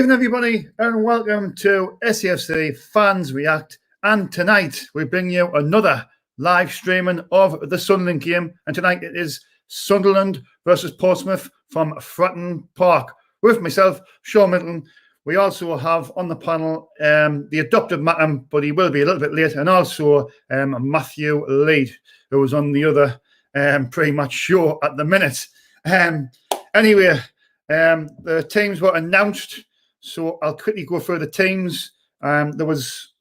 evening, everybody, and welcome to SCFC Fans React. And tonight we bring you another live streaming of the Sunderland game. And tonight it is Sunderland versus Portsmouth from Fratton Park. With myself, Sean Middleton. We also have on the panel the adopted Mattam, but he will be a little bit late, and also Matthew Lead, who was on the other pre-match show at the minute. Anyway, the teams were announced, so I'll quickly go through the teams. There was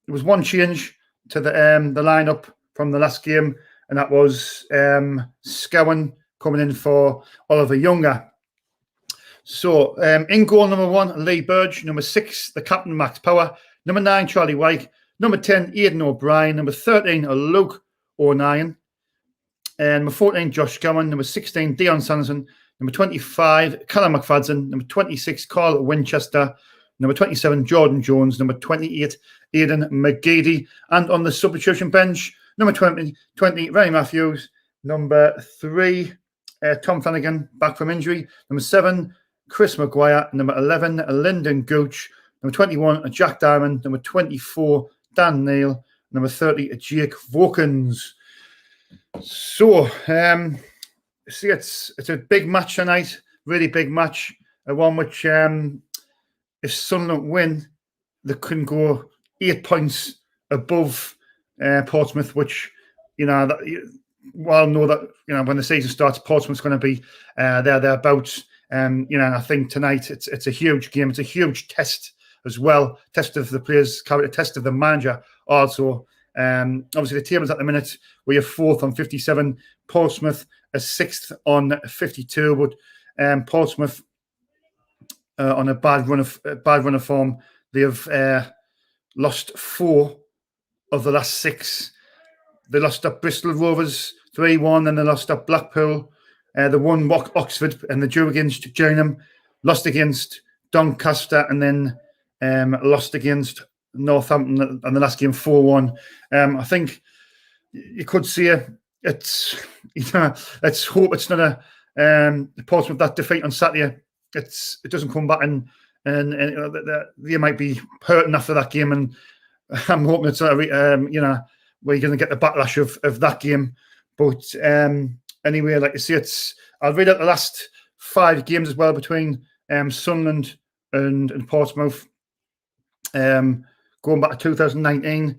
one change to the lineup from the last game, and that was Scowen coming in for Oliver Younger. So in goal, number 1, Lee Burge. Number 6, the captain, Max Power. Number 9, Charlie White. Number 10, Aidan O'Brien. Number 13, Luke O'Nien. And number 14, Josh Scowen. Number 16, Dion Sanderson. Number 25, Callum McFadden. Number 26, Carl Winchester. Number 27, Jordan Jones. Number 28, Aidan McGeady. And on the substitution bench, number 20, Ray Matthews. Number 3, Tom Flanagan, back from injury. Number 7, Chris Maguire. Number 11, Lyndon Gooch. Number 21, Jack Diamond. Number 24, Dan Neal. Number 30, Jake Vokins. So, see, it's a big match tonight, really big match. One which, if Sunderland win, they can go 8 points above Portsmouth, which, you know, we all know that, you know, when the season starts, Portsmouth's going to be thereabouts. You know, and I think tonight it's a huge game. It's a huge test as well. Test of the players' character, test of the manager also. Obviously, the tables at the minute, we have 4th on 57. Portsmouth are 6th on 52. But Portsmouth on a bad run of form. They have lost 4 of the last 6. They lost at Bristol Rovers 3-1, and they lost at Blackpool. They won Oxford, and they drew against Gillingham, lost against Doncaster, and then lost against Northampton in the last game 4-1. I think you could see it's, you know, let's hope it's not a Portsmouth that defeat on Saturday. It doesn't come back, and they might be hurting after that game, and I'm hoping it's you know, where you're going to get the backlash of that game. But anyway, like you see, I'll read out the last 5 games as well between Sunderland and Portsmouth. Going back to 2019,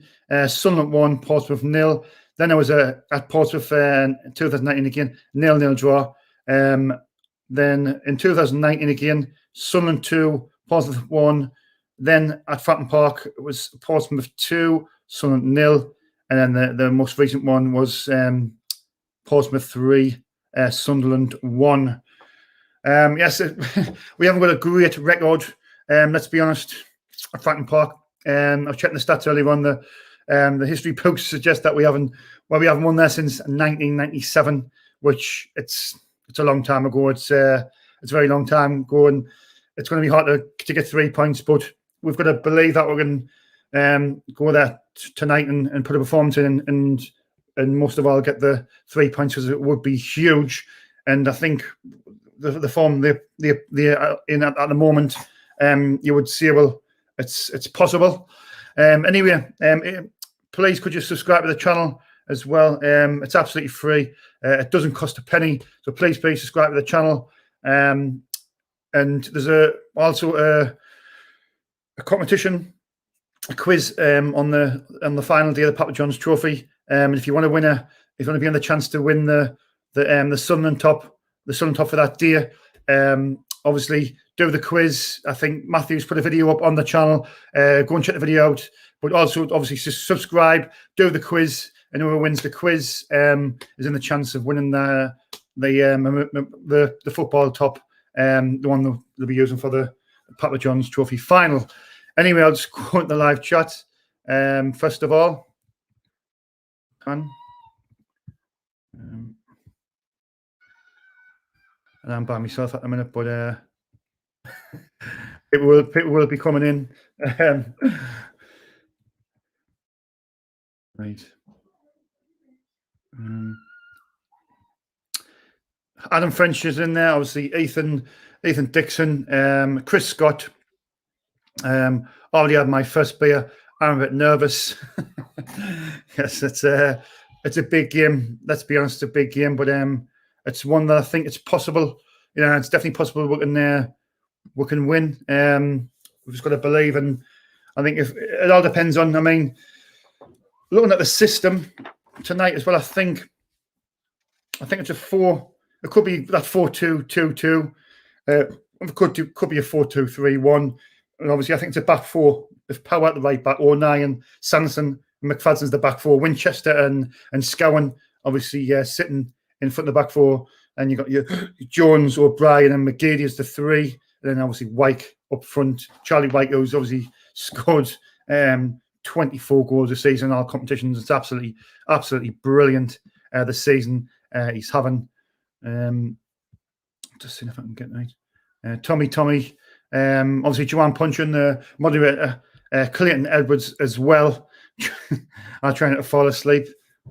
Sunderland 1, Portsmouth 0. Then there was at Portsmouth in 2019 again, 0-0 draw. Then in 2019 again, Sunderland 2, Portsmouth 1. Then at Fratton Park, it was Portsmouth 2, Sunderland 0. And then the most recent one was Portsmouth 3, Sunderland 1. Yes, we haven't got a great record, let's be honest, at Fratton Park. I was checking the stats earlier on. The history books suggest that we haven't won there since 1997, which it's a long time ago. It's a very long time ago, and it's going to be hard to get 3 points. But we've got to believe that we're going to go there tonight and put a performance in, and most of all get the 3 points, because it would be huge. And I think the form they're in at the moment, you would say, well, it's possible. Anyway, please could you subscribe to the channel as well? It's absolutely free. It doesn't cost a penny, so please subscribe to the channel. And there's also a competition, a quiz on the final day of the Papa John's Trophy. And if you want to win if you want to be on the chance to win the Sunderland top for that day, obviously do the quiz. I think Matthew's put a video up on the channel. Go and check the video out. But also, obviously, subscribe, do the quiz, and whoever wins the quiz is in the chance of winning the football top, the one they'll be using for the Papa John's Trophy final. Anyway, I'll just go into the live chat. First of all, and I'm by myself at the minute, but people will be coming in. Right. Adam French is in there. Obviously, Ethan Dixon, Chris Scott, Already had my first beer. I'm a bit nervous. Yes, it's a big game. Let's be honest, it's a big game, but it's one that I think it's possible. It's definitely possible we can win. We've just got to believe, and I think if it all depends on. I mean, looking at the system tonight as well, I think it's a 4. It could be that 4-2-2-2. It could be a 4-2-3-1. And obviously, I think it's a back 4. If Power at the right back, O'Neill, Sanderson, McFadden's the back 4, Winchester and Scowen obviously sitting in front of the back 4. And you've got your Jones, O'Brien, and McGeady as the 3. And then obviously Wyke up front. Charlie Wyke, who's obviously scored 24 goals a season in all competitions. It's absolutely brilliant this season he's having. Just seeing if I can get right. Tommy, obviously Joanne Puncheon, the moderator, Clayton Edwards as well. I'm trying to fall asleep.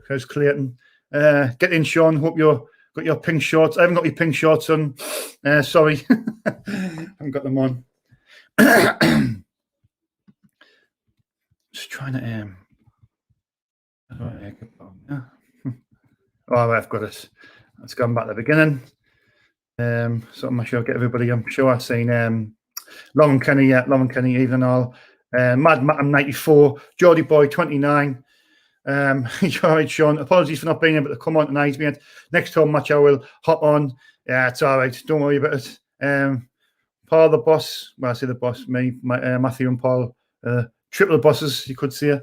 How's Clayton? Get in, Sean. Hope you're got your pink shorts. I haven't got your pink shorts on. Sorry. I haven't got them on. Just trying to oh, I've got it. Let's go back to the beginning. So I'm sure I'll get everybody. I'm sure I've seen Long Kenny, even all. Mad Mattam 94, Geordie Boy 29. You're all right, Sean. Apologies for not being able to come on tonight, mate. Next home match I will hop on. Yeah, it's all right. Don't worry about it. Paul the boss. Well, I say the boss, me, Matthew and Paul, triple bosses, you could say.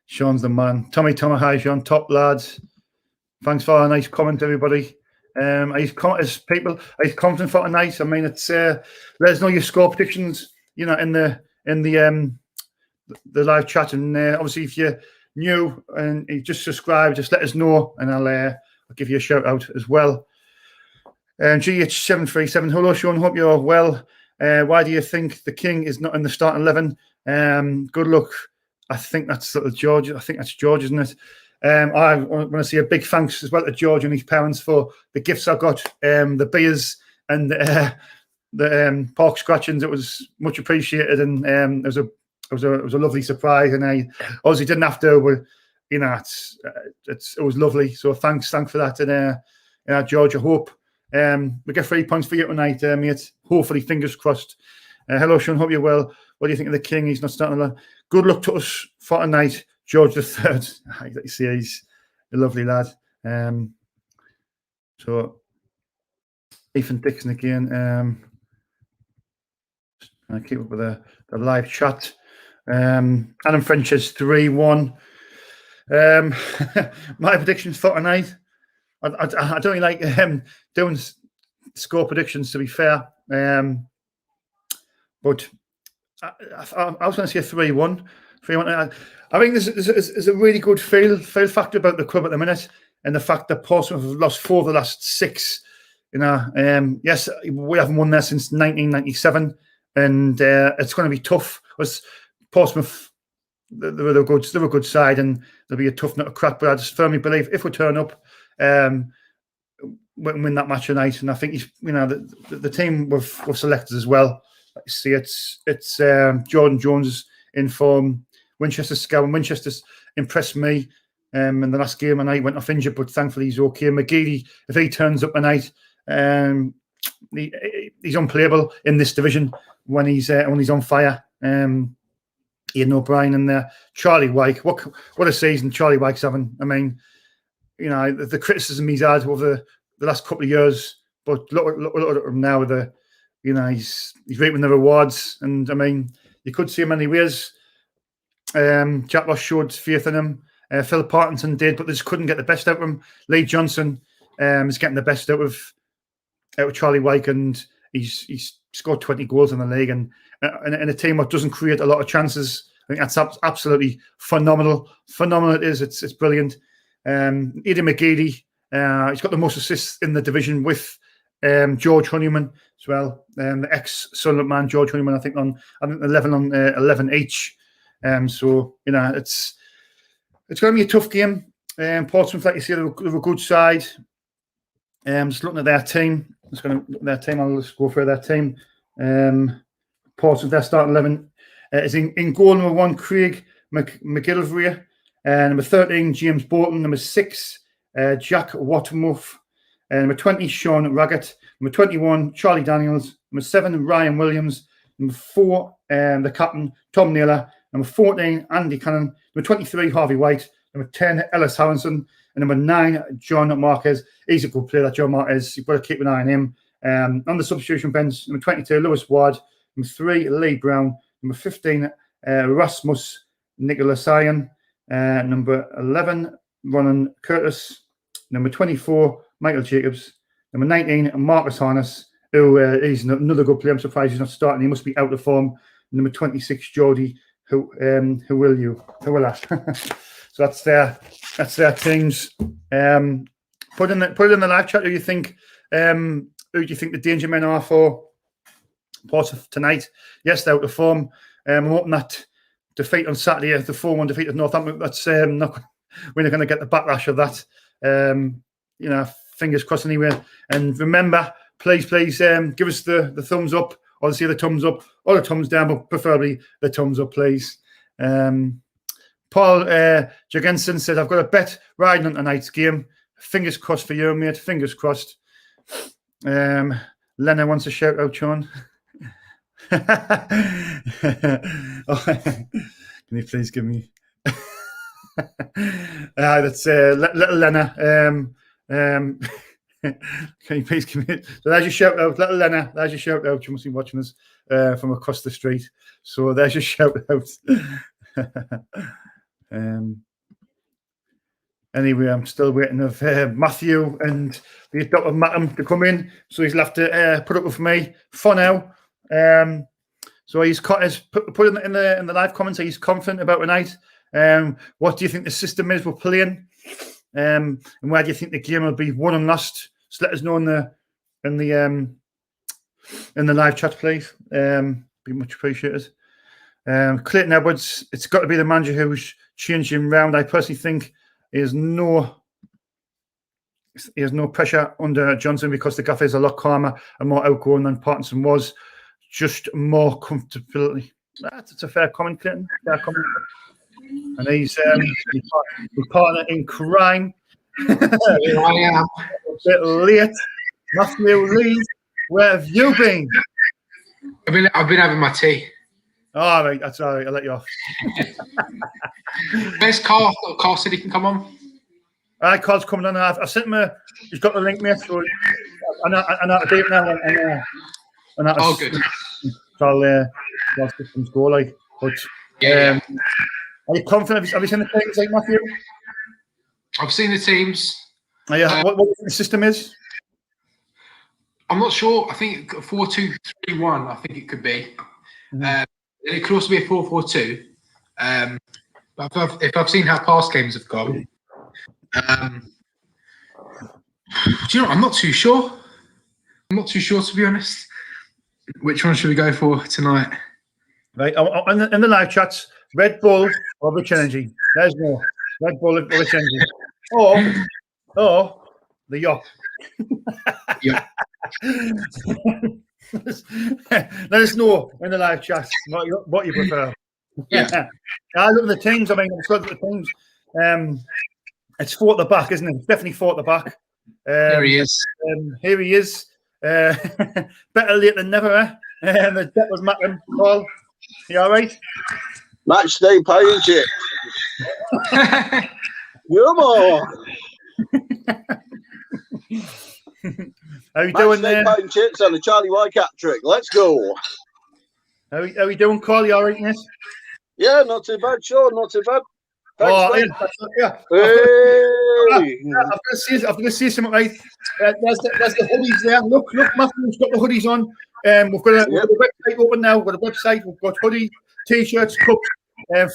Sean's the man. Tommy, hi, Sean. Top lads. Thanks for a nice comment, everybody. Are you confident for tonight? I mean, it's let us know your score predictions. In the live chat, and obviously if you're new and you just subscribe, just let us know, and I'll give you a shout out as well. GH737, hello Sean, hope you're well. Why do you think the King is not in the starting 11? Good luck. I think that's George. I think that's George, isn't it? I want to say a big thanks as well to George and his parents for the gifts I got, the beers and the pork scratchings. It was much appreciated, and it was a lovely surprise. And I obviously didn't have to, but it was lovely. So thanks for that. And George, I hope we get 3 points for you tonight, mate. Hopefully, fingers crossed. Hello, Sean. Hope you're well. What do you think of the King? He's not starting a lot. Good luck to us for tonight. George III, like you see, he's a lovely lad. So Ethan Dixon again. I keep up with the live chat. Adam French is 3-1. My predictions for tonight. I don't really like doing score predictions, to be fair. But I was going to say 3-1. 3-1. I think there's a really good feel factor about the club at the minute, and the fact that Portsmouth have lost 4 of the last 6. Yes, we haven't won there since 1997, and it's going to be tough. Because Portsmouth, they're a good side, and they'll be a tough nut to crack. But I just firmly believe if we turn up, we can win that match tonight. And I think the team we've selected as well. You see, it's Jordan Jones in form. Winchester's Scowen. Winchester's impressed me in the last game, and I went off injured, but thankfully he's okay. McGeady, if he turns up tonight, he's unplayable in this division when he's on fire. Ian O'Brien in there. Charlie Wyke, what a season Charlie Wyke's having. I mean, the criticism he's had over the last couple of years, but look at him now. He's reaping the rewards, and I mean, you could see him many ways. Jack Ross showed faith in him. Phil Parkinson did, but they just couldn't get the best out of him. Lee Johnson is getting the best out of Charlie Wyke, and he's scored 20 goals in the league, and in a team that doesn't create a lot of chances. I think that's absolutely phenomenal. Phenomenal it is. It's brilliant. Aidan McGeady, he's got the most assists in the division with George Honeyman as well. The ex-Sunderland man, George Honeyman, I think 11 each. So it's going to be a tough game. Portsmouth, like you say, they're a good side. Just looking at their team. I'll just go through their team. Portsmouth, their starting 11 is in goal number 1, Craig McGillivray. Number 13, James Bolton. Number 6, Jack Watchalong. Number 20, Sean Raggett. Number 21, Charlie Daniels. Number 7, Ryan Williams. Number 4, the captain, Tom Naylor. Number 14, Andy Cannon. Number 23, Harvey White. Number 10, Ellis Harrison. And number 9, John Marquez. He's a good player, that John Marquez. You've got to keep an eye on him. On the substitution bench, number 22, Lewis Ward. Number 3, Lee Brown. Number 15, Rasmus Nicolasayan. Number 11, Ronan Curtis. Number 24, Michael Jacobs. Number 19, Marcus Harness, who is another good player. I'm surprised he's not starting. He must be out of form. Number 26, Jody who will you? So that's their teams. Put in the live chat who do you think the danger men are for Portsmouth tonight? Yes, they're out of form. I'm hoping that defeat on Saturday, the 4-1 defeat at Northampton, that's we're not going to get the backlash of that. Fingers crossed anyway. And remember, please give us the thumbs up, or the thumbs up, or the thumbs down, but preferably the thumbs up, please. Paul Jorgensen said, I've got a bet riding on tonight's game. Fingers crossed for you, mate. Fingers crossed. Lena wants a shout out, Sean. Can you please give me that's little Lena. Can you please give me so there's your shout out, little Lena. There's your shout out. You must be watching us from across the street. So there's your shout out. Anyway, I'm still waiting of Matthew and the Dr. Mattam to come in, so he'll have to put up with me for now. So he's put in the live comments. He's confident about tonight. What do you think the system is we're playing, and where do you think the game will be won and lost? Just let us know in the live chat, please. Be much appreciated. Clayton Edwards, it's got to be the manager who's changing him round. I personally think he has no pressure under Johnson because the gaffer is a lot calmer and more outgoing than Parkinson was. Just more comfortability. That's a fair comment, Clinton. Fair comment. And he's partner in crime. Here I am. A bit late. Matthew Lee, where have you been? I've been having my tea. All right, that's all right. I'll let you off. Where's Carl? Carl said he can come on. All right, Carl's coming on. I've sent him he's got the link, mate. So I know to do it now. And oh, good. I'll systems go like. But yeah. Are you confident? Have you seen the teams, like Matthew? I've seen the teams. Yeah. What do you think the system is? I'm not sure. I think 4-2-3-1. I think it could be. Mm-hmm. It could also be a 4-4-2. But if I've seen how past games have gone, do you know what? I'm not too sure. To be honest. Which one should we go for tonight? Right, in the live chats, Red Bull or Rich Energy. There's more. Red Bull or Rich Energy. Or the yacht. Yeah. Let us know in the live chat what you prefer. Yeah. I look at the teams. I mean, let's look at the teams. It's 4 at the back, isn't it? It's definitely 4 at the back. There he is. Here he is. Better late than never, eh? The debt was Matthew. Paul, you all right? Match day pie chip. Come on. How you doing there? Match day pie chips and a Charlie White hat trick. Let's go. How you doing, Carl? You all right, miss? Yeah, not too bad, Sean. Not too bad. Thanks, yeah. Hey. I'm going to see something right. There's the hoodies there. Look, Matthew's got the hoodies on. We've got a website open now. We've got a website. We've got hoodie, t-shirts, cups,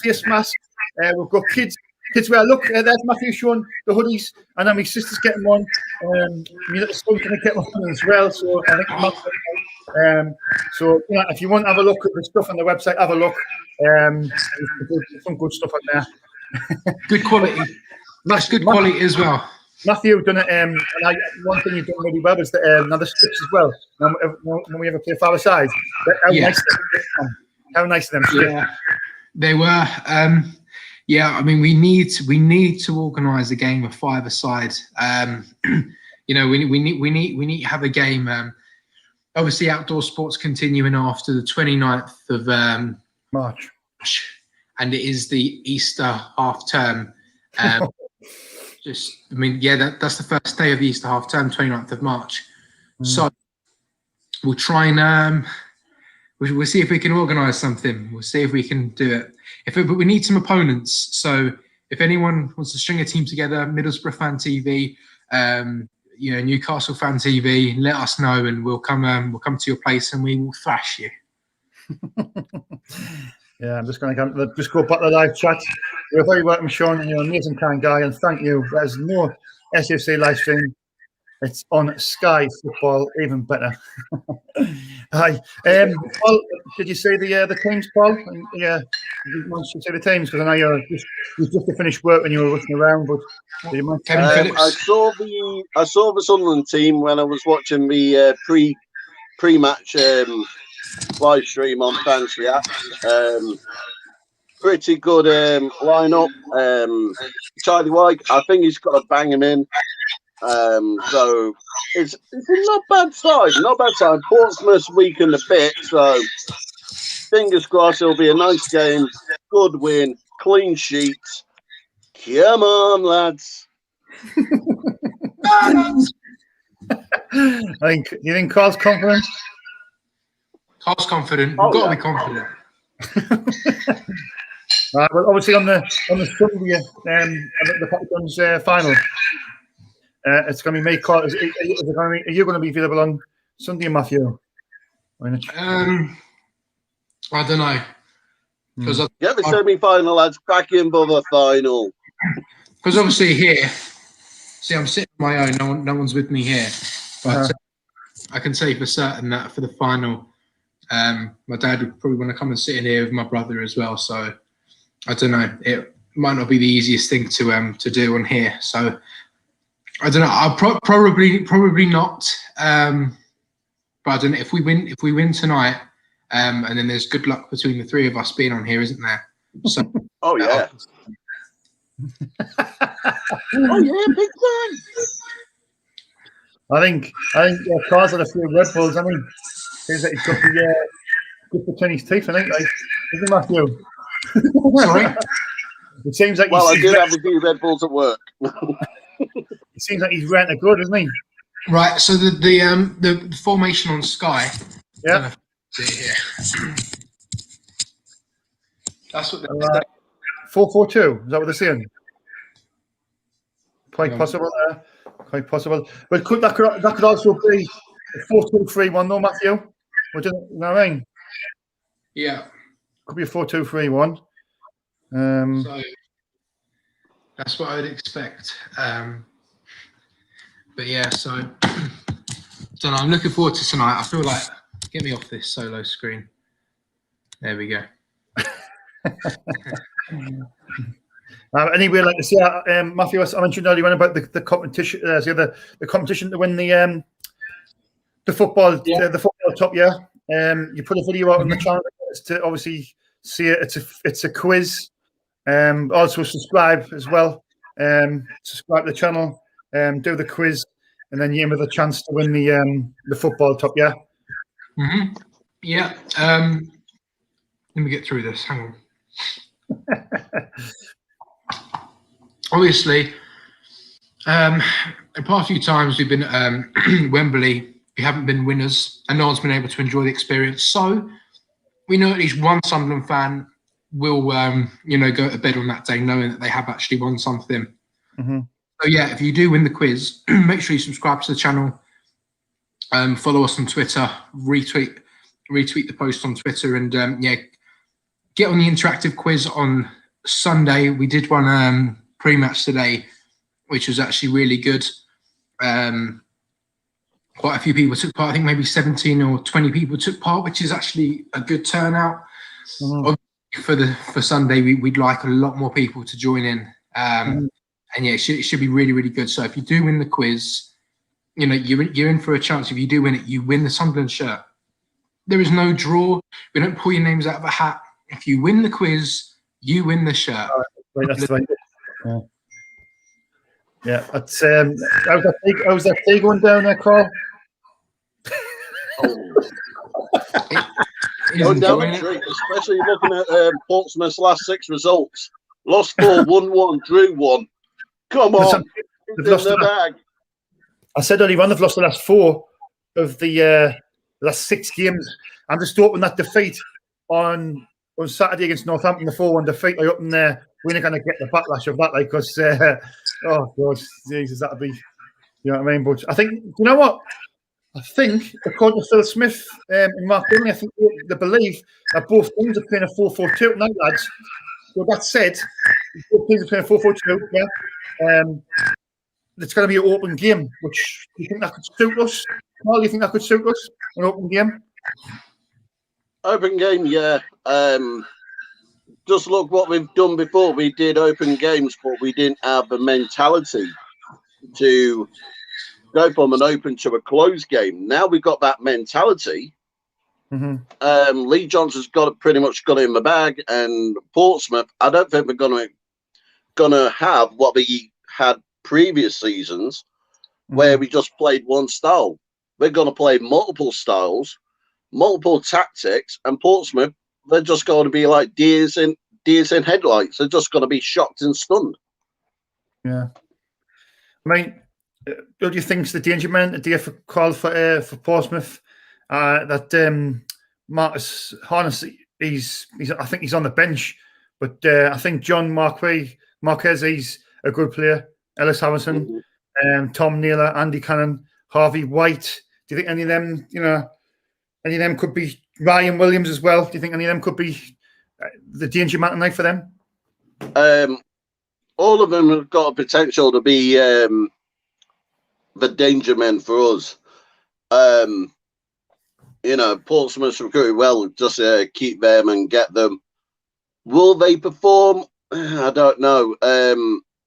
face masks. We've got kids wear. Look, there's Matthew showing the hoodies, and then my sister's getting one. My little son's going to get one as well. So I think if you want to have a look at the stuff on the website, have a look. There's some good stuff on there. Good quality. That's good quality as well. Matthew done it. And one thing you've done really well is the strips as well. When we ever play five side, how nice of them strips. Yeah, they were. Yeah, I mean, we need to organise a game of five-a-side. You know, we need to have a game. Obviously, outdoor sports continuing after the 29th of March, and it is the Easter half term. I mean, yeah, that's the first day of the Easter half term, 29th of March. So we'll try and we'll see if we can organise something. We'll see if we can do it. But we need some opponents. So if anyone wants to string a team together, Middlesbrough Fan TV, you know, Newcastle Fan TV, let us know, and we'll come to your place and we will thrash you. Yeah, I'm just going to just go back to the live chat. You're very welcome, Sean, and you're an amazing kind guy, and thank you. There's no SFC live stream. It's on Sky Football, even better. Hi. Paul, did you say the teams, Paul? Yeah, you managed to say the teams, because I know you just to finish work and you were rushing around, but did you mind? I saw the Sunderland team when I was watching the pre-match live stream on Fans React. Pretty good lineup. Charlie White, I think he's got to bang him in. So it's a not bad side. Portsmouth's weakened a bit, so fingers crossed it'll be a nice game. Good win, clean sheet. Come on, lads. You think Carl's confident? Carl's confident. We've got to be confident. Well, obviously on the Sunday, the Captain's final, it's going to be me. Carl, are you going to be available on Sunday, Matthew? I don't know. Get the semi-final, lads. Back in for the final. Because obviously here, see, I'm sitting on my own. No one's with me here. But I can say for certain that for the final, my dad would probably want to come and sit in here with my brother as well. So I don't know. It might not be the easiest thing to do on here. So I don't know. I'll probably not. But I don't know if we win tonight. And then there's good luck between the three of us being on here, isn't there? So, oh yeah. Oh yeah, big time. I think Carl's had a few Red Bulls. I mean, he's got the good between his teeth. I think, isn't Matthew? Sorry. It seems like I did have a few Red Bulls at work. It seems like he's renting a good, isn't he? Right. So the formation on Sky. Yeah. Here. That's what they're 4-4-2. Is that what they're saying? Quite possible. Quite possible. But that could also be a 4-2-3-1, though, Matthew. Would you know what I mean? Yeah. Could be a 4-2-3-1. So that's what I would expect. But yeah, so don't know. I'm looking forward to tonight. I feel like get me off this solo screen. There we go. Anyway, like to see Matthew, I mentioned earlier on about the competition. The competition to win the football, the football top. Yeah, you put a video out on the channel to obviously see it. It's a quiz. Also subscribe as well. Subscribe to the channel. Do the quiz, and then you have the chance to win the football top. Yeah. Mm-hmm. Yeah. Let me get through this. Hang on. Obviously, the past few times we've been at Wembley, we haven't been winners, and no one's been able to enjoy the experience. So we know at least one Sunderland fan will, go to bed on that day knowing that they have actually won something. Mm-hmm. So yeah, if you do win the quiz, make sure you subscribe to the channel, follow us on Twitter, retweet the post on Twitter, and get on the interactive quiz on Sunday. We did one pre-match today, which was actually really good. Quite a few people took part. I think maybe 17 or 20 people took part, which is actually a good turnout. Mm-hmm. For Sunday, we'd like a lot more people to join in. And yeah, it should be really, really good. So if you do win the quiz, you know, you're in for a chance. If you do win it, you win the Sunderland shirt. There is no draw. We don't pull your names out of a hat. If you win the quiz, you win the shirt. Right, that's right. Yeah, that's how's that tea going down there, Carl? Going down the tree, especially looking at Portsmouth's last 6 results. Lost 4, won 1, drew 1. Come on, they've lost in the bag. I said earlier on they've lost the last 4 of the last 6 games. I'm just hoping that defeat on Saturday against Northampton, the 4-1 defeat, I up in there, we're not going to get the backlash of that, like, because oh god, Jesus, that'd be, you know what I mean? But I think, you know what? I think, according to Phil Smith and Mark Burnley, I think they believe that both teams are playing a 4-4-2 tonight, lads. So that said, both teams are playing a 4-4-2, yeah. It's going to be an open game, which do you think that could suit us? Carl, do you think that could suit us? An open game? Open game, yeah. Just look what we've done before. We did open games, but we didn't have the mentality to go from an open to a closed game. Now we've got that mentality. Lee Johnson's pretty much got it in the bag, and Portsmouth, I don't think we're gonna have what we had previous seasons, where we just played one style. We're gonna play multiple styles, multiple tactics, and Portsmouth, they're just going to be like deers in headlights. They're just going to be shocked and stunned. Yeah, I mean, who do you think's the danger man? Do you call for Portsmouth? That Marcus Harness, I think he's on the bench, but I think John Marquez, he's a good player. Ellis Harrison, Tom Naylor, Andy Cannon, Harvey White. Do you think any of them, any of them could be Ryan Williams as well? Do you think any of them could be the danger man tonight for them? All of them have got a potential to be the danger men for us. Portsmouth's recruited well. Just keep them and get them. Will they perform? I don't know.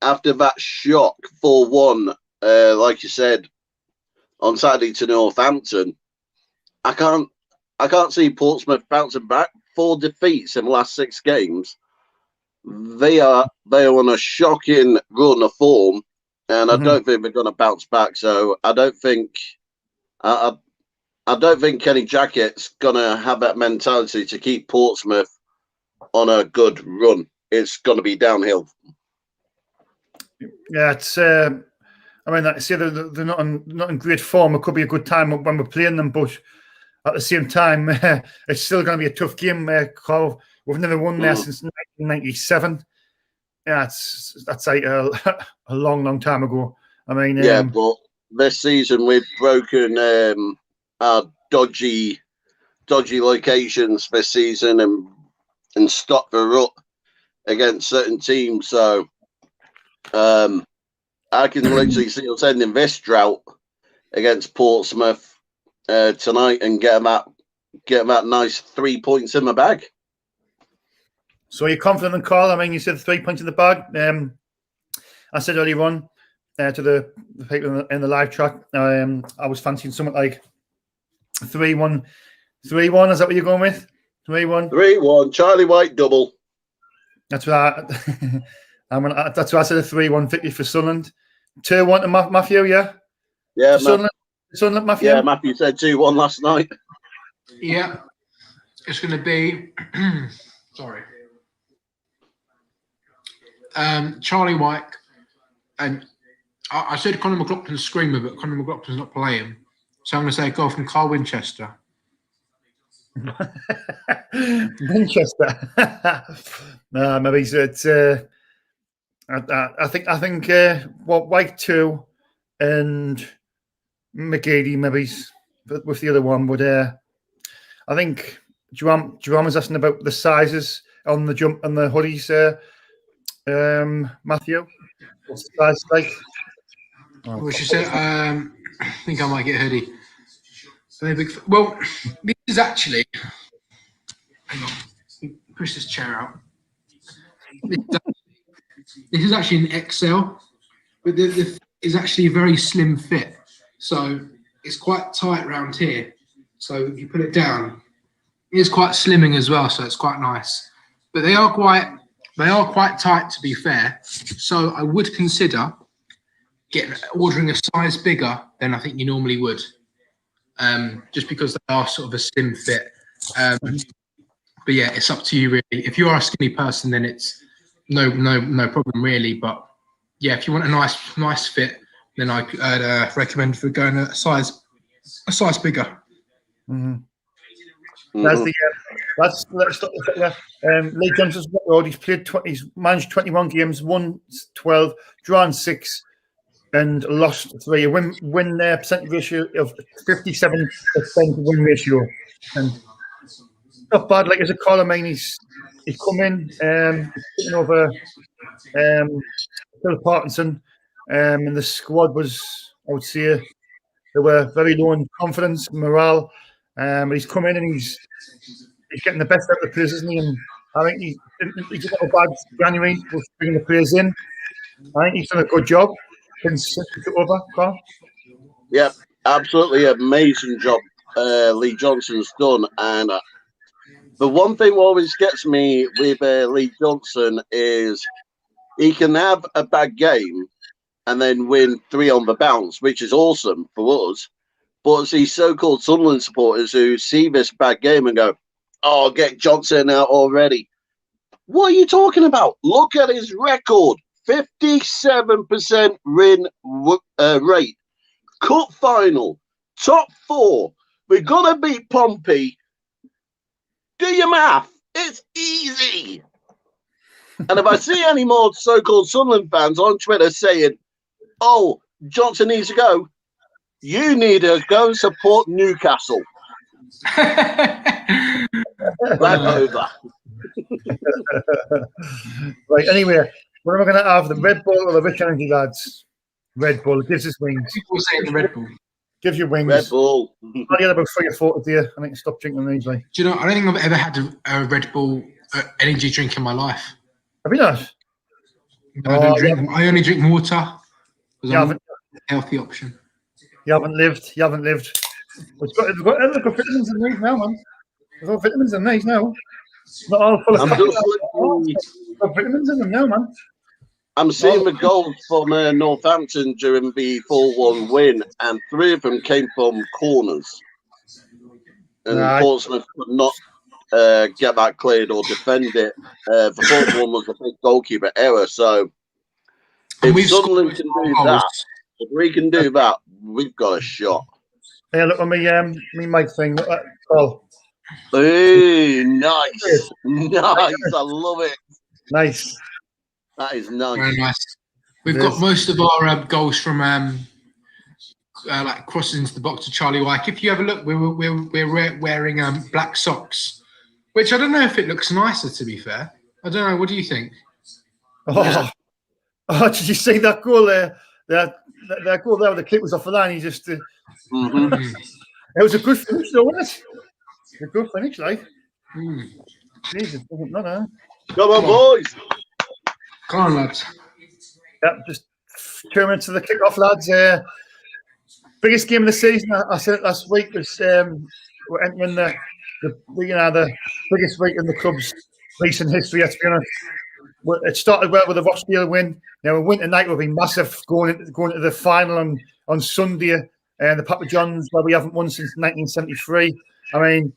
After that shock 4-1, like you said, on Saturday to Northampton, I can't see Portsmouth bouncing back. 4 defeats in the last 6 games. They are on a shocking run of form, and I don't think they're going to bounce back. So I don't think Kenny Jackett's going to have that mentality to keep Portsmouth on a good run. It's going to be downhill. Yeah, it's. I mean, like I say, they're not in great form. It could be a good time when we're playing them, but at the same time, it's still going to be a tough game. Carl, we've never won there since 1997. Yeah, that's like a long, long time ago. I mean, yeah, but this season we've broken our dodgy locations this season and stopped the rut against certain teams. So I can literally see us ending this drought against Portsmouth tonight and get them that nice 3 points in the bag. So you're confident in Carl? I mean, you said 3 points in the bag. I said earlier on to the people in the live chat, I was fancying something like 3-1. 3-1, is that what you're going with? 3-1? 3-1, Charlie White double. That's what that's why I said a 3-1 victory for Sunderland. 2-1 to Matthew, yeah? Yeah, Sunderland, Matthew? Yeah, Matthew said 2-1 last night. Yeah, it's going to be... sorry. Charlie White, and I said Conor McLaughlin's screamer, but Conor McLaughlin's not playing. So I'm going to say go from Carl Winchester. Winchester. No, maybe it's. I think White 2 and McGeady maybe with the other one, but I think Jerome was asking about the sizes on the jump and the hoodies. Matthew, what's the size like? Well, she said, I think I might get a hoodie. Well, this is actually. Hang on, push this chair out. This is actually an XL. but the is actually a very slim fit, so it's quite tight around here. So if you put it down, it's quite slimming as well, so it's quite nice. But they are quite tight, to be fair. So I would consider ordering a size bigger than I think you normally would, just because they are sort of a slim fit. But yeah, it's up to you really. If you are a skinny person, then it's no problem really. But yeah, if you want a nice fit, then I'd recommend for going a size bigger. Mm-hmm. Let's stop there. Lee Johnson's record. He's managed 21 games, won 12, drawn 6, and lost 3. A win percentage ratio of 57% win ratio, and not bad. Like as a caller, I mean, he's come in, taking over Phil Parkinson, and the squad was, I would say, they were very low in confidence, morale. But he's come in and he's getting the best out of the players, isn't he? And I think he's got a bad January with bringing the players in. I think he's done a good job since he took over, Carl. Yeah, absolutely amazing job Lee Johnson's done. And the one thing always gets me with Lee Johnson is he can have a bad game and then win 3 on the bounce, which is awesome for us. But it's these so-called Sunderland supporters who see this bad game and go, "Oh, get Johnson out already." What are you talking about? Look at his record. 57% win rate. Cup final. Top 4. We're going to beat Pompey. Do your math. It's easy. And if I see any more so-called Sunderland fans on Twitter saying, "Oh, Johnson needs to go," you need to go and support Newcastle. Right over. Right, anyway, what am I going to have? The Red Bull or the Rich Energy, lads? Red Bull. It gives us wings. People say the Red Bull. Gives you wings. Red Bull. I had about 3 or 4 today. I need to stop drinking these. Like. Do you know, I don't think I've ever had a Red Bull energy drink in my life. Have you not? I don't drink. I only drink water because I'm a healthy option. You haven't lived. We've got vitamins in these now, man. There's all vitamins in these now. Not all full of got vitamins in them now, man. I'm seeing the goals from Northampton during the 4-1 win, and 3 of them came from corners. And Portsmouth could not get that cleared or defend it. The 4th one was a big goalkeeper error. So if Sunderland can do that, if we can do that, we've got a shot. Yeah, look at me mic thing. Look at that. Oh. Hey, nice. Nice. I love it. Nice. That is nice. Very nice. We've got most of our goals from like crosses into the box to Charlie Wyke. If you have a look, we're wearing black socks, which I don't know if it looks nicer, to be fair. I don't know. What do you think? Oh, did you see that goal there? That goal there, the kick was off the line. He just... It was a good finish, though, wasn't it? A good finish, like. Jesus, no. Come on, boys. Come on, lads. Yeah, just coming to the kickoff, lads. Biggest game of the season, I said it last week, was we're entering the biggest week in the club's recent history. To be honest, it started well with a Rochdale win. Now, a winter night will be massive going into the final on Sunday. And the Papa John's, where we haven't won since 1973. I mean,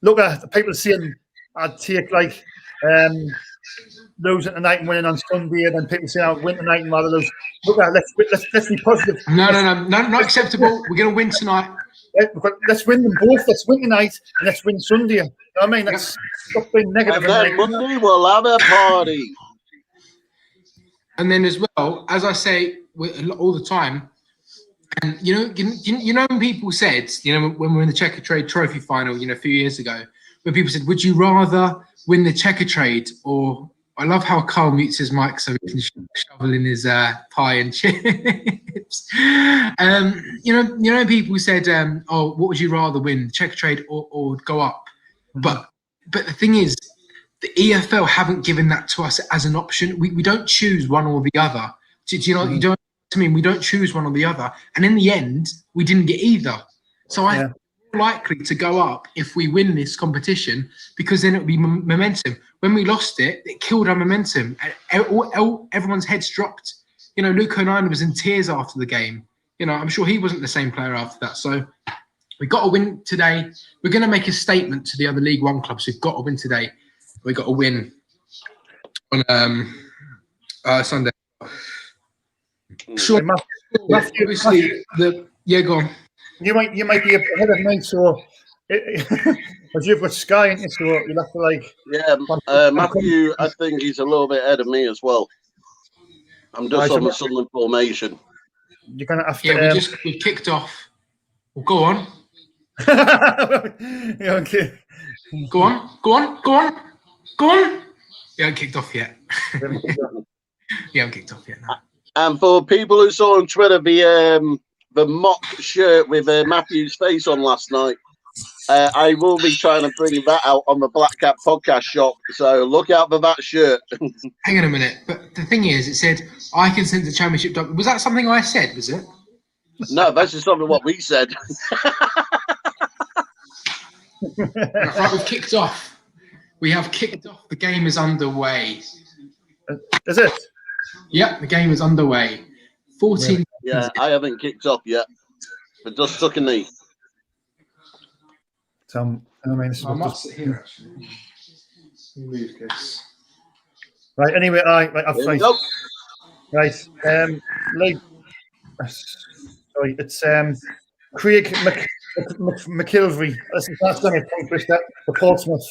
look at the people saying I'd take like losing tonight and winning on Sunday, and then people saying I'd win tonight and rather lose. Look at let's be positive. No, not acceptable. We're going to win tonight. Let's win them both. Let's win tonight and let's win Sunday. You know what I mean? Let's stop being negative. And then Monday we'll have a party. And then as well, as I say all the time, and you know when people said, when we were in the Checkatrade Trophy final, a few years ago, when people said, would you rather win the Checkatrade or... I love how Carl mutes his mic so he can shovel in his pie and chips. People said, "Oh, what would you rather win, the Checkatrade or go up?" But the thing is, the EFL haven't given that to us as an option. We don't choose one or the other Do you know? You don't. I mean, we don't choose one or the other, and in the end, we didn't get either. So I'm likely to go up if we win this competition because then it would be momentum. When we lost it, it killed our momentum. Everyone's heads dropped. You know, Luke Onana was in tears after the game. You know, I'm sure he wasn't the same player after that. So we got to win today. We're going to make a statement to the other League One clubs. We've got to win today. We've got to win on Sunday. Sure. Obviously, go on. You might be ahead of me, so as you've got Sky in it, so you'll have to like. Yeah, Matthew, I think he's a little bit ahead of me as well. I'm just on the Sunderland formation. You're gonna have to. Yeah, we kicked off. Well, go on. Yeah, okay. Go on. You haven't kicked off yet. You haven't kicked off yet. No. And for people who saw on Twitter the mock shirt with Matthew's face on last night, I will be trying to bring that out on the Black Cap podcast shop. So look out for that shirt. Hang on a minute. But the thing is, it said, I consent to championship. Was that something I said, was it? No, that's just something what we said. Right, we've kicked off. We have kicked off. The game is underway. Is it? Yep, the game is underway. 14. Yeah, I haven't kicked off yet. But just took a knee. I might sit here actually. Move this. Right. Anyway, I've right. Sorry, it's Craig McIlvery. That's going to accomplish that for Portsmouth.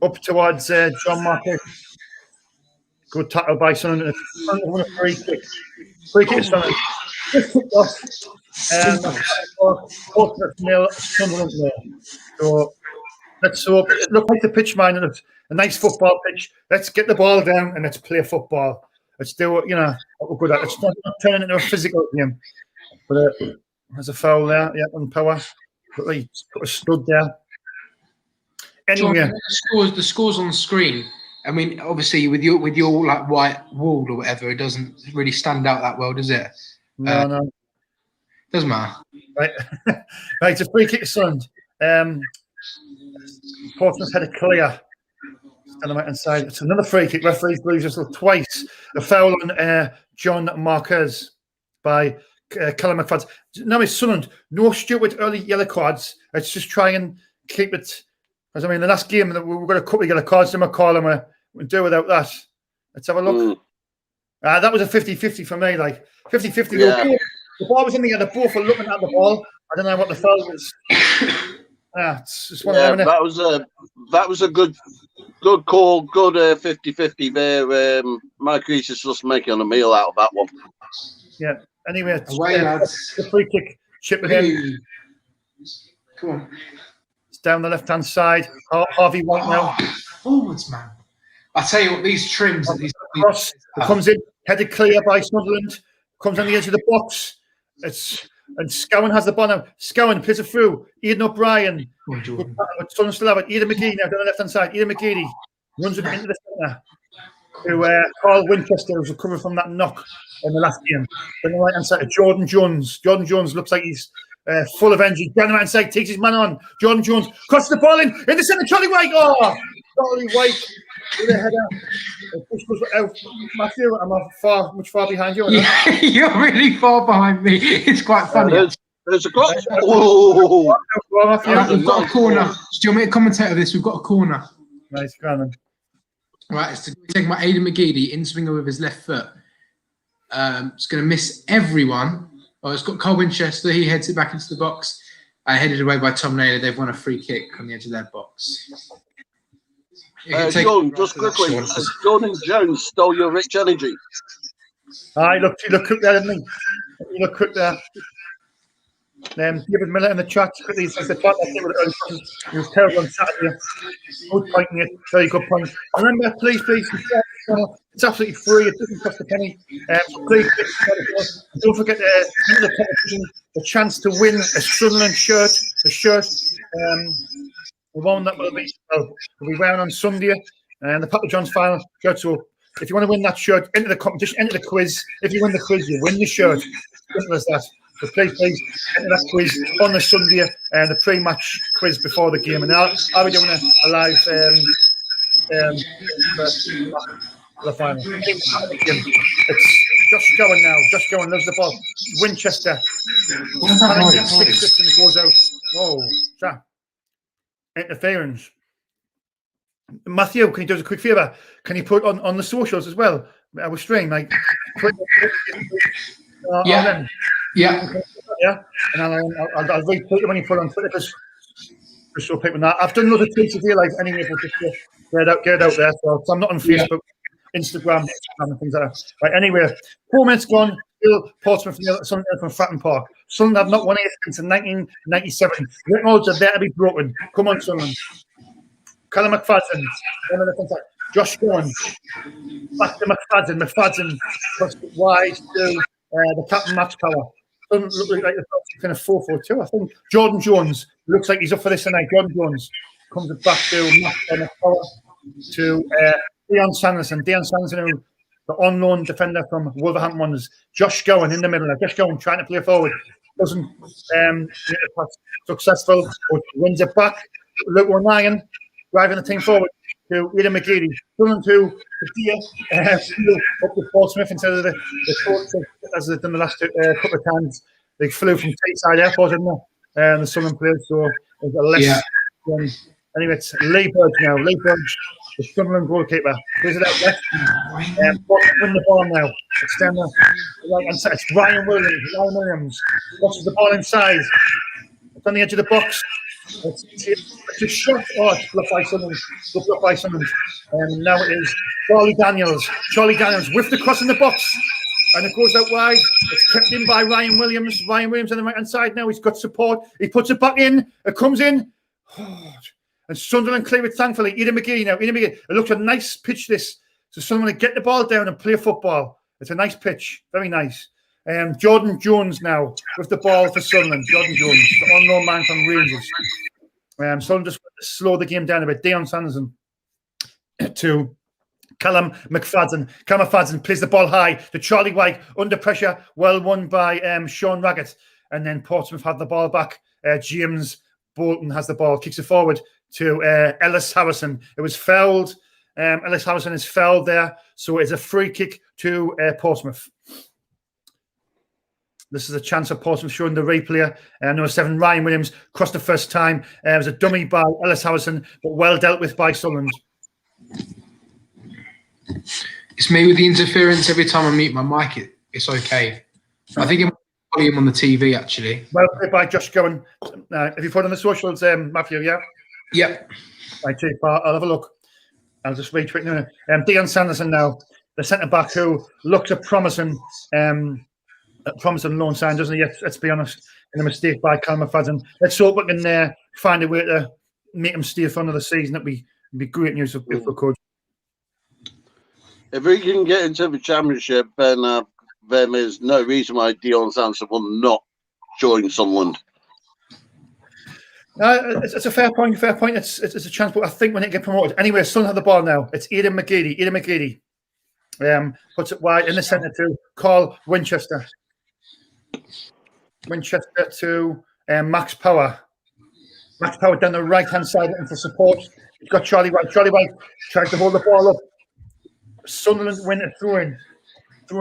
Up towards John Marker. Good tackle by Sunderland. Free kick. Free kick is Sunderland. Portsmouth 0, Sunderland 0. So let's hope it looked like the pitch, man. A nice football pitch. Let's get the ball down and let's play football. Let's do what we're good at. Let's not turn it into a physical game. But there's a foul there, on power. But he put a stud there. Anyway, John, the scores on the screen. I mean, obviously, with your like white wall or whatever, it doesn't really stand out that well, does it? No. Doesn't matter. Right, right. It's a free kick, Sunderland. Portsmouth had a clear. Stand on the right side. It's another free kick. Referees blew just twice. A foul on John Marquez by Callum McFadden. No, it's Sunderland. No stupid early yellow cards. Let's just try and keep it. As I mean, the last game we've got a couple of yellow cards to McCall and we'll do without that. Let's have a look. That was a 50-50 for me. Like 50-50. Yeah. The ball was in the air. They both were looking at the ball. I don't know what the foul was. It's just one of them. That was a good call. Good 50-50 there. Mike Reese is just making a meal out of that one. Yeah. Anyway, it's the free kick. Chip it in. Come on. It's down the left-hand side. Harvey White now. Forwards, man. I tell you what, these trims. Cross comes in, headed clear by Sunderland. Comes on the edge of the box. And Scowen has the ball now. Scowen plays it through. Ian O'Brien. Sunderland still have it. Ian McGeady now down the left-hand side. Ian McGeady runs it into the centre. To Carl Winchester, who's recovered from that knock in the last game. On the right-hand side, Jordan Jones. Jordan Jones looks like he's full of energy. Down the right-hand side, takes his man on. Jordan Jones crosses the ball in the centre. Charlie White. Oh, Charlie White with a header. Matthew, I'm much far behind you. Yeah, you're really far behind me. It's quite funny. There's a clock. We've got a corner. Do you want me to commentate on this? We've got a corner. Nice, go on. Right, it's taking my Aidan McGeady in swinger with his left foot. It's going to miss everyone. Oh, it's got Carl Winchester. He heads it back into the box. Headed away by Tom Naylor. They've won a free kick on the edge of their box. Sean, just quickly, Jordan Jones stole your rich energy. He looked quick there, didn't he? He looked quick there. David Miller in the chat. He was terrible on Saturday. Good point, Nick. Very good point. Remember, please, it's absolutely free. It doesn't cost a penny. Please, don't forget the competition, the chance to win a Sunderland shirt. The shirt, the one that will be wearing on Sunday, and the Papa John's final shirts will If you want to win that shirt, enter the competition, enter the quiz. If you win the quiz, you win the shirt. Simple as that. So please enter that quiz on the Sunday, the pre-match quiz before the game. And I'll be doing a live for the final. It's just going now. Just going. Loves the ball. Winchester. And it goes out. Oh, that interference. Matthew, can you do us a quick favour? Can you put on the socials as well? I was streaming, like, yeah. And I'll retweet them when you put on Twitter just so people know. I've done other tweets if you like anyway, but just get it out there. So I'm not on Facebook, Instagram, and things like that. Right, anyway, 4 minutes gone. Still Portsmouth Sunderland from Fratton Park. Sunderland have not won it since 1997. Records are there to be broken. Come on, Sunderland. Callum McFadden, one of the contacts. Josh Gowan, back to McFadden. McFadden pushed it wide to the captain, Max Power. Doesn't look like the kind of 4-4-2, I think. Jordan Jones looks like he's up for this tonight. Jordan Jones comes back to Max Power to Deon Sanderson. Deon Sanderson, who the on-loan defender from Wolverhampton Wanderers. Josh Gowan in the middle. Josh Gowan trying to play forward. Doesn't successful, but wins it back. Luke O'Neill driving the team forward to Aidan McGeady. Running to Dia up to Portsmouth instead of the coach as they've done the last couple of times. They flew from Teesside Airport, didn't they? And the Sunderland players, so there's a less. Anyway, it's Lee Burge now. Lee Burge, the Sunderland goalkeeper. Who's it out left? Win the ball now. It's down the right hand side. It's Ryan Williams. Ryan Williams watches the ball inside. It's on the edge of the box. It's a shot. Oh, it's blocked by Sunderland. Blocked by Sunderland. And now it is Charlie Daniels. Charlie Daniels with the cross in the box. And it goes out wide. It's kept in by Ryan Williams. Ryan Williams on the right hand side now. He's got support. He puts it back in. It comes in. And Sunderland clear it thankfully. Aidan McGee now. Aidan McGee. It looks a nice pitch this. So Sunderland get the ball down and play football. It's a nice pitch. Very nice. Jordan Jones now with the ball for Sunderland. Jordan Jones, the unknown man from Rangers. Sunderland just slow the game down a bit. Deon Sanderson to Callum McFadden. Callum McFadden plays the ball high to Charlie White under pressure. Well won by Sean Raggett. And then Portsmouth have the ball back. James Bolton has the ball, kicks it forward to Ellis Harrison. It was fouled. Ellis Harrison is fouled there. So it's a free kick to Portsmouth. This is a chance of Portsmouth showing the replay. Number 7, Ryan Williams, crossed the first time. It was a dummy by Ellis Harrison, but well dealt with by Sunderland. It's me with the interference every time I mute my mic. It's okay. I think it volume on the TV, actually. Well played by Josh Gowan. Have you put on the socials, Matthew, yeah? Yep. Right, Chief, I'll have a look. I'll just retweet now. Deon Sanderson now, the centre-back who looks a promising loan sign, doesn't he? Let's be honest. And a mistake by Callum McFadden. Let's hope we can find a way to make him stay for another season. That'd be great news if we could. If we can get into the championship, then there's no reason why Deon Sanderson will not join Sunderland. It's a fair point. It's a chance, but I think when it get promoted, anyway, Sunderland have the ball now. It's Aidan McGeady. Aidan McGeady puts it wide in the centre to Carl Winchester. Winchester to Max Power. Max Power down the right hand side looking for support. He's got Charlie White. Charlie White tries to hold the ball up. Sunderland win a throw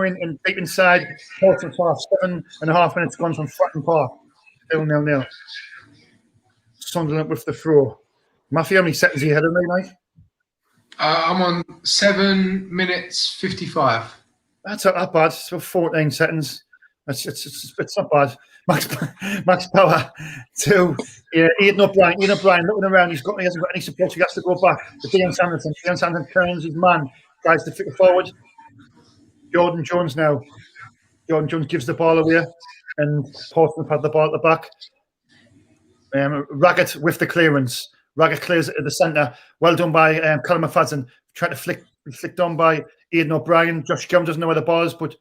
in deep inside. Portsmouth half. 7.5 minutes gone from Fratton Park. 0-0. Sunderland with the throw. Matthew, how many seconds are you ahead of me, Mike? I'm on 7 minutes 55. That's not that bad. It's about 14 seconds. It's not bad. Max Power to Aidan O'Brien. Aidan O'Brien looking around. He hasn't got any support. He has to go back to Deon Sanderson. Deon Sanderson turns his man. Tries to flick it forward. Jordan Jones now. Jordan Jones gives the ball away, and Portsmouth had the ball at the back. Raggett with the clearance. Raggett clears it at the centre. Well done by Callum McFadden. Trying to flicked on by Aidan O'Brien. Josh Gum doesn't know where the ball is, but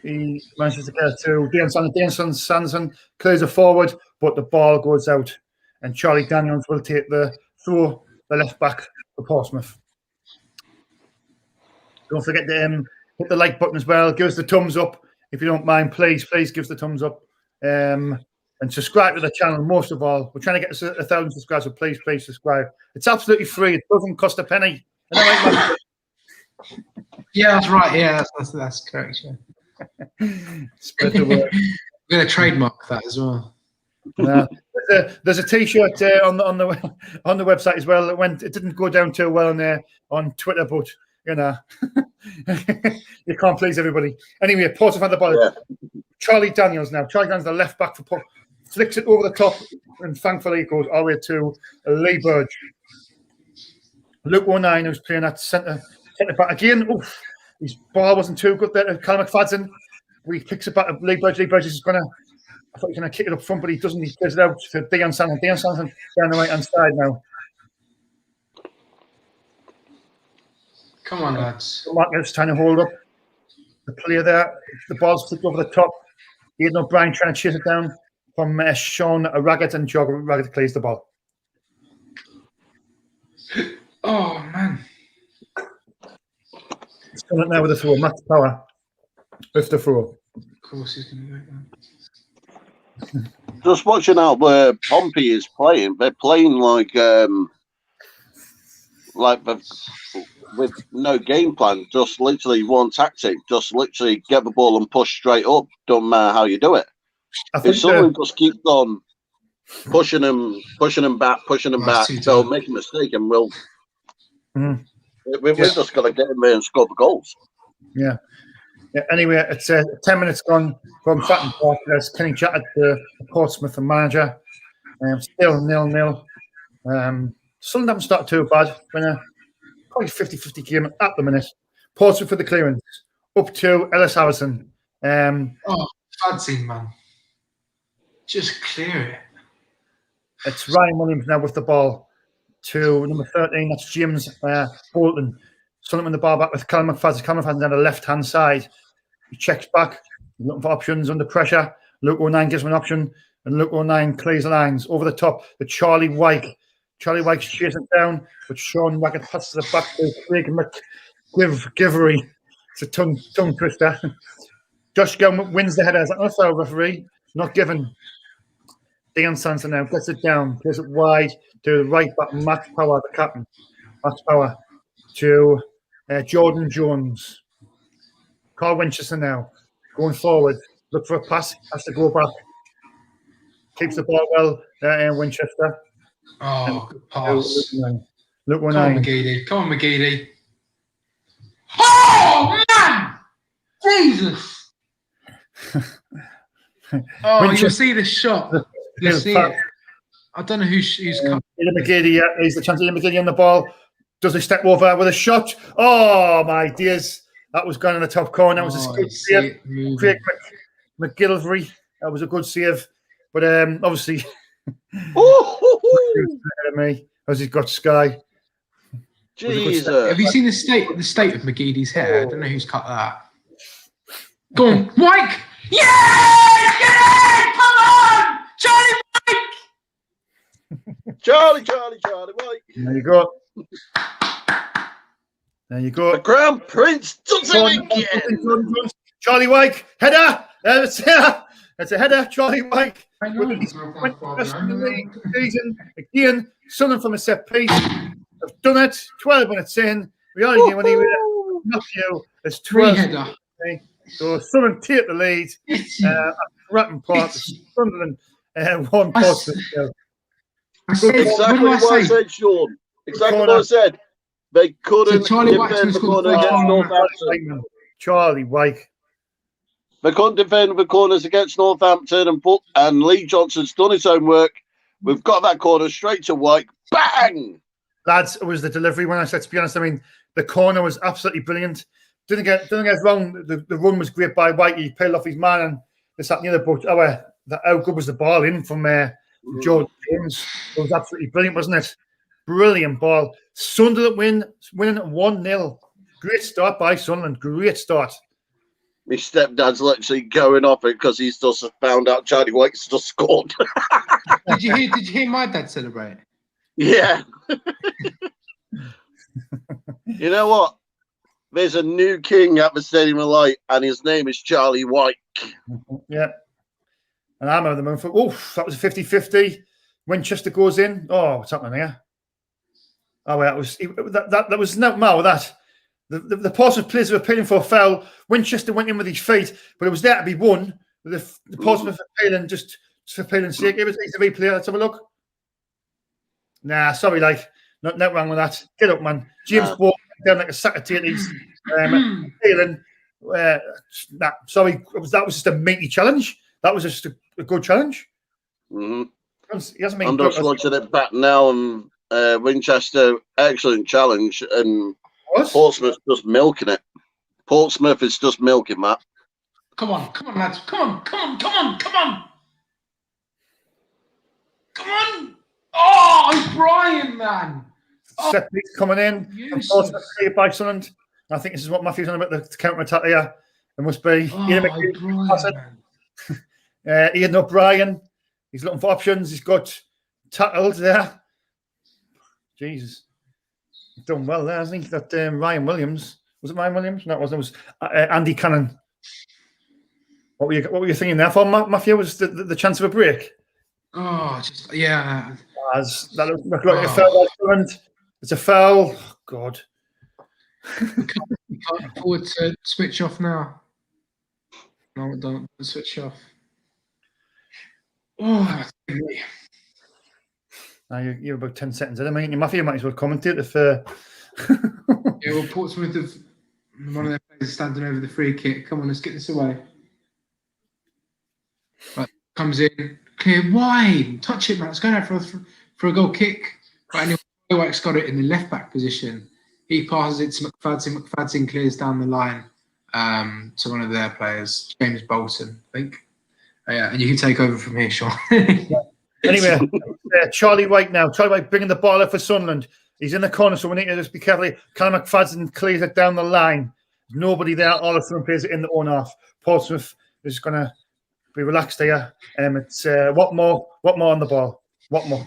he manages to get it to Deon Sanderson. Deon Sanderson clears it forward, but the ball goes out. And Charlie Daniels will take the throw, the left back for Portsmouth. Don't forget to hit the like button as well. Give us the thumbs up if you don't mind. Please give us the thumbs up. And subscribe to the channel. Most of all, we're trying to get us 1,000 subscribers. So please subscribe. It's absolutely free. It doesn't cost a penny. Yeah, that's right. Yeah, that's correct. Yeah. Spread the word. We're going to trademark that as well. There's a T-shirt on the website as well. It didn't go down too well on Twitter, but you know, you can't please everybody. Anyway, Portsmouth had the ball. Yeah. Charlie Daniels now. Charlie Daniels, the left back for Port, flicks it over the top, and thankfully it goes all the way to Lee Burge. Luke O'Nien, who's playing at centre back again. Oof, his ball wasn't too good there. Callum McFadden, he picks it back at Lee Burge. Lee Burge is going to. I thought he was going to kick it up front, but he doesn't. He plays it out to Dion Sandon. Dion Sandon down the right-hand side now. Come on, lads. Mark's trying to hold up the player there. The ball's flipped over the top. Aidan O'Brien trying to chase it down from Sean Raggett, and Jog Raggett clears the ball. Oh, man. He's done it now with the throw. Max Power with the throw. Of course he's going to go now. Just watching out where Pompey is playing. They're playing like with no game plan. Just literally one tactic. Just literally get the ball and push straight up. Don't matter how you do it. If someone just keeps on pushing them back, they'll make a mistake, and we're just going to get in there and score the goals. Yeah. Anyway, it's 10 minutes gone from Fratton Park. There's Kenny chatted to Portsmouth, the manager. Still 0-0. Sunderland haven't started too bad. Probably 50-50 game at the minute. Portsmouth for the clearance. Up to Ellis Harrison. Fancy, man. Just clear it. It's Ryan Williams now with the ball to number 13. That's James Bolton. Sunderland the ball back with Callum McFadden. Callum McFadden on the left-hand side. He checks back, looking for options under pressure. Luke O'Nien gives him an option, and Luke O'Nien clears the lines over the top to Charlie Wyke. Charlie Wyke's chasing down, but Sean Raggett passes it back to Craig McGivery. It's a tongue twister. Josh Gilman wins the header. Is that not a foul, referee? Not given. Dion Sanson now gets it down, plays it wide to the right back, Max Power, the captain. Max Power to Jordan Jones. Carl Winchester now going forward. Look for a pass. Has to go back. Keeps the ball well in Winchester. Oh, good pass. Luke Come on, McGeady. Oh, man! Jesus! Oh, you'll see the shot. You'll see it. I don't know who's come. McGeady, he's the chance of McGeady on the ball. Does he step over with a shot? Oh, my dears. That was gone in the top corner. That was a good save. Craig McGillivray. That was a good save. But obviously, me as he's got Sky. Jesus. Have you seen the state of McGeady's hair? I don't know who's cut that. Go on, Wyke! Yeah! Get it! Come on! Charlie Wyke! Charlie Wyke. There you go. The Crown Prince does it again. Charlie Wyke, header. That's a header. Charlie Wyke. Season again. Sunderland from a set piece. Have done it. 12 minutes in. We only game when he not you. It's 12. Header. So Sunderland take the lead. Ratton Park. Sunderland one Portsmouth. Exactly what I said, Sean. Exactly what I said. They couldn't defend the corner against Northampton. Charlie Wyke. They couldn't defend the corners against Northampton, and Lee Johnson's done his own work. We've got that corner straight to Wyke. Bang! Lads, it was the delivery when I said, to be honest, I mean, the corner was absolutely brilliant. Didn't get us wrong. The run was great by Wyke. He peeled off his man and this, that, and the other. But how good was the ball in from George Jones? It was absolutely brilliant, wasn't it? Brilliant ball. Sunderland winning 1-0. Great start by Sunderland. Great start. My stepdad's literally going off it because he's just found out Charlie Wyke's just scored. Did you hear my dad celebrate? Yeah. You know what? there's a new king at the Stadium of Light, and his name is Charlie White. Yeah. And I'm over the moon for, that was a 50-50. Winchester goes in. Oh, what's happening here? Oh, well, that was no more that. The Portsmouth players were appealing for a foul. Winchester went in with his feet, but it was there to be won. The Portsmouth appealing just for appealing's sake. It was easy to replay. Let's have a look. Nah, sorry, like, not wrong with that. Get up, man. James Ball down like a sack of tatties. Appealing. Sorry, that was just a meaty challenge. That was just a good challenge. Mm-hmm. He hasn't been I'm just watching it back now, and Winchester, excellent challenge, and Portsmouth's just milking it. Portsmouth is just milking that. Come on, lads. Come on. Oh, Brian, man. Set piece coming in. And Portsmouth cleared by Sunderland. I think this is what Matthew's on about, the counter-attack here. There must be. Ian O'Brien. He's looking for options. He's got tackled there. Jesus. He's done well there, hasn't he? That Ryan Williams. Was it Ryan Williams? No, it wasn't. It was Andy Cannon. What were you thinking there for, Matthew? Was the chance of a break? Oh, just, yeah. That looked like a foul. It's a foul. Oh, God. We can't afford to switch off now. No, don't switch off. Oh, now you're about 10 seconds in. I mean, Matthew might as well commentate if. Yeah, well, Portsmouth have one of their players standing over the free kick. Come on, let's get this away. Right, comes in, clear wide, touch it, man. It's going out for a goal kick. But anyway, White's got it in the left back position. He passes it to McFadden. McFadden clears down the line to one of their players, James Bolton, I think. Yeah, and you can take over from here, Sean. Anyway, Charlie White now. Charlie White bringing the ball up for Sunderland. He's in the corner, so we need to just be careful. Callum McFadden clears it down the line. There's nobody there. All the Sunderland players are in the own half. Portsmouth is going to be relaxed here. It's what more on the ball? What more?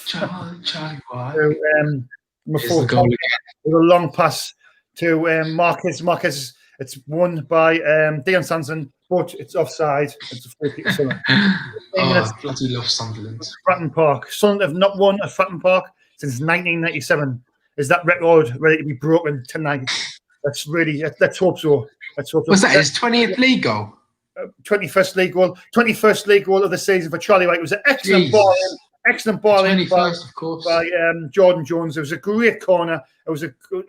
Charlie White. The goal again. With a long pass to Marquez. Marquez. It's won by Dion Sanson, but it's offside. It's a free kick. I bloody love Sunderland. Fratton Park. Sunderland have not won at Fratton Park since 1997. Is that record ready to be broken tonight? Let's hope so. Was that his 20th league goal? 21st league goal. 21st league goal of the season for Charlie White. It was an excellent ball in. Excellent ball in by Jordan Jones. It was a great corner. It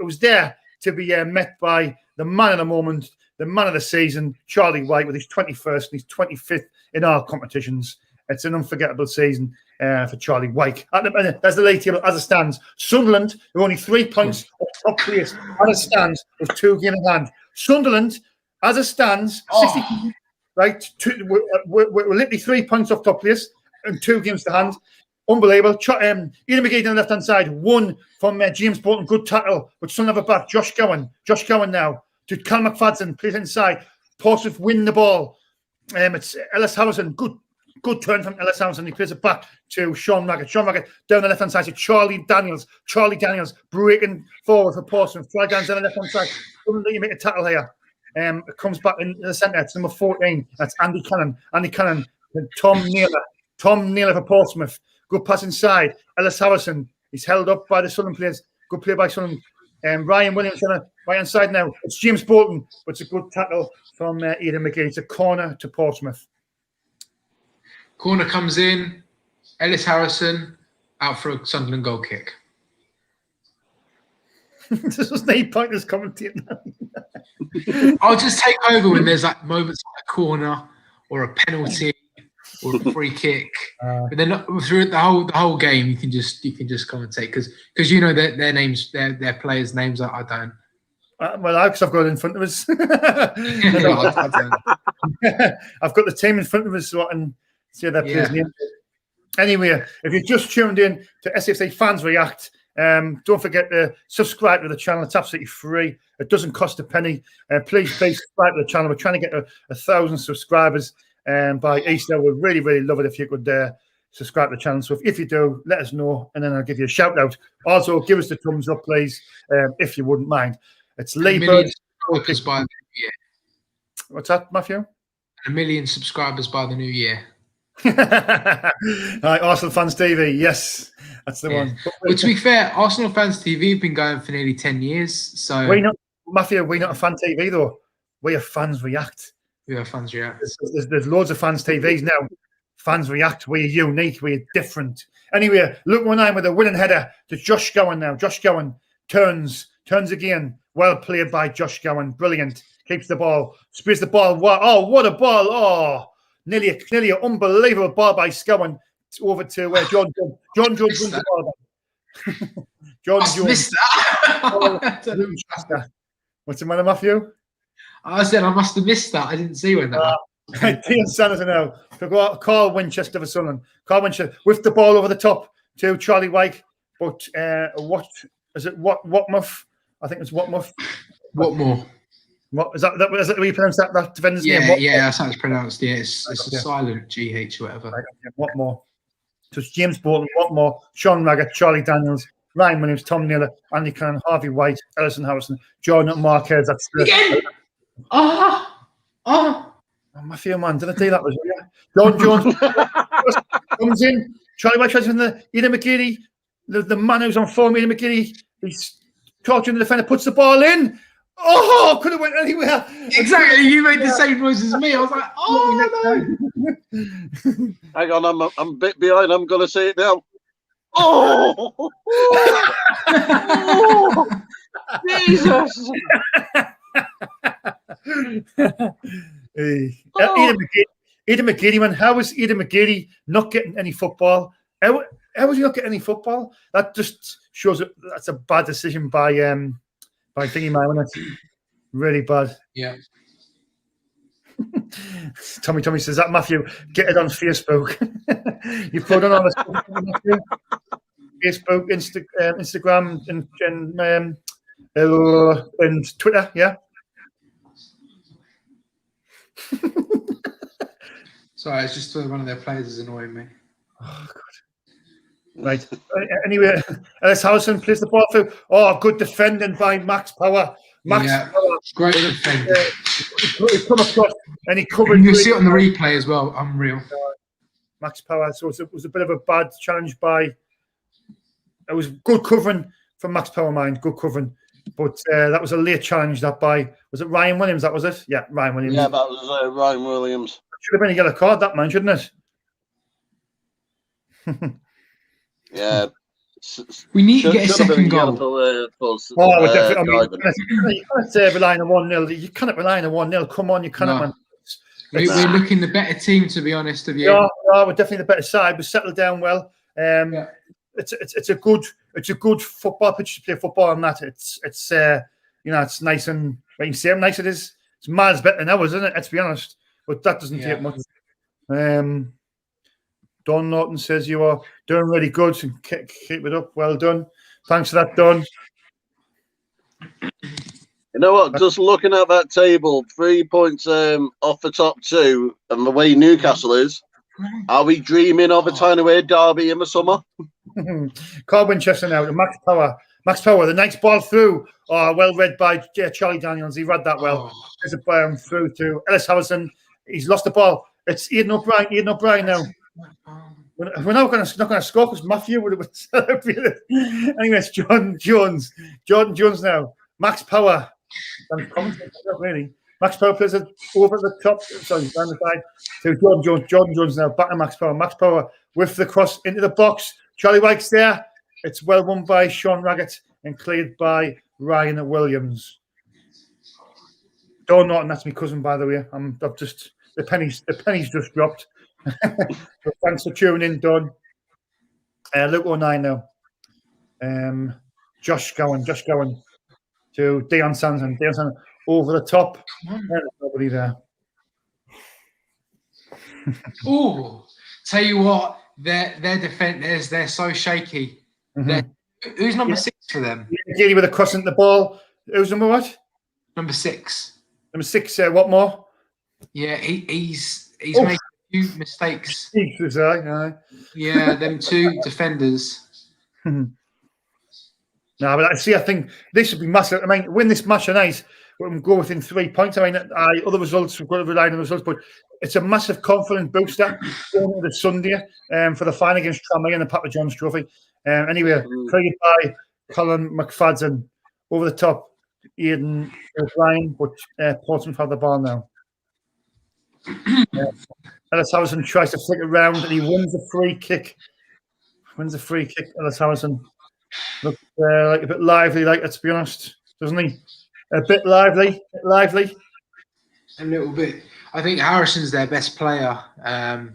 was there to be met by the man of the moment, the man of the season, Charlie White, with his 21st and his 25th in our competitions. It's an unforgettable season for Charlie White. That's the league table as it stands. Sunderland are only 3 points off top place as it stands with 2 games in hand. Sunderland, as it stands, 60, right? We're literally 3 points off top place and 2 games to hand. Unbelievable. Ian McGee on the left-hand side. 1 from James Bolton. Good tackle. But Sunderland have a back. Josh Gowan now to Callum McFadden. Plays inside. Portsmouth win the ball. It's Ellis Harrison. Good turn from Ellis Harrison. He plays it back to Sean Maggott. Sean Maggott down the left-hand side to Charlie Daniels. Charlie Daniels breaking forward for Portsmouth. Charlie Daniels down the left-hand side. Doesn't let you make a tackle here. It comes back in the centre. It's number 14. That's Andy Cannon. Andy Cannon. And Tom Naylor for Portsmouth. Good pass inside. Ellis Harrison. He's held up by the Sunderland players. Good play by Sunderland. Ryan Williams on the right-hand side now. It's James Bolton, but it's a good tackle from Ian McGee. It's a corner to Portsmouth. Corner comes in. Ellis Harrison out for a Sunderland goal kick. This was 8 pointers commentating. I'll just take over when there's like moments like a corner or a penalty. Or a free kick, but then through the whole game, you can just commentate because you know their names, their players' names. I don't. Well, because I've got it in front of us. I've got the team in front of us, so I can see their players' names. Anyway, if you've just tuned in to SFC Fans React, don't forget to subscribe to the channel. It's absolutely free. It doesn't cost a penny. Please subscribe to the channel. We're trying to get 1,000 subscribers. By Easter, we'd really, really love it if you could subscribe to the channel. So if you do, let us know, and then I'll give you a shout out. Also, give us the thumbs up, please, if you wouldn't mind. It's 1 Lee million Bird. subscribers by the new year. What's that, Matthew? 1 million subscribers by the new year. Right, Arsenal Fans TV. Yes, that's the one. But to be fair, Arsenal Fans TV have been going for nearly 10 years. So we not, Matthew, we're not a fan TV though. We are Fans React. we are Fans React. There's loads of Fans TVs now. Fans React. We're unique. We're different. Anyway, look one eye with a winning header to Josh Gowan now. Josh Gowan turns again. Well played by Josh Gowan. Brilliant. Keeps the ball. Sprays the ball. Oh, what a ball. Oh, nearly an unbelievable ball by Scowen. Over to John Jones. John Jones wins the ball back. John Jones. Missed that. What's the matter, Matthew? I said I must have missed that. I didn't see when that happened. Dean Sanderson now. Carl Winchester for Sunderland. Carl Winchester with the ball over the top to Charlie White. But what is it? Watmuff? I think it's Watmuff. What What is that? Is that the way you pronounce that defender's name? Yeah, that's how it's pronounced. Yeah, it's a silent GH or whatever. Right, okay. What more? So it's James Bolton, what more? Sean Raggett, Charlie Daniels, Ryan Williams, Tom Naylor, Andy Cannon, Harvey White, Ellison Harrison, John Marquez. That's again. Matthew, man, did I tell you that was you? John Jones comes in. Charlie White tries in the Ian McGeady, the man who's on form. Ian McGeady, he's torturing the defender, puts the ball in. Oh, could have went anywhere. Exactly, you made the same noise as me. I was like, oh no. Hang on, I'm a bit behind. I'm going to say it now. Oh, oh Jesus. Ian McGeady, man. How was Ian McGeady not getting any football? How was he not getting any football? That just shows that's a bad decision by Thingy Man, wasn't it? Really bad. Yeah. Tommy says that, Matthew, get it on Facebook. You put it on Facebook, Instagram, and Twitter, yeah. Sorry, it's just one of their players is annoying me. Oh, God. Right. Anyway, Ellis Howson plays the ball through. Oh, good defending by Max Power. Power. Great defending. He come across and he covered. You see it on the replay as well. Unreal. Max Power. So it was a bit of a bad challenge by. It was good covering from Max Power, mind. Good covering. But that was a late challenge that by, was it Ryan Williams? That was it? Yeah, Ryan Williams. Yeah, that was Ryan Williams. Should have been a yellow card, that man, shouldn't it? Yeah. We need to get a second goal. Definitely. You can't rely on 1-0. You cannot rely on 1-0. Come on, you cannot, man. We're looking the better team, to be honest with you. Yeah, we're definitely the better side. We settled down well. It's a good football pitch to play football on that. It's it's nice and when you see how nice it is. It's miles better than ours, isn't it? Let's be honest. But that doesn't take much. Don Norton says you are doing really good and keep it up. Well done. Thanks for that, Don. You know what? Just looking at that table, 3 points off the top two, and the way Newcastle is, are we dreaming of a tiny derby in the summer? Carl Winchester now to Max Power. Max Power, the nice ball through. Oh, well read by Charlie Daniels. He read that well. There's a ball through to Ellis Harrison. He's lost the ball. It's Ian O'Brien. Ian O'Brien now. We're not going to score because Matthew would have celebrated. Anyway, it's Jordan Jones now. Max Power. Really. Max Power plays it over the top. Sorry, down the side to Jordan Jones. Jordan Jones now back to Max Power. Max Power with the cross into the box. Charlie White's there. It's well won by Sean Raggett and cleared by Ryan Williams. Don Norton, that's my cousin, by the way. I've just the pennies just dropped. So thanks for tuning in, Don. Luke 09 now. Josh Gowan to Dion Sanson. Dion Sanson over the top. There's nobody there. Oh, tell you what, their defenders, they're so shaky. Mm-hmm. Who's number 6 for them? Giddy with a cross into the ball. Who's number what? Number 6. Number 6. What more? Yeah, he's making a few mistakes. Yeah, them two defenders. No, but I think this would be massive. I mean, win this match tonight, we can go within 3 points. I mean, other results, we've got to rely on the results, but it's a massive confidence booster going into Sunday for the final against Tranmere and the Papa John's Trophy. Anyway, created by Colin McFadden. Over the top, Aidan O'Brien, but Portsmouth have the ball now. Ellis Harrison tries to flick it around and he wins a free kick. Ellis Harrison looks like a bit lively, let's be honest, doesn't he? A bit lively. A little bit. I think Harrison's their best player. I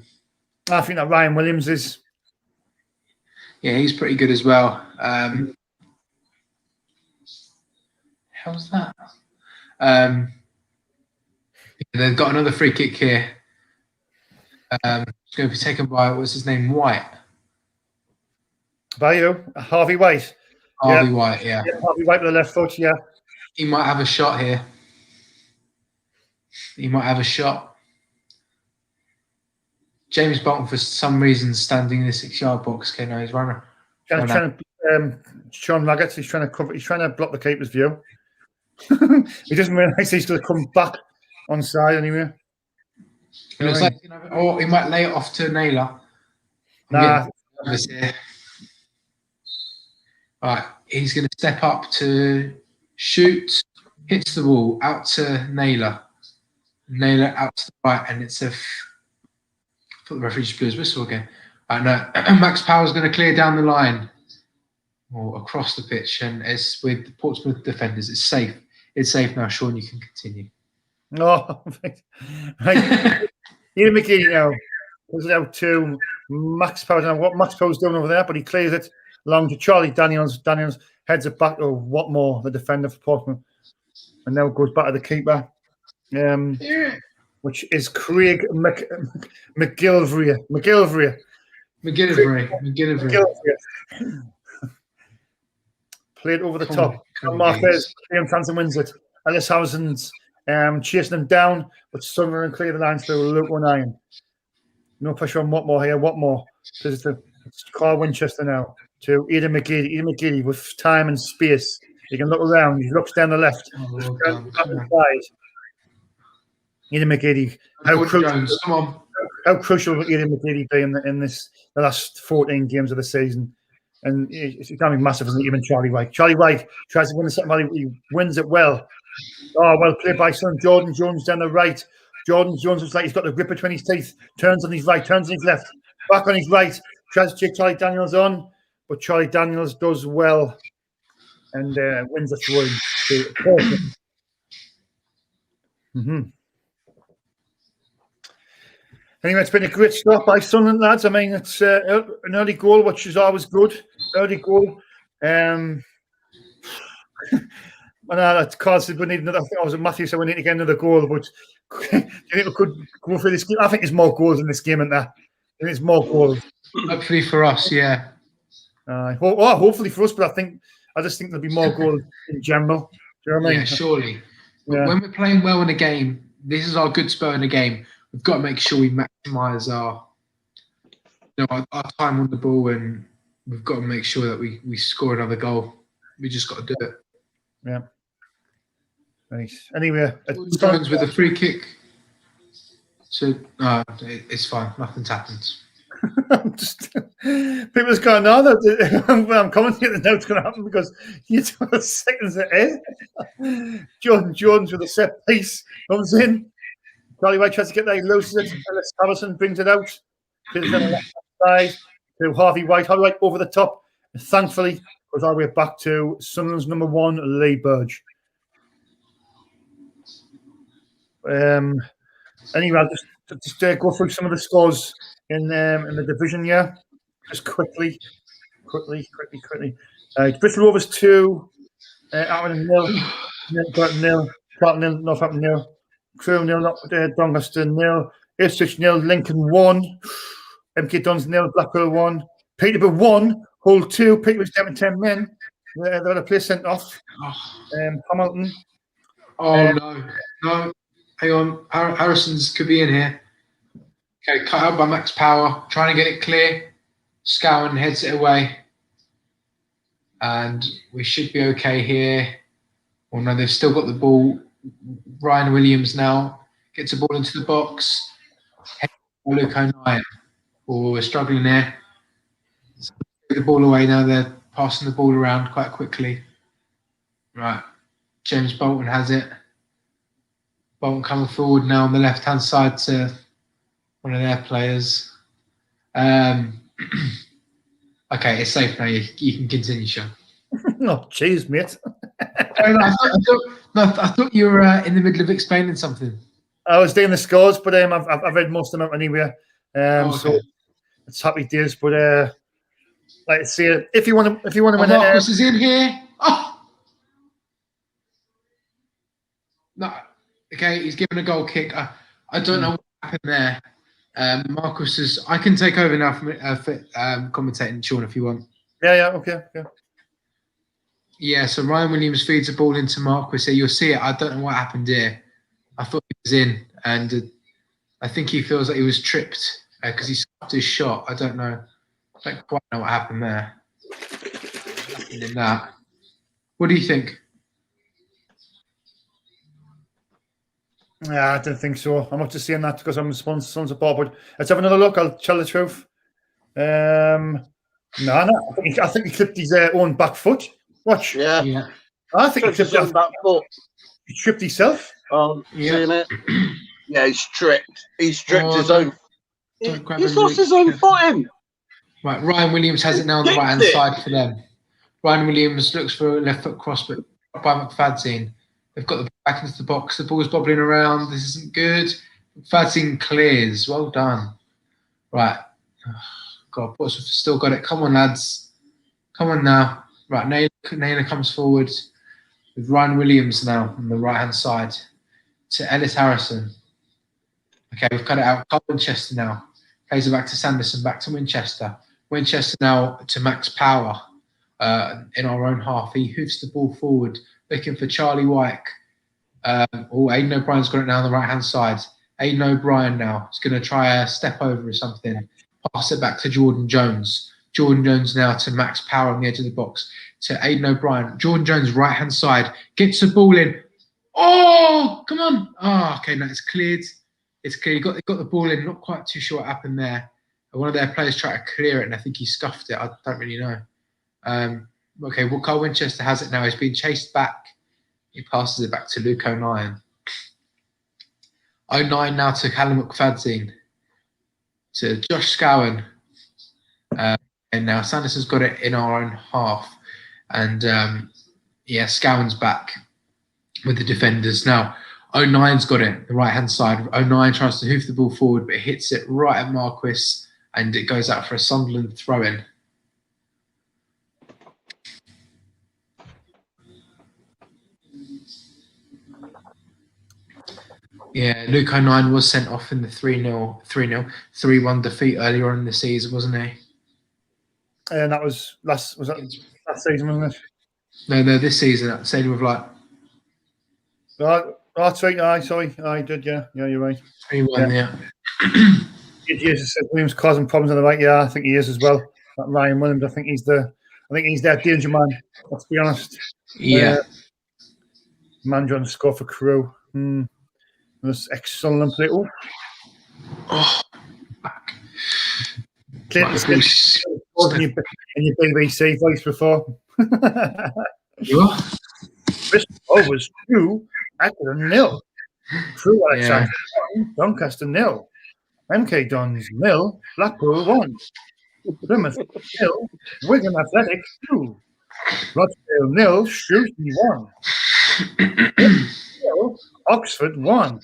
think that Ryan Williams is. Yeah, he's pretty good as well. How's that? They've got another free kick here. It's going to be taken by, what's his name, White. By you? Harvey White. White, yeah. Harvey White with the left foot, yeah. He might have a shot here. James Bolton, for some reason, standing in the 6-yard box. Okay, no, he's running. Sean Raggett, he's trying to block the keeper's view. He doesn't realise he's going to come back on side anyway. It looks like he might lay it off to Naylor. Nah. Right, he's going to step up to shoot, hits the ball out to Naylor. Naylor out to the right, and it's I thought the referee just blew his whistle again. Right, no, Max Power's going to clear down the line or across the pitch, and it's with the Portsmouth defenders. It's safe. It's safe now. Sean, you can continue. Oh, right. Ian McGee now goes it out to Max Power. I don't know what Max Power's doing over there, but he clears it along to Charlie Daniels. Daniels heads it back to Watmore, the defender for Portsmouth, and now goes back to the keeper, which is Craig McGillivray. Played over the top. Marquez, Liam Franson wins it. Ellis Harrison's chasing him down, but Sunderland clear the lines through Luke O'Neill. No pressure on Watmore here. Watmore. It's Carl Winchester now to Aidan McGeady. Aidan McGeady with time and space. He can look around. He looks down the left. Aidan McGeady. How crucial will Aidan McGeady be in the last 14 games of the season? And it's going to be massive, isn't it? Even Charlie White. Charlie White tries to win the second. He wins it well. Oh, well played by son Jordan Jones down the right. Jordan Jones looks like he's got the grip between his teeth. Turns on his right, turns on his left. Back on his right. Tries to take Charlie Daniels on. But Charlie Daniels does well and wins the throw. Anyway, it's been a great start by Sunderland, lads. I mean, it's an early goal, which is always good. Early goal. That's caused we need another. I think I was Matthew said we need to get another goal, but do you think we could go for this game? I think there's more goals in this game, isn't there? I think there's more goals. Hopefully for us, yeah. Hopefully for us, but I just think there'll be more goals in general. Do you know what I mean? Yeah, surely. Yeah. When we're playing well in a game, this is our good spur in the game. We've got to make sure we maximise our time on the ball, and we've got to make sure that we score another goal. We just got to do it. Yeah. Nice. Anyway, Jones with a free kick. So it's fine. Nothing's happened. People's going, no, I'm commenting the note's going to happen because you took the seconds at it. Jordan Jones with a set piece comes in. Charlie White tries to get there, he loses it. Ellis Harrison brings it out. To the left side to Harvey White. Harvey White over the top. And thankfully, goes all the way back to Sunderland's number 1, Lee Burge. Anyway, I'll just go through some of the scores in the division, yeah. Just quickly. Bristol Rovers 2, Armagh 0, Clark 0, Northampton 0. Crewe 0, Doncaster 0, Ipswich 0, Lincoln 1, MK Dons 0, Blackpool 1, Peterborough 1, Hull 2, Peterborough's down to 10 men. They had a place sent off. Hamilton. Oh, no. Hang on. Harrison's could be in here. Okay, cut out by Max Power. Trying to get it clear. Scowen heads it away. and we should be okay here. Well, no, they've still got the ball. Ryan Williams now gets the ball into the box. Luke O'Neill. Oh, we're struggling there. So take the ball away now. They're passing the ball around quite quickly. Right. James Bolton has it. Bolton coming forward now on the left-hand side to one of their players. Okay, it's safe now. You can continue, Sean. Oh, jeez, mate. I thought you were in the middle of explaining something. I was doing the scores, but I've read most of them anyway. Okay. So it's happy days. But like I say, if you want to win it, Marcus is in here. Oh no. Okay, he's given a goal kick. I don't know what happened there. Marcus is. I can take over now for commentating, Sean, if you want. Yeah, okay. Yeah, so Ryan Williams feeds the ball into Marquis here. You'll see it. I don't know what happened here. I thought he was in, and I think he feels like he was tripped because he stopped his shot. I don't know. I don't quite know what happened there. Nothing in that. What do you think? Yeah, I don't think so. I'm not just saying that because I'm a sponsor support, but let's have another look. I'll tell the truth. No. I think he clipped his own back foot. Watch. Yeah. I think he clipped his own back foot. He tripped himself. Seeing it? Yeah, he's tripped. He's tripped his own. He's lost his own footing. Right, Ryan Williams has it now on the right-hand side for them. Ryan Williams looks for a left foot cross, but by McFadzean. They've got the ball back into the box. The ball's bobbling around. This isn't good. McFadzean clears. Well done. Right. God, Portsmouth still got it. Come on, lads. Come on now. Right, Naylor comes forward with Ryan Williams now on the right-hand side to Ellis Harrison. Okay, we've cut it out. Carl Winchester now. Plays it back to Sanderson, back to Winchester. Winchester now to Max Power in our own half. He hoofs the ball forward, looking for Charlie Wyke. Aidan O'Brien's got it now on the right-hand side. Aidan O'Brien now is going to try a step over or something. Pass it back to Jordan Jones. Jordan Jones now to Max Power on the edge of the box. To Aidan O'Brien. Jordan Jones, right-hand side. Gets the ball in. Oh, come on. Oh, okay, now it's cleared. It's clear. He got the ball in. Not quite too sure what happened there. One of their players tried to clear it, and I think he scuffed it. I don't really know. Okay, well, Carl Winchester has it now. He's been chased back. He passes it back to Luke O'Neill. O'Neill now to Callum McFadzean. To Josh Scowen. And now Sanderson's got it in our own half. And, Scowen's back with the defenders. Now, O'Nine's got it, the right-hand side. O'Neill tries to hoof the ball forward, but hits it right at Marquis, and it goes out for a Sunderland throw-in. Yeah, Luke O'Neill was sent off in the 3-1 defeat earlier on in the season, wasn't he? And that was last season, wasn't it? No, this season. Same with like. That's right. Sorry. I did. Yeah, you're right. 3-1, yeah. Jesus said Williams causing problems on the right. Yeah, I think he is as well. That Ryan Williams. I think he's their danger man. Let's be honest. Yeah. Man John score for Crewe. This excellent play. Oh. Clinton's in your BBC voice before. You? This was Crewe at 0. Crewe Alexander 1, Doncaster 0. MK Dons 0, Blackpool 1. Plymouth 0, Wigan Athletic 2. Rochdale 0, Shrewsbury 1. 0, Oxford 1.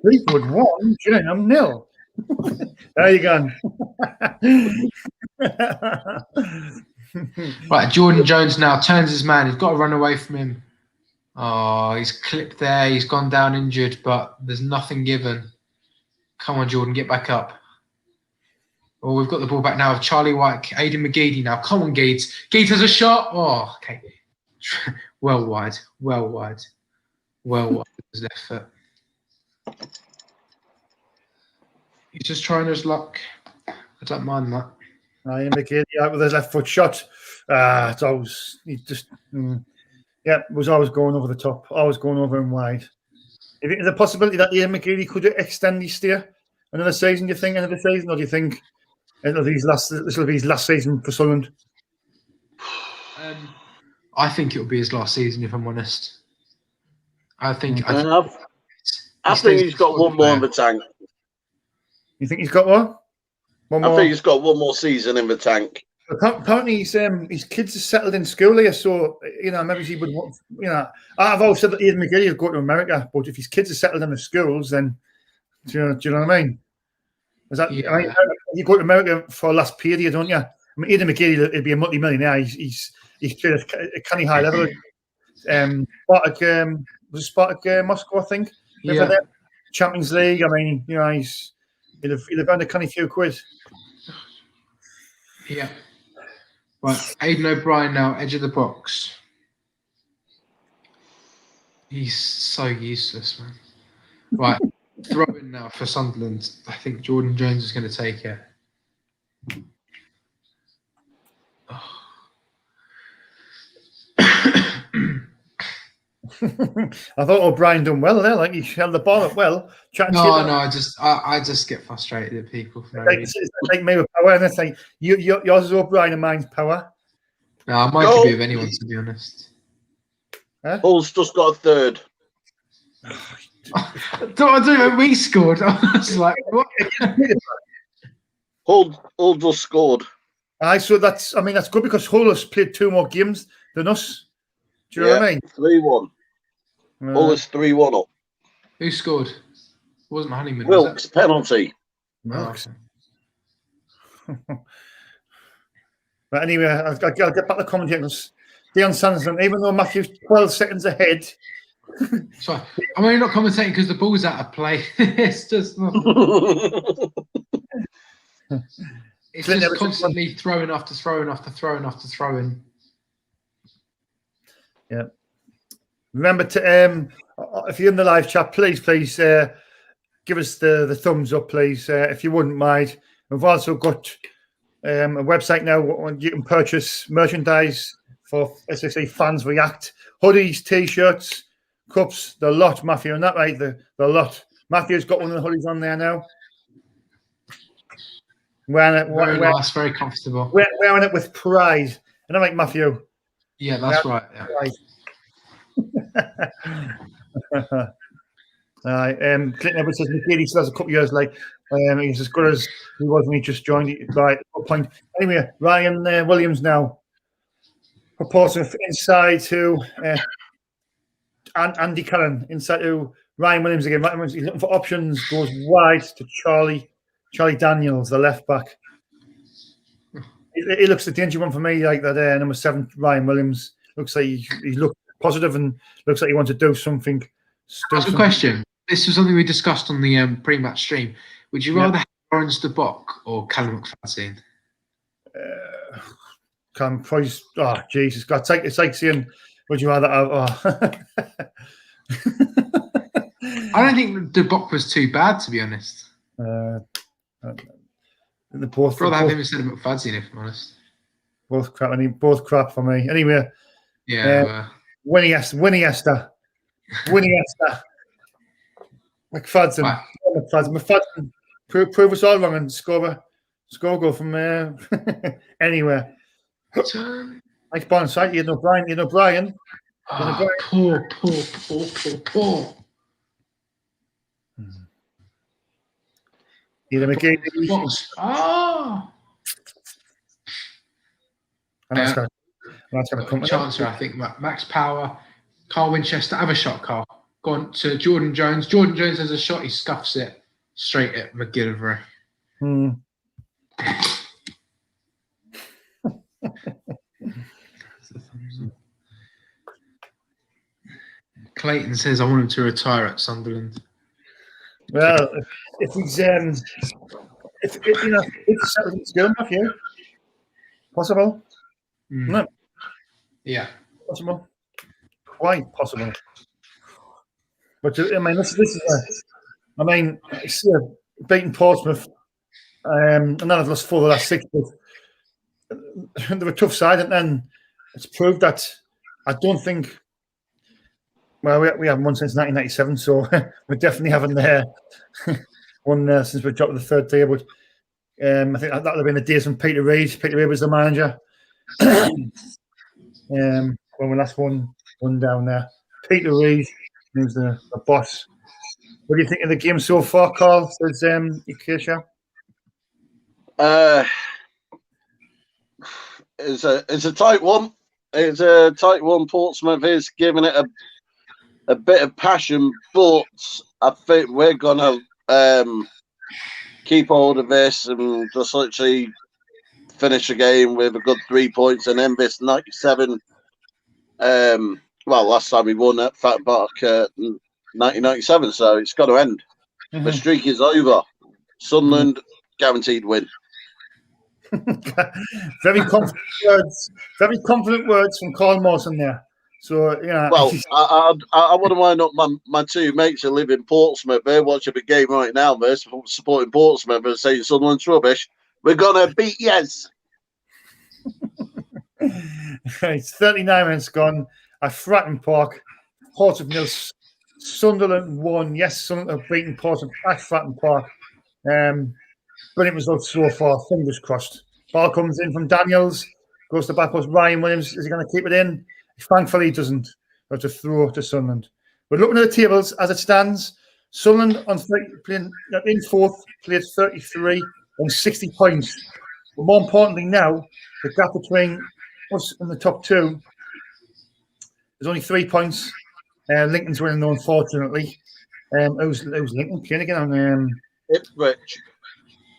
Fleetwood 1, Gillingham 0. There you go. Right, Jordan Jones now turns his man. He's got to run away from him. Oh, he's clipped there. He's gone down injured, but there's nothing given. Come on, Jordan, get back up. Oh, we've got the ball back now of Charlie Wyke, Aidan McGeady now. Come on, Geeds. Geeds has a shot. Oh, okay. Well wide. His left foot. He's just trying his luck. I don't mind that. Aidan McGeady out with his left foot shot. It's always he just was always going over the top, always going over and wide. Is there a possibility that Ian McGeady could extend his stay another season? Do you think another season, or do you think this will be his last season for Sunderland? I think it'll be his last season, if I'm honest. I think he's got one more in the tank. You think he's got what? One more? I think he's got one more season in the tank. Apparently, his kids are settled in school here, so maybe he would. I've always said that Ian McGeady would go to America, but if his kids are settled in the schools, then do you know what I mean? Is that you go to America for a last period, don't you? I mean, Ian McGeady would be a multi-millionaire. He's played at a canny high level. Spartak Moscow, I think. Yeah. Champions League. I mean, he'll have earned a canny few quid. Yeah. Right, Aidan O'Brien now, edge of the box. He's so useless, man. Right, throw in now for Sunderland. I think Jordan Jones is going to take it. I thought O'Brien done well there. Like he held the ball up well. I just get frustrated at people. It's like me with power, and it's like yours is O'Brien and mine's power. No, mine could be of anyone, to be honest. Huh? Hull's just got a third. Don't do it. We scored. I was like, what? Hull just scored. So that's good because Hull has played 2 more games than us. Do you know what I mean? 3-1. Hull is 3-1 up. Who scored? It wasn't Honeyman. Wilkes penalty. Wilkes. But anyway, I'll get back to the commentary because Deon Sanderson, even though Matthew's 12 seconds ahead. Sorry, I'm only not commentating because the ball's out of play. It's just not. It's just constantly throwing after throwing after throwing after throwing. Yeah. Remember to if you're in the live chat, please give us the thumbs up, please, if you wouldn't mind. We've also got a website now where you can purchase merchandise for SSA Fans React, hoodies, t-shirts, cups, the lot, Matthew, isn't that right? The lot. Matthew's got one of the hoodies on there now. Very nice, very comfortable. Wearing it with pride. Isn't that right, Matthew? Yeah, that's right. Yeah. Clinton Edwards says McGeady still has a couple of years late. He's as good as he was when he just joined. Right, point. Anyway, Ryan Williams now for Portsmouth inside to Andy Cullen inside to Ryan Williams again. Ryan Williams, he's looking for options. Goes wide to Charlie Daniels, the left back. He looks the danger one for me, like that. Number 7, Ryan Williams looks like he looked positive and looks like he wants to do something. That's a question. This was something we discussed on the pre-match stream. Would you rather have Lawrence de Bock or Callum McFadden? Callum Price. Oh Jesus! It's like saying, would you rather have? I don't think de Bock was too bad, to be honest. I'd rather have him instead of McFadden, if I'm honest. Both crap for me. Anyway. Yeah. Winnie Esther. McFadden. McFadden. Prove us all wrong and score goal from anywhere. Nice ball inside. Ian O'Brien. Poor. Ian McGeady. That's going to come. Chancer, I think. Max Power. Carl Winchester. Have a shot, Carl. Go on to Jordan Jones. Jordan Jones has a shot. He scuffs it straight at McGillivray. Clayton says, I want him to retire at Sunderland. Well, if he's if it's good enough, yeah, possible. No. Yeah, possible. Quite possible. But I mean, this is. Beating Portsmouth, and then I've lost 4 of the last 6. But they're a tough side, and then it's proved that I don't think. Well, we haven't won since 1997, so we definitely haven't won since we dropped to the third tier. But I think that would have been the days when Peter Reid was the manager. When we last won down there, Peter Reid, who's the boss. What do you think of the game so far, Carl? Says Ikesha. It's a tight one. It's a tight one. Portsmouth is giving it a bit of passion, but I think we're gonna keep hold of this and just literally finish the game with a good 3 points and end this 97. Last time we won at Fat Park 1997, so it's got to end. The streak is over. Sunderland guaranteed win. Very confident words. Very confident words from Carl Mawson there. So yeah. Well, I want to wind up my two mates who live in Portsmouth. They're watching the game right now. They're supporting Portsmouth and saying Sunderland's rubbish. We're gonna beat yes. It's 39 minutes gone at Fratton Park. Portsmouth nil, Sunderland 1. Yes, Sunderland have beaten Portsmouth at Fratton Park. Brilliant result so far. Fingers crossed. Ball comes in from Daniels. Goes to back post. Ryan Williams. Is he going to keep it in? Thankfully, he doesn't. But to throw to Sunderland. We're looking at the tables as it stands. Sunderland on 30, playing in fourth, played 33 on 60 points. But more importantly now, the gap between us and the top two is only 3 points. Lincoln's winning, though, unfortunately. Who's Lincoln playing again on Ipswich?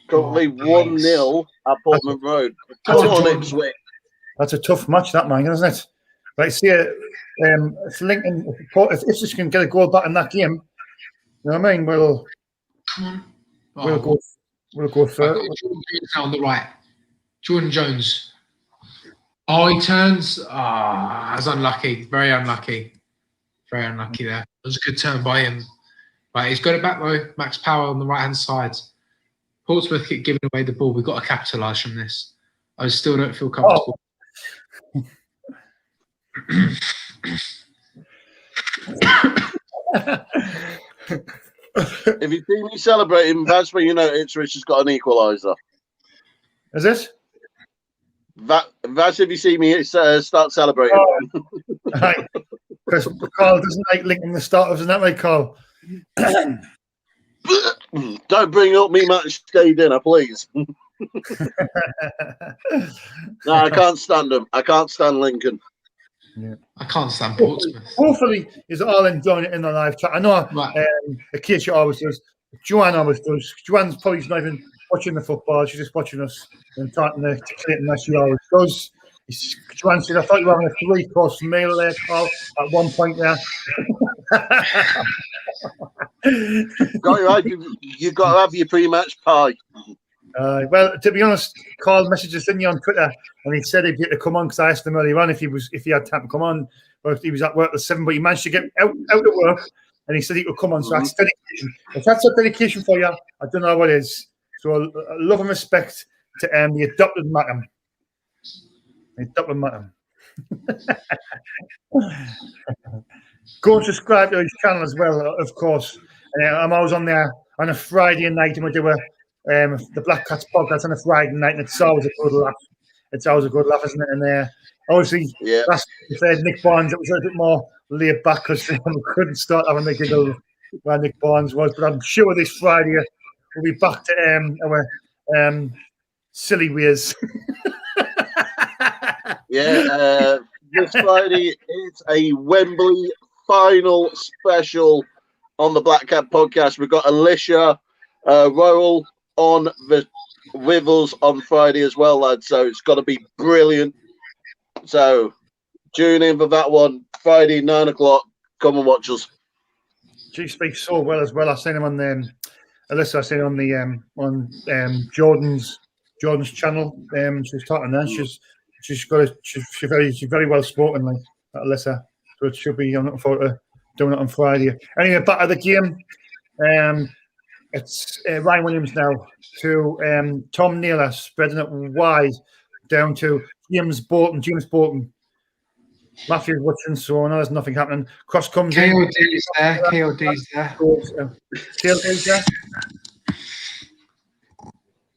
Currently 1-0 at Portman Road. That's a tough match, that, man, isn't it? Right, see, if Lincoln, if Ipswich can get a goal back in that game, you know what I mean? We'll go third. Jordan Jones on the right. Jordan Jones. Oh, he turns. That's unlucky. Very unlucky. Very unlucky there. It was a good turn by him. Right, he's got it back though. Max Power on the right hand side. Portsmouth keep giving away the ball. We've got to capitalise from this. I still don't feel comfortable. If you see me celebrating, that's when you know Ipswich has got an equaliser. Is it? That's if you see me start celebrating. Right. Because Carl doesn't like Lincoln the starters, isn't that right, Carl? Don't bring up me match day dinner, please. No, I can't stand them. I can't stand Lincoln. Yeah. I can't stand Portsmouth. Hopefully, is all enjoying it in the live chat. I know Acacia always does. Joanne always does. Joanne's probably not even watching the football. She's just watching us and talking to Clayton as she always does. Joanne said, I thought you were having a 3-course meal there, Carl, at one point there. You've got to have your pre-match pie. Well, to be honest, Carl messaged us on Twitter, and he said he'd get to come on because I asked him earlier on if he had time to come on, or if he was at work at 7. But he managed to get out of work, and he said he could come on. So that's dedication. If that's a dedication for you, I don't know what it is. So love and respect to the adopted Macam. Go and subscribe to his channel as well, of course. I'm always on there on a Friday night, and we do the Black Cats podcast on a Friday night, and it's always a good laugh. It's always a good laugh, isn't it? And obviously, last week Nick Barnes, it was a little bit more laid back because we couldn't start having the giggle where Nick Barnes was. But I'm sure this Friday we'll be back to our silly ways. This Friday is a Wembley final special on the Black Cat podcast. We've got Alicia Rowell on with us on Friday as well, lads. So it's got to be brilliant. So tune in for that one Friday 9 o'clock. Come and watch us. She speaks so well as well. I've seen him on Alyssa. I've seen him on Jordan's channel. She's talking there. She's very well spoken, like Alyssa. So it should be. I'm looking forward to doing it on Friday. Anyway, back to the game. It's Ryan Williams now to Tom Naylor, spreading it wide. down to James Bolton. Matthew watching, so no, there's nothing happening. Cross comes in. KOD's there. KOD's there. KOD's there.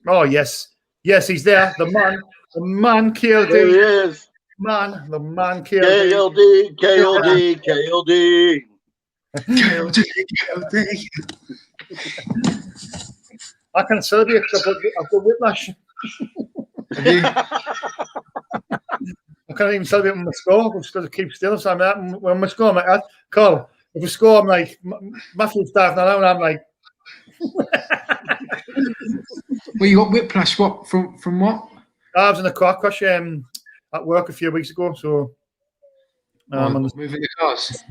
Oh, yes. Yes, he's there. The man, KOD. There he is. The man, KOD. KOD. I can celebrate because I've got whiplash. I can't even celebrate when we score. We've just got to keep still. So I'm like, when we score, I'm like, Carl, if we score, I'm like, Matthew's diving around, and I'm like, well, you got whiplash. What from what? I was in a car crash at work a few weeks ago. So moving the cars.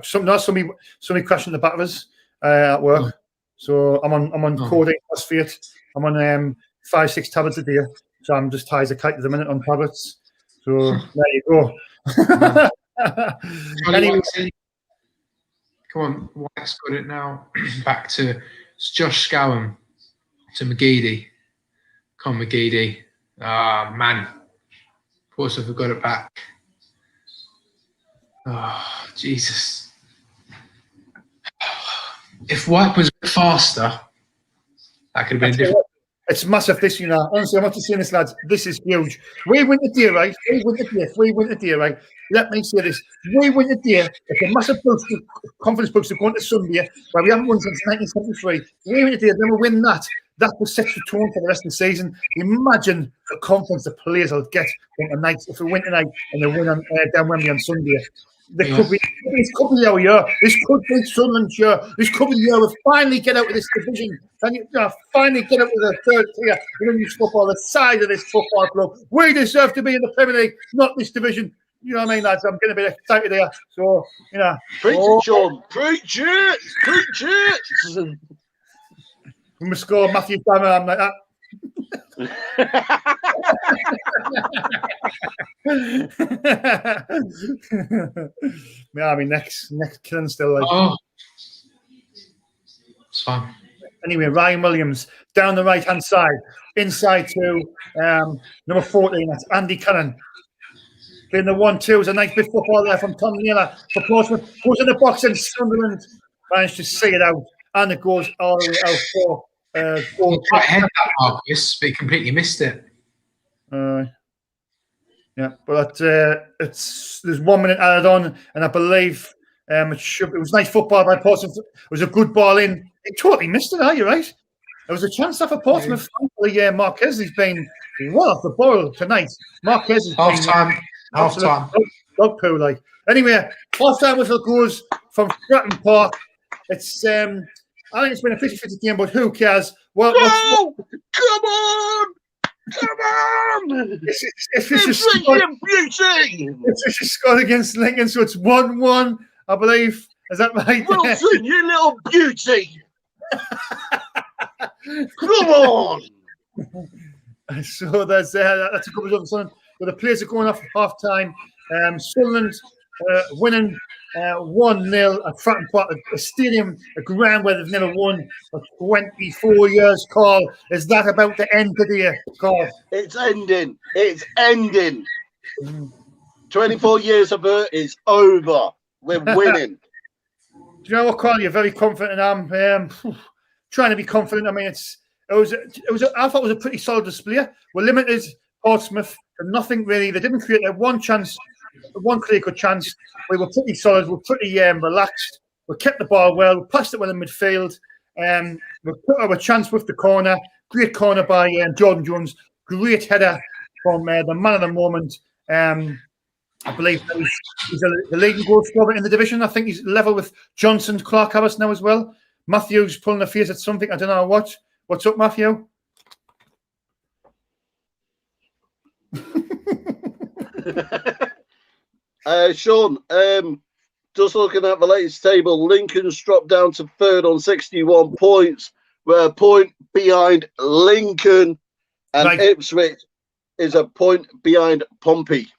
Somebody crashed in the back of us at work. So I'm on codeine phosphate. I'm on 5-6 tablets a day. So I'm just high as a kite at the minute on tablets. So there you go. Anyway. Come on, White's got it now. Back to Josh Scowen to McGeady. Come on, McGeady. Ah, man. Portsmouth have got it back. Oh, Jesus. If White was a bit faster, that could have been different. It's massive this, you know. Honestly, I'm not just saying this, lads. This is huge. We win the day, right? We win the day, right? Let me say this. We win the day. It's a massive boost, confidence boost to go into Sunday, where we haven't won since 1973. We win the day, then we win that. That will set the tone for the rest of the season. Imagine the confidence the players will get from tonight if we win tonight and they win on down Wembley on Sunday. This could be our year. This could be Sunderland's year. This could be the year we finally get out of this division. And finally get out of the third tier in English football, the side of this football club. We deserve to be in the Premier League, not this division. You know what I mean, lads? I'm getting a bit excited here. So, you know. Preach it, Sean. Preach it. Preach it. When we score Matthew Dammer, I'm like that. Yeah, I mean, next killing still. Like. Oh, it's fine. Anyway, Ryan Williams down the right hand side, inside to number 14. That's Andy Cannon. In the 1-2 was a nice bit of football there from Tom Naylor for Portsmouth. Goes in the box and Sunderland managed to see it out, and it goes all the way out for. He tried to head that Marcus, but he completely missed it. Yeah, but there's 1 minute added on, and I believe it was nice football by Portsmouth. It was a good ball in. He totally missed it. Are you right? There was a chance there for Portsmouth. Thankfully, Marquez has been well off the ball tonight. Marquez has half time. Dog poo, like. Anyway, half-time whistle goes from Stratton Park. It's I think it's been a 50-50 game, but who cares? Well, no! Come on! It's just scored against Lincoln, so it's 1-1, I believe. Is that right? Wilson, you little beauty! Come on! So that's a couple of Sunderland. But the players are going off at half-time. Sunderland winning 1-0 at Fratton Park, a stadium, a ground where they've never won for 24 years. Carl, is that about to end today, Carl? It's ending. It's ending. 24 years of it is over. We're winning. Do you know what, Carl? You're very confident, and I'm trying to be confident. I mean, I thought it was a pretty solid display. We're limited, Portsmouth, for nothing really. They didn't create one chance. One clear-cut chance. We were pretty solid. We were pretty relaxed. We kept the ball well. We passed it well in midfield. We put our chance with the corner. Great corner by Jordan Jones. Great header from the man of the moment. I believe he's the leading goal scorer in the division. I think he's level with Johnson, Clark Harris now as well. Matthew's pulling a face at something. I don't know what. What's up, Matthew? Sean, just looking at the latest table, Lincoln's dropped down to third on 61 points. We're a point behind Lincoln, and right. Ipswich is a point behind Pompey.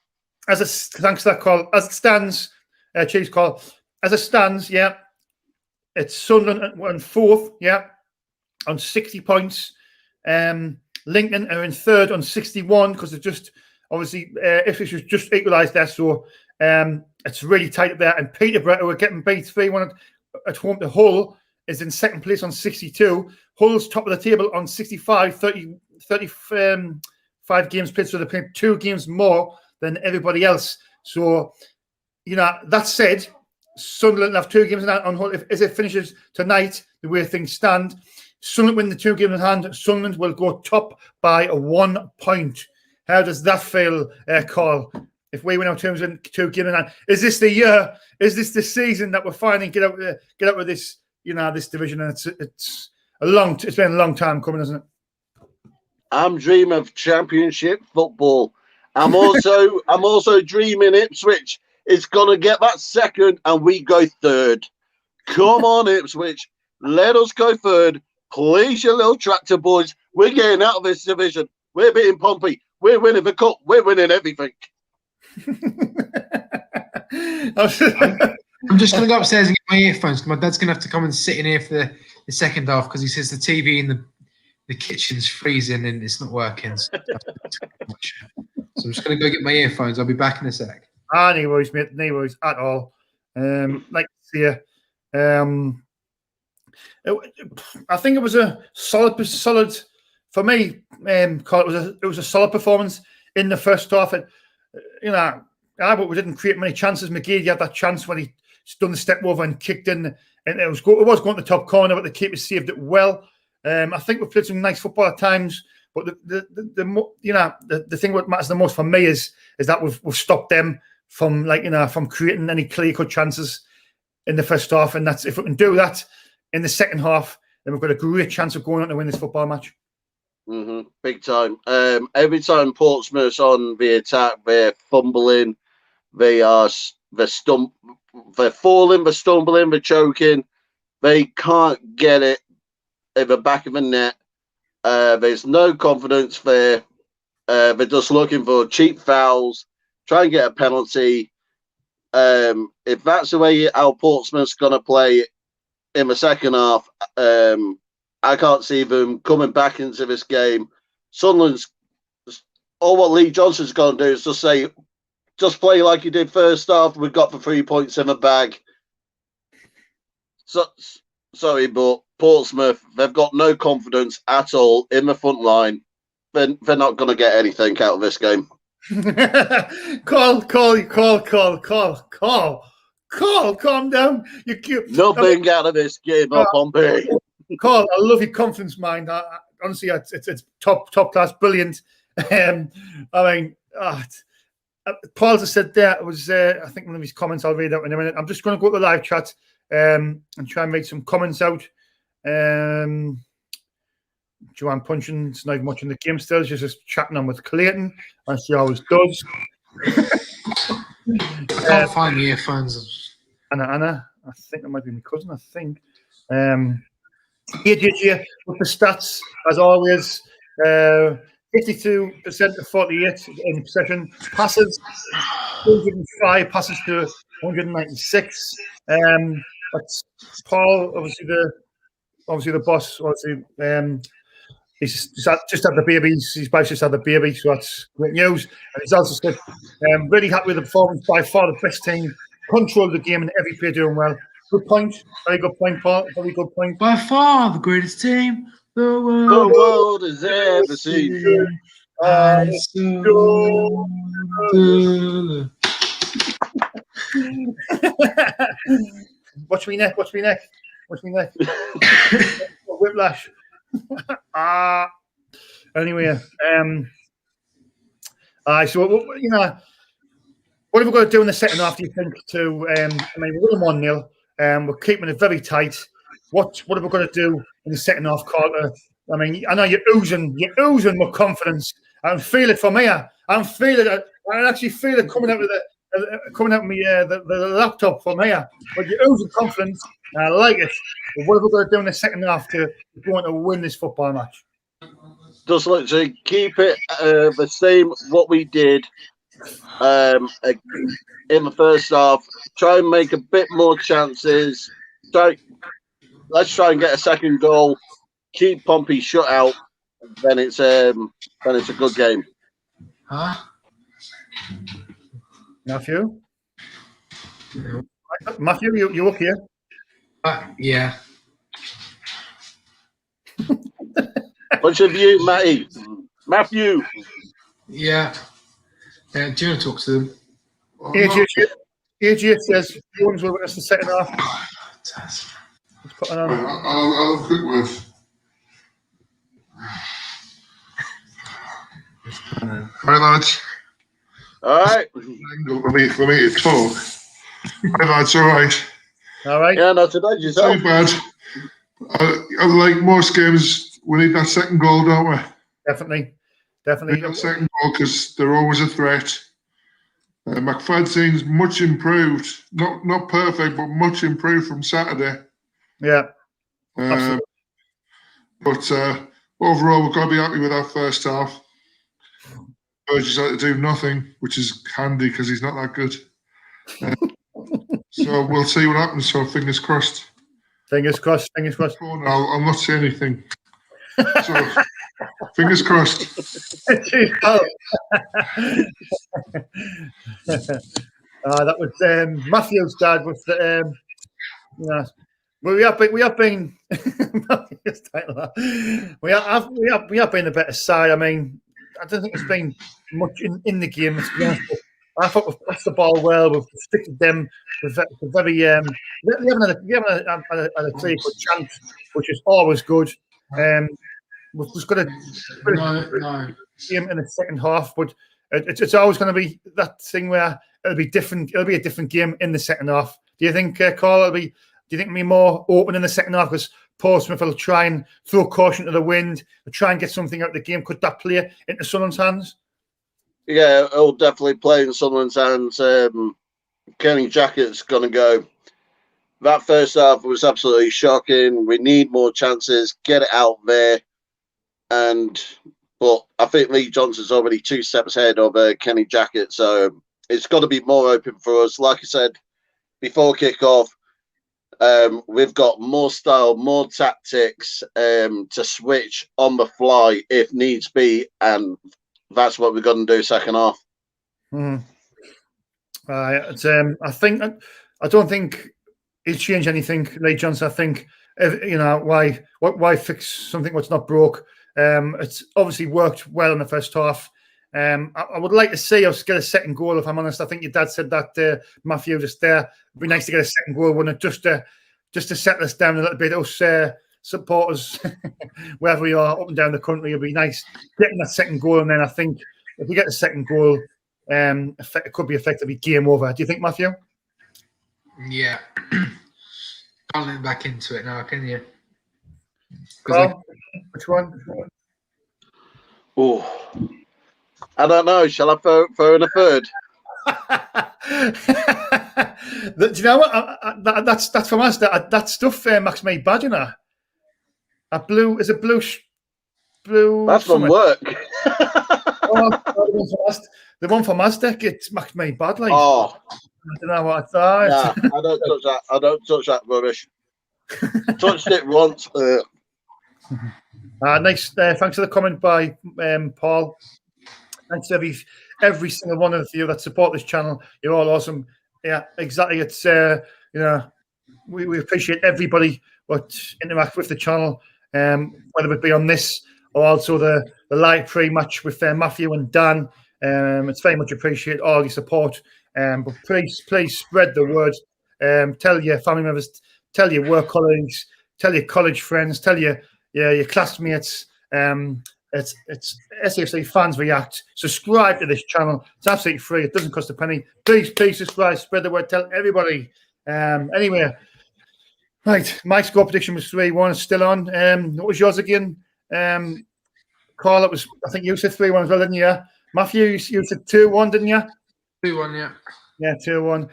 Thanks for that call. As it stands, Chiefs call. As it stands, yeah, it's Sunderland on fourth, yeah, on 60 points. Lincoln are in third on 61 because they've just obviously Ipswich was just equalised there, so it's really tight up there. And Peterborough, who are getting beat 3-1 at home to Hull, is in second place on 62. Hull's top of the table on 65, 35 games played, so they're playing 2 games more than everybody else. So, that said, Sunderland have 2 games in hand on Hull. If it finishes tonight, the way things stand, Sunderland win the 2 games in hand. Sunderland will go top by 1 point. How does that feel, Carl? If we win our 2 games in hand, is this the year? Is this the season that we're finally get out of this? This division, and it's been a long time coming, isn't it? I'm dreaming of Championship football. I'm also dreaming Ipswich is gonna get that second, and we go third. Come on, Ipswich, let us go third. Please, you little tractor boys. We're getting out of this division. We're beating Pompey. We're winning the cup. We're winning everything. I'm just going to go upstairs and get my earphones. My dad's going to have to come and sit in here for the second half because he says the TV in the kitchen's freezing and it's not working. So I'm just going to go get my earphones. I'll be back in a sec. No worries, mate. No worries at all. Like to see you. I think it was a solid for me. Carl, it was a solid performance in the first half. But we didn't create many chances. McGeady had that chance when he done the step over and kicked in, and it was going to the top corner, but the keeper saved it well. I think we played some nice football at times, but the thing that matters the most for me is that we've stopped them from from creating any clear-cut chances in the first half, and that's if we can do that in the second half, then we've got a great chance of going on to win this football match. Mm-hmm. Big time. Every time Portsmouth's on the attack, they're fumbling, they're falling, they're stumbling, they're choking. They can't get it in the back of the net. There's no confidence there. They're just looking for cheap fouls, try and get a penalty. If that's the way how Portsmouth's going to play in the second half, I can't see them coming back into this game. Sunderland's all what Lee Johnson's going to do is just play like he did first half. We've got the 3 points in the bag. So, sorry, but Portsmouth, they've got no confidence at all in the front line. They're not going to get anything out of this game. Call, calm down. You're cute. Nothing out of this game, Pompey. Carl, I love your confidence, mind. Honestly, it's top class, brilliant. Paul just said there it was. I think one of his comments. I'll read out in a minute. I'm just going to go to the live chat and try and make some comments out. Joanne Punchin's not even watching the game still. She's just chatting on with Clayton, as she always does. I can't find the earphones. Anna, I think that might be my cousin. I think. AJJ with the stats as always. 52% to 48 in possession. Passes 105 passes to 196. That's Paul, obviously the boss. Obviously, he's just had the baby. His wife's just had the baby, so that's great news. And he's also said, really happy with the performance. By far the best team. Controlled the game and every player doing well. Good point. Very good point, Paul. Very good point. By far the greatest team the world has ever seen. Watch me neck. Whiplash. Anyway, so what are we going to do in the second half? Do you think? We're winning 1-0. We're keeping it very tight. What are we going to do in the second half, Carter? I mean, I know you're oozing with confidence. I can feel it from here. I actually feel it coming out of the laptop from here. But you're oozing confidence. And I like it. But what are we going to do in the second half to go on to win this football match? Just literally keep it the same what we did in the first half. Try and make a bit more chances. Let's try and get a second goal. Keep Pompey shut out. then it's a good game. Huh? Matthew? Matthew, you okay? Yeah. What's your view, Matty? Matthew? Yeah. Do you want to talk to them? AJ says Jones will win us the second half. Let's put it on. I'll have a quick word. Right, lads. All right. For me to talk. Right, lads, all right. All right. Yeah, not too bad yourself. Too bad. Like most games, we need that second goal, don't we? Definitely. We need that second goal because they're always a threat. McFadden's much improved. Not perfect, but much improved from Saturday. Yeah. But overall, we've got to be happy with our first half. Burgess had to do nothing, which is handy because he's not that good. So we'll see what happens. So fingers crossed. Fingers crossed. Fingers crossed. I'll not say anything. So fingers crossed. That was Matthew's dad with the yeah. Well, we have been we have been the better side. I mean, I don't think it's been much in the game. I thought we've passed the ball well. We've restricted them. We've very we haven't had a pretty good chance, which is always good. We've just got a game in the second half, but it's always going to be that thing where it'll be different. It'll be a different game in the second half. Do you think, Carl? Do you think it'll be more open in the second half because Portsmouth will try and throw caution to the wind, try and get something out of the game? Could that play into Sunderland's hands? Yeah, it'll definitely play in Sunderland's hands. Kenny Jackett's going to go. That first half was absolutely shocking. We need more chances. Get it out there. But I think Lee Johnson's already 2 steps ahead of Kenny Jackett, so it's got to be more open for us. Like I said before kickoff, we've got more style, more tactics to switch on the fly if needs be, and that's what we're going to do second half. I don't think he'll change anything, Lee Johnson. I think why fix something what's not broke. It's obviously worked well in the first half. I would like to see us get a second goal, if I'm honest. I think your dad said that, Matthew, just there. It'd be nice to get a second goal, wouldn't it? Just to settle us down a little bit. Us supporters, wherever we are, up and down the country, it'd be nice getting that second goal. And then I think if we get the second goal, it could be effectively game over. Do you think, Matthew? Yeah. Can't let back into it now, can you? Carl, which one? Oh, I don't know. Shall I throw in a third? Do you know what? That's from us. That stuff Max made bad, you know. A blue is a blue. That's from work. The one from Aztec, it's Max made bad. Like, oh, I don't know what I thought. Nah, I don't touch that. I don't touch that rubbish. Touched it once. Nice. Thanks for the comment by Paul. Thanks to every single one of you that support this channel. You're all awesome. Yeah, exactly. It's we appreciate everybody that interact with the channel, whether it be on this or also the live pre-match with Matthew and Dan. It's very much appreciated, all your support. But please spread the word. Tell your family members, tell your work colleagues, tell your college friends, tell your classmates. It's SAFC Fans React. Subscribe to this channel. It's absolutely free. It doesn't cost a penny. Please subscribe. Spread the word. Tell everybody. Anyway, right. My score prediction was 3-1. Still on. What was yours again? Carl, I think you said 3-1 as well, didn't you? Matthew, you said 2-1, didn't you? 2-1, yeah. Yeah, 2-1.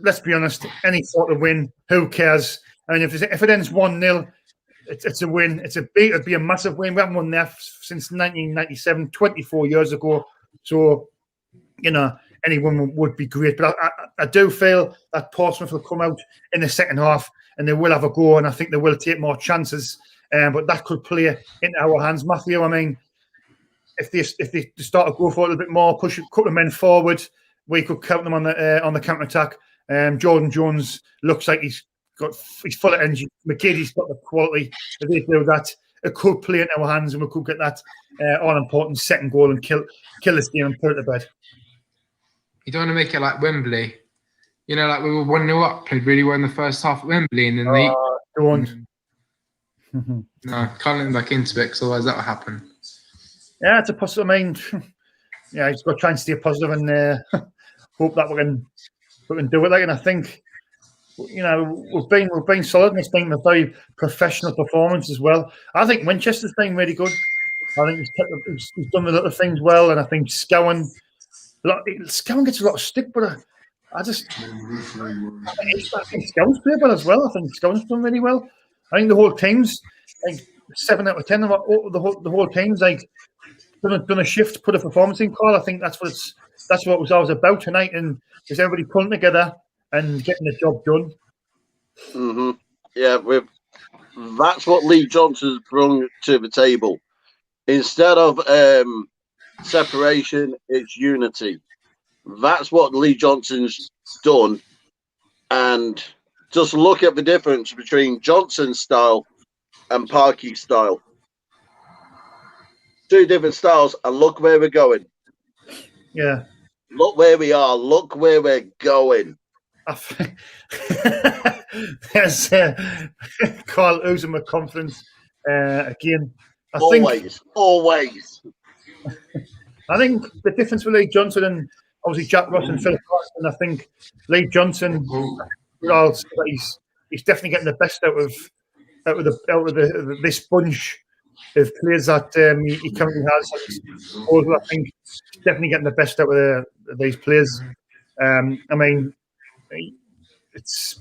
Let's be honest. Any sort of win, who cares? I mean, if it ends 1-0. It's a win. It'd be a massive win. We haven't won there since 1997, 24 years ago. So, any win would be great. But I do feel that Portsmouth will come out in the second half and they will have a go, and I think they will take more chances. but that could play into our hands, Matthew. I mean, if they start to go for it a little bit more, push a couple of men forward, we could count them on the counter attack. Jordan Jones looks like he's full of energy. McKinney's got the quality. If they do that, it could play into our hands, and we could get that all important second goal and kill this game and put it to bed. You don't want to make it like Wembley. You know, like we were 1-0 up, played really well in the first half at Wembley, and then don't. No, can't let them back into it, because otherwise that will happen. Yeah, it's a positive. I mean, yeah, he's got to try and stay positive and hope that we can do it. Like, and I think, you know, we've been solid, and it's been a very professional performance as well. I think Winchester's been really good. I think he's done a lot of things well, and I think Scowen gets a lot of stick, but I think Scowen's played well as well. I think Scowen's done really well. I think the whole team's like 7 out of 10. The whole team's like done a shift, put a performance in, Carl. I think that's what it was always about tonight, and is everybody pulling together and getting the job done. Mm-hmm. Yeah, that's what Lee Johnson's brought to the table. Instead of separation, it's unity. That's what Lee Johnson's done. And just look at the difference between Johnson's style and Parky's style. 2 different styles, and look where we're going. Yeah. Look where we are. Look where we're going. There's Carl oozing with confidence again. Always. I think the difference with Lee Johnson and obviously Jack Ross and Philip Carson, I think Lee Johnson, he's definitely getting the best out of this bunch of players that he currently has. I think he's definitely getting the best out of these players. I mean, he's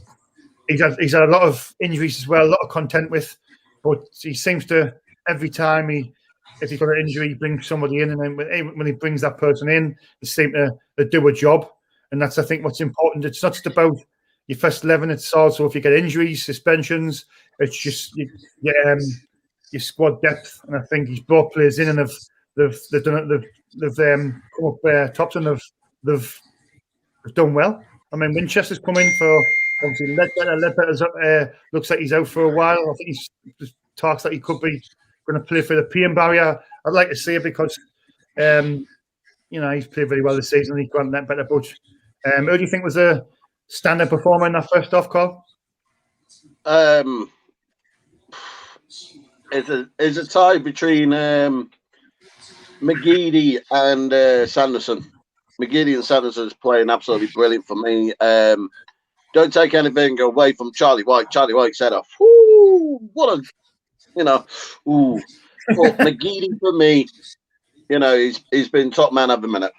had a lot of injuries as well, a lot of content with, but he seems to, every time if he's got an injury, he brings somebody in, and then when he brings that person in, they seem to do a job. And that's, I think, what's important. It's not just about your first 11, it's also if you get injuries, suspensions, it's just your squad depth. And I think he's brought players in, and they've done it. They've come up tops, and they've done well. I mean, Winchester's come in for obviously Ledbetter's looks like he's out for a while. I think he's talks that he could be going to play for the PM barrier. I'd like to see it because, he's played very well this season. He's got that better. But who do you think was a standout performer in that first half, Carl? It's a tie between McGeady and Sanderson. McGeady and Sanderson's playing absolutely brilliant for me. Don't take anything away from Charlie White. Charlie White set off. What a, ooh. But McGeady for me, he's been top man of the minute.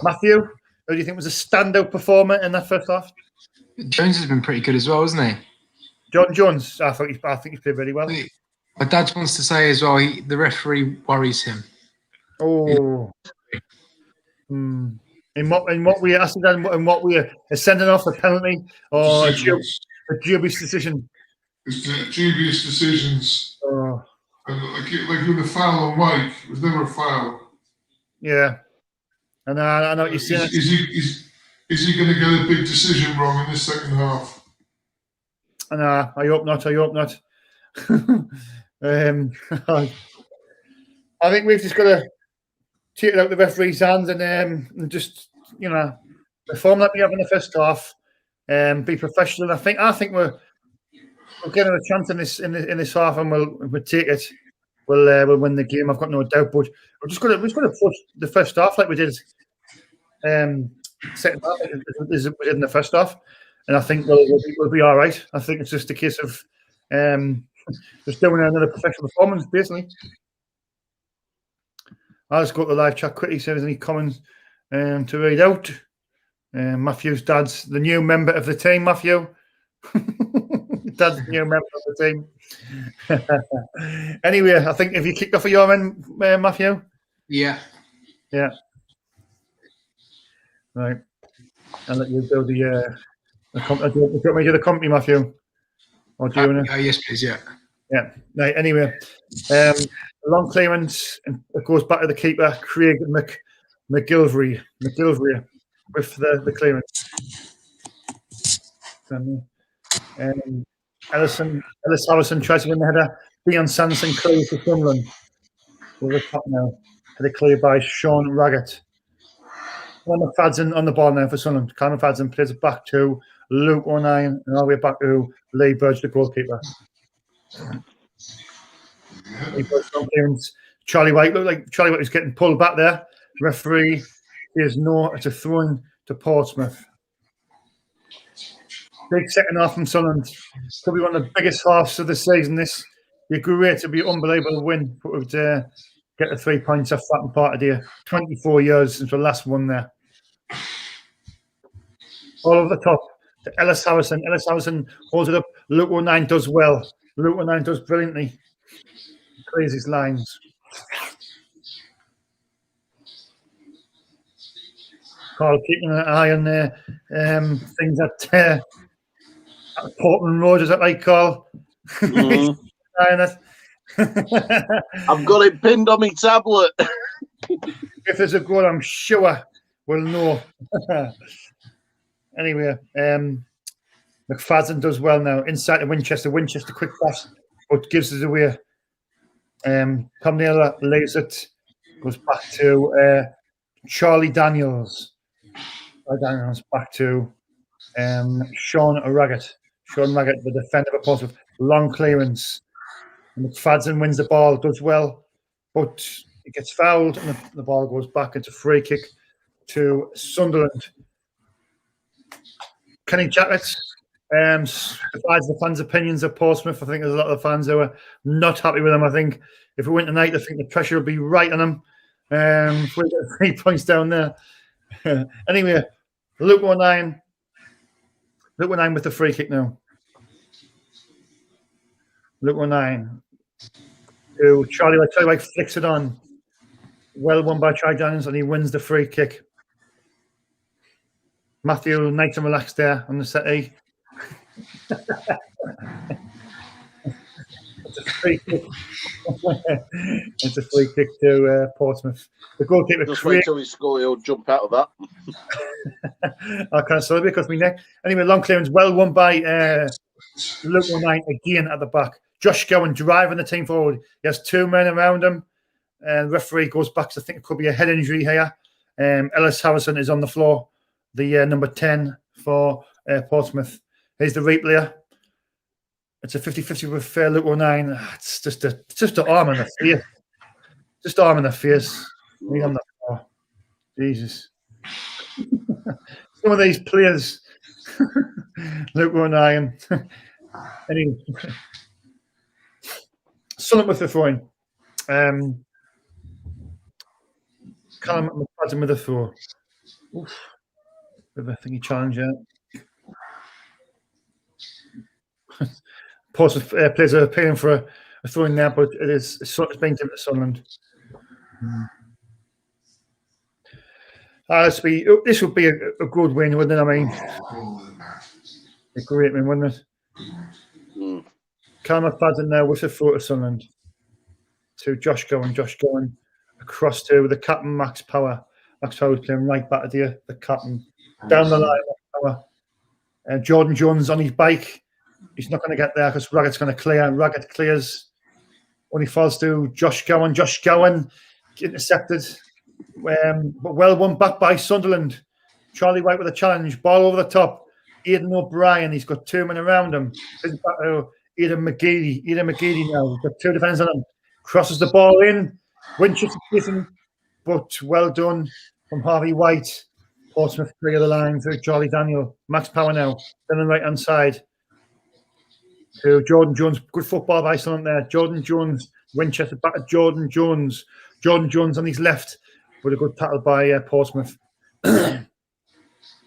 Matthew, who do you think was a standout performer in that first half? Jones has been pretty good as well, hasn't he? John Jones, I think he's played really well. My dad wants to say as well, the referee worries him. Oh. In what we asked and what we are sending off a penalty or a dubious decision. It's dubious decisions. And like with a foul on Mike, it was never a foul. Yeah. And I know what you're saying. Is he going to get a big decision wrong in this second half? And I hope not. I think we've just got to take it out the referee's hands and just perform like we have in the first half, be professional. I think we're getting a chance in this half, and we'll take it. We'll win the game. I've got no doubt. But we're just going to push the first half like we did second half as we did in the first half, and I think we'll be all right. I think it's just a case of just doing another professional performance, basically. I'll just go to the live chat quickly, see if there's any comments to read out. Matthew's dad's the new member of the team, Matthew. Dad's the new member of the team. Anyway, I think, have you kicked off for your end, Matthew? Yeah. Yeah. Right. I'll let you do do you want me to do the company, Matthew? Or do you yes, please, yeah. Yeah. Right. Anyway, long clearance, and it goes back to the keeper, Craig McGilvery with the clearance. Ellis Harrison tries to win the header. Dion Sanson clears to Sunderland. Over the top now. Headed clear by Sean Raggett. Callum McFadden on the ball now for Sunderland. Callum McFadden plays it back to Luke O'Nien and all the way back to Lee Burge, the goalkeeper. Charlie White looked like Charlie White was getting pulled back there. Referee is no, it's a throw-in to Portsmouth. Big second half from Sunderland. Could be one of the biggest halves of the season. This be great to be an unbelievable win, but we'd get the 3 points off that part of the 24 years since the last one there. All over the top to Ellis Harrison. Ellis Harrison holds it up. Luke O'Nien does well. Luke O'Nien does brilliantly. Clears his lines. Carl keeping an eye on things at Portman Road, is that right, Carl? Mm. I've got it pinned on my tablet. If there's a goal, I'm sure we'll know. Anyway, McFadden does well now. Inside to Winchester. Winchester quick pass, but gives us away. Comnella lays it. Goes back to Charlie Daniels. Daniels back to Sean Raggett. Sean Raggett, the defender of Portsmouth. Long clearance. McFadden wins the ball, does well, but it gets fouled and the ball goes back into free kick to Sunderland. Kenny Jackett divides the fans' opinions of Portsmouth. I think there's a lot of fans who are not happy with him. I think if we win tonight, I think the pressure will be right on him. If we get 3 points down there. Anyway, Luke O'Nien with the free kick now. Luke O'Nien to Charlie White flicks it on. Well won by Charlie Daniels, and he wins the free kick. Matthew nice and relaxed there on the settee. It's a free kick. It's a free kick to Portsmouth. The goalkeeper. Just wait till he score, he'll jump out of that. I can't celebrate because my neck. Anyway, long clearance, well won by Luke O'Nien again at the back. Josh Gowan driving the team forward. He has 2 men around him. And referee goes back. So I think it could be a head injury here. Ellis Harrison is on the floor. The number 10 for Portsmouth. Here's the replay. It's a 50-50 with Luke O'Nien. It's just an arm in the face. Just arm in the face. He's on the floor. Jesus. Some of these players. Luke O'Nien. Anyway. Sunderland with the throwing. Callum McFadden with the throw. Oof. Bit of a thingy challenge, yeah. Portsmouth players are paying for a throwing there, but it's being given to Sunderland. This would be a good win, wouldn't it? I mean, a great win, wouldn't it? Callum McFadden now with the throw to Sunderland. To Josh Gowan. Josh Gowan across to the captain, Max Power. Max Power playing right back to the captain. Down the line, Power. Jordan Jones on his bike. He's not going to get there because Raggett's going to clear. Raggett clears. Only falls to Josh Gowan. Josh Gowan intercepted. But well won back by Sunderland. Charlie White with a challenge. Ball over the top. Aidan O'Brien. He's got 2 men around him. Back to Aidan McGeady now. He's got 2 defenders on him. Crosses the ball in. Winchester chasing. But well done from Harvey White. Portsmouth clear the line through Charlie Daniel. Max Power now. Then on the right-hand side. To Jordan Jones. Good football by Sunderland there. Jordan Jones. Winchester back to Jordan Jones. Jordan Jones on his left. With a good tackle by Portsmouth.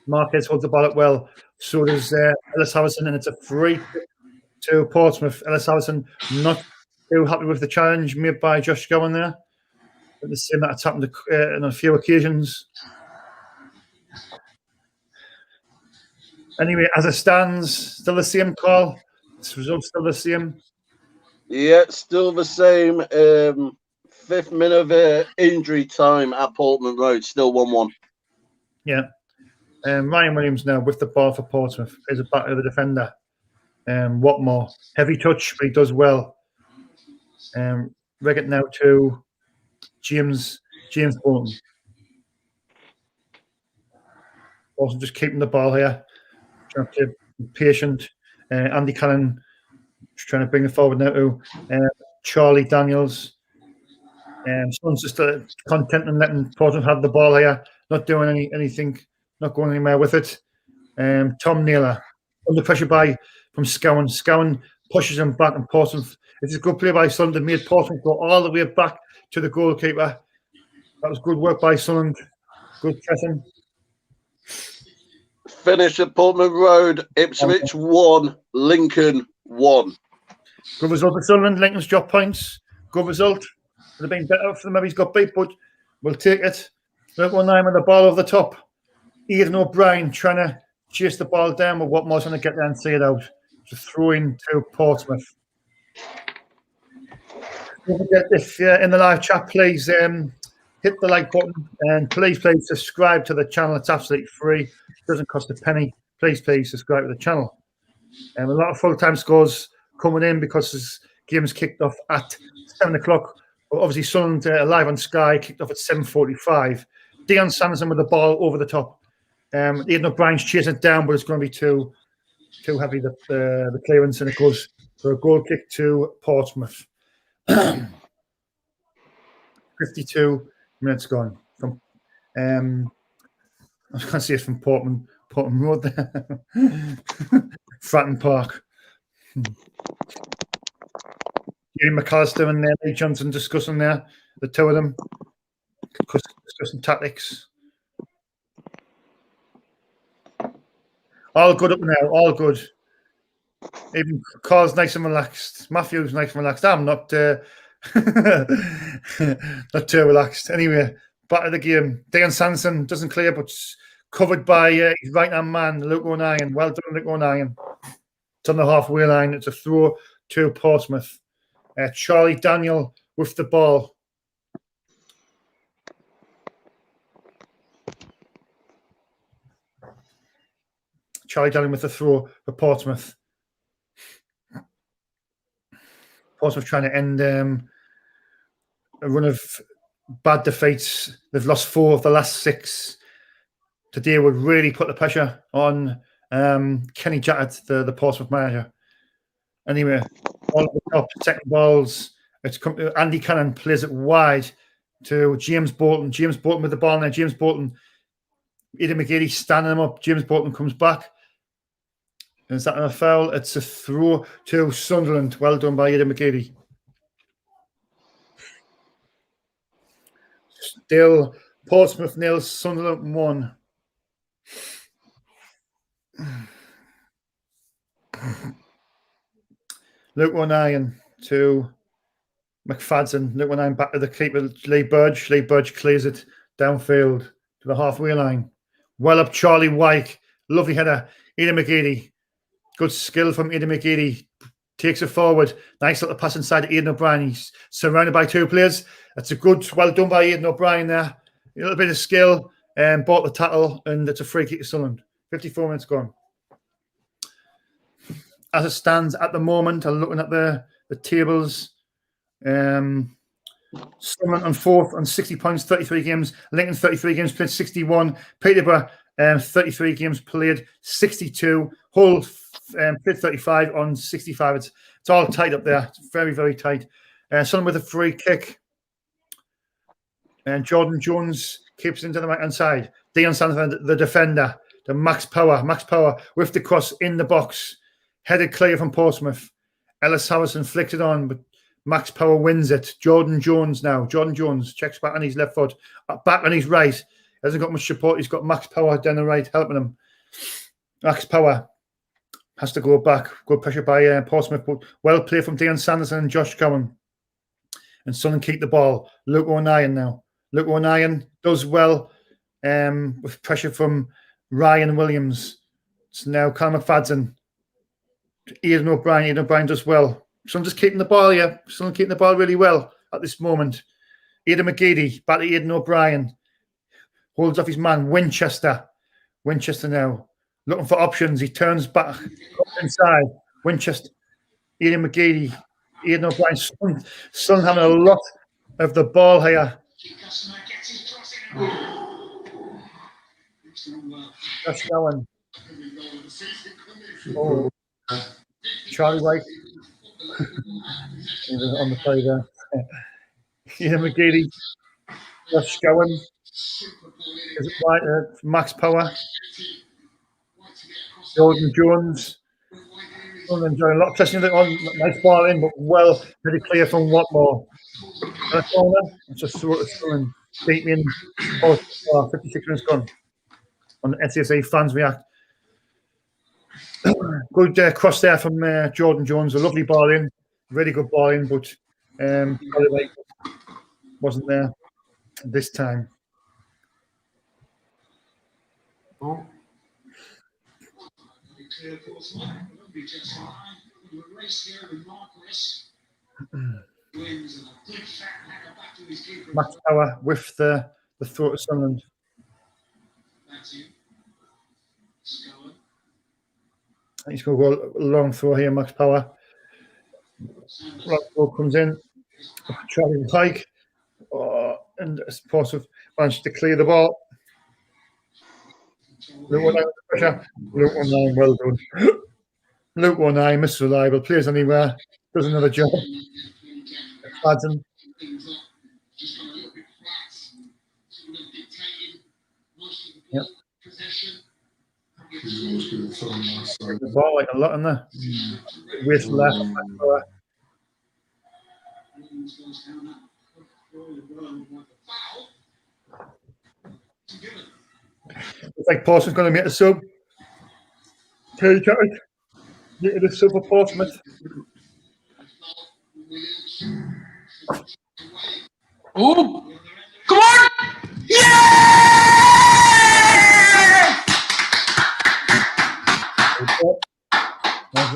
Marquez holds the ball up well. So does Ellis Harrison, and it's a free to Portsmouth. Ellis Harrison not too happy with the challenge made by Josh Gowan there. But the same that's happened on a few occasions. Anyway, as it stands, still the same call. This result's still the same. Yeah, still the same. 5th minute of injury time at Portman Road, still 1-1. Yeah. Ryan Williams now with the ball for Portsmouth. Is a back to the defender. Watmore. Heavy touch, but he does well. Reg it now to James Bolton. Also just keeping the ball here. Trying to be patient. Andy Cannon trying to bring it forward now to Charlie Daniels. Someone's just content and letting Portsmouth have the ball here, not doing anything, not going anywhere with it. Tom Naylor under pressure from Scowen. Scowen pushes him back, and Portsmouth. It's a good play by Sunderland. Made Portsmouth go all the way back to the goalkeeper. That was good work by Sunderland. Good pressing. Finish at Portman Road. Ipswich 1, Lincoln 1. Good result for Sunderland. Lincoln's dropped points. Good result. Would have been better for them if he's got beat, but we'll take it. Look, 1-9 with the ball over the top. Ian O'Brien trying to chase the ball down, but Watmore's going to get there and see it out. Just throw in to Portsmouth. Don't forget, if you're in the live chat, please hit the like button and please subscribe to the channel. It's absolutely free. It doesn't cost a penny. Please subscribe to the channel. A lot of full-time scores coming in because this game's kicked off at 7 o'clock. Well, obviously, Sunderland live on Sky kicked off at 7:45. Dion Sanderson with the ball over the top. Ian O'Brien's chasing it down, but it's going to be too heavy, the clearance, and it goes for a goal kick to Portsmouth. 52 minutes gone. From I was going to say it's from Portman Road there. Fratton Park. Ian McAllister and Lee Johnson discussing there, the two of them, discussing tactics. All good up now, all good. Even Carl's nice and relaxed. Matthew's nice and relaxed. I'm not not too relaxed. Anyway, back to the game. Dion Sanderson doesn't clear, but covered by his right-hand man, Luke O'Neill. Well done, Luke O'Neill. It's on the halfway line. It's a throw to Portsmouth. Charlie Daniel with the ball. Charlie Daniel with the throw for Portsmouth. Portsmouth trying to end a run of bad defeats. They've lost 4 of the last 6. Today would really put the pressure on Kenny Jackett, the Portsmouth manager. Anyway, all of the top second balls. It's come to Andy Cannon, plays it wide to James Bolton. James Bolton with the ball now. James Bolton, Aidan McGeady standing him up. James Bolton comes back. Is that a foul? It's a throw to Sunderland. Well done by Aidan McGeady. Still Portsmouth 0, Sunderland 1. Luke O'Neill to McFadden. Luke O'Neill back to the keeper, Lee Burge. Lee Burge clears it downfield to the halfway line. Well up, Charlie Wyke. Lovely header. Aidan McGeady. Good skill from Aidan McGeady. Takes it forward. Nice little pass inside to Aidan O'Brien. He's surrounded by 2 players. That's a good, well done by Aidan O'Brien there. A little bit of skill. Bought the tackle, and it's a free kick to Sunderland. 54 minutes gone. As it stands at the moment, I'm looking at the tables. Sunderland on 4th on 60 points, 33 games. Lincoln 33 games played, 61. Peterborough 33 games played, 62. Hull played 35 on 65. It's all tight up there. It's very, very tight. Sunderland with a free kick. And Jordan Jones keeps into the right-hand side. Dion Sanderson, the defender. To Max Power. Max Power with the cross in the box. Headed clear from Portsmouth. Ellis Harrison flicks it on, but Max Power wins it. Jordan Jones now. Jordan Jones checks back on his left foot. Back on his right. Hasn't got much support. He's got Max Power down the right helping him. Max Power has to go back. Good pressure by Portsmouth, but well played from Dion Sanderson and Josh Cowan. And Sunderland keep the ball. Luke O'Neill now. Luke O'Neill does well with pressure from Ryan Williams. It's now Callum McFadden. Aidan O'Brien. Aidan O'Brien does well. Sun just keeping the ball here. Sun keeping the ball really well at this moment. Aidan McGeady, back to Aidan O'Brien. Holds off his man, Winchester. Winchester now. Looking for options. He turns back inside. Winchester. Aidan McGeady. Aidan O'Brien. Sun having a lot of the ball here. That's going. Oh. Charlie White. On the play there. Aidan McGeady. That's going. Is it right? Max Power. Jordan Jones. Enjoying a lot of pressing on. Nice ball in, but well, pretty clear from Watmore. It's just sort of still beat me in 56 minutes gone. On the SCSA fans react. Good cross there from Jordan Jones. A lovely ball in. Really good ball in, but wasn't there this time. Oh. Max Power with the throat of Sunderland. He's going to go a long throw here, Max Power. Long throw comes in. Charlie Pike. And Portsmouth managed to clear the ball. Luke 19 pressure. Luke 19, well done. Luke 19, Mr. Reliable, plays anywhere, does another job. Adden. Yep. The ball like a lot in there. Waist left. Looks like Portsmouth's going to make a sub. Terry Chatty. Get the sub for Portsmouth. Oh, come on! Yeah!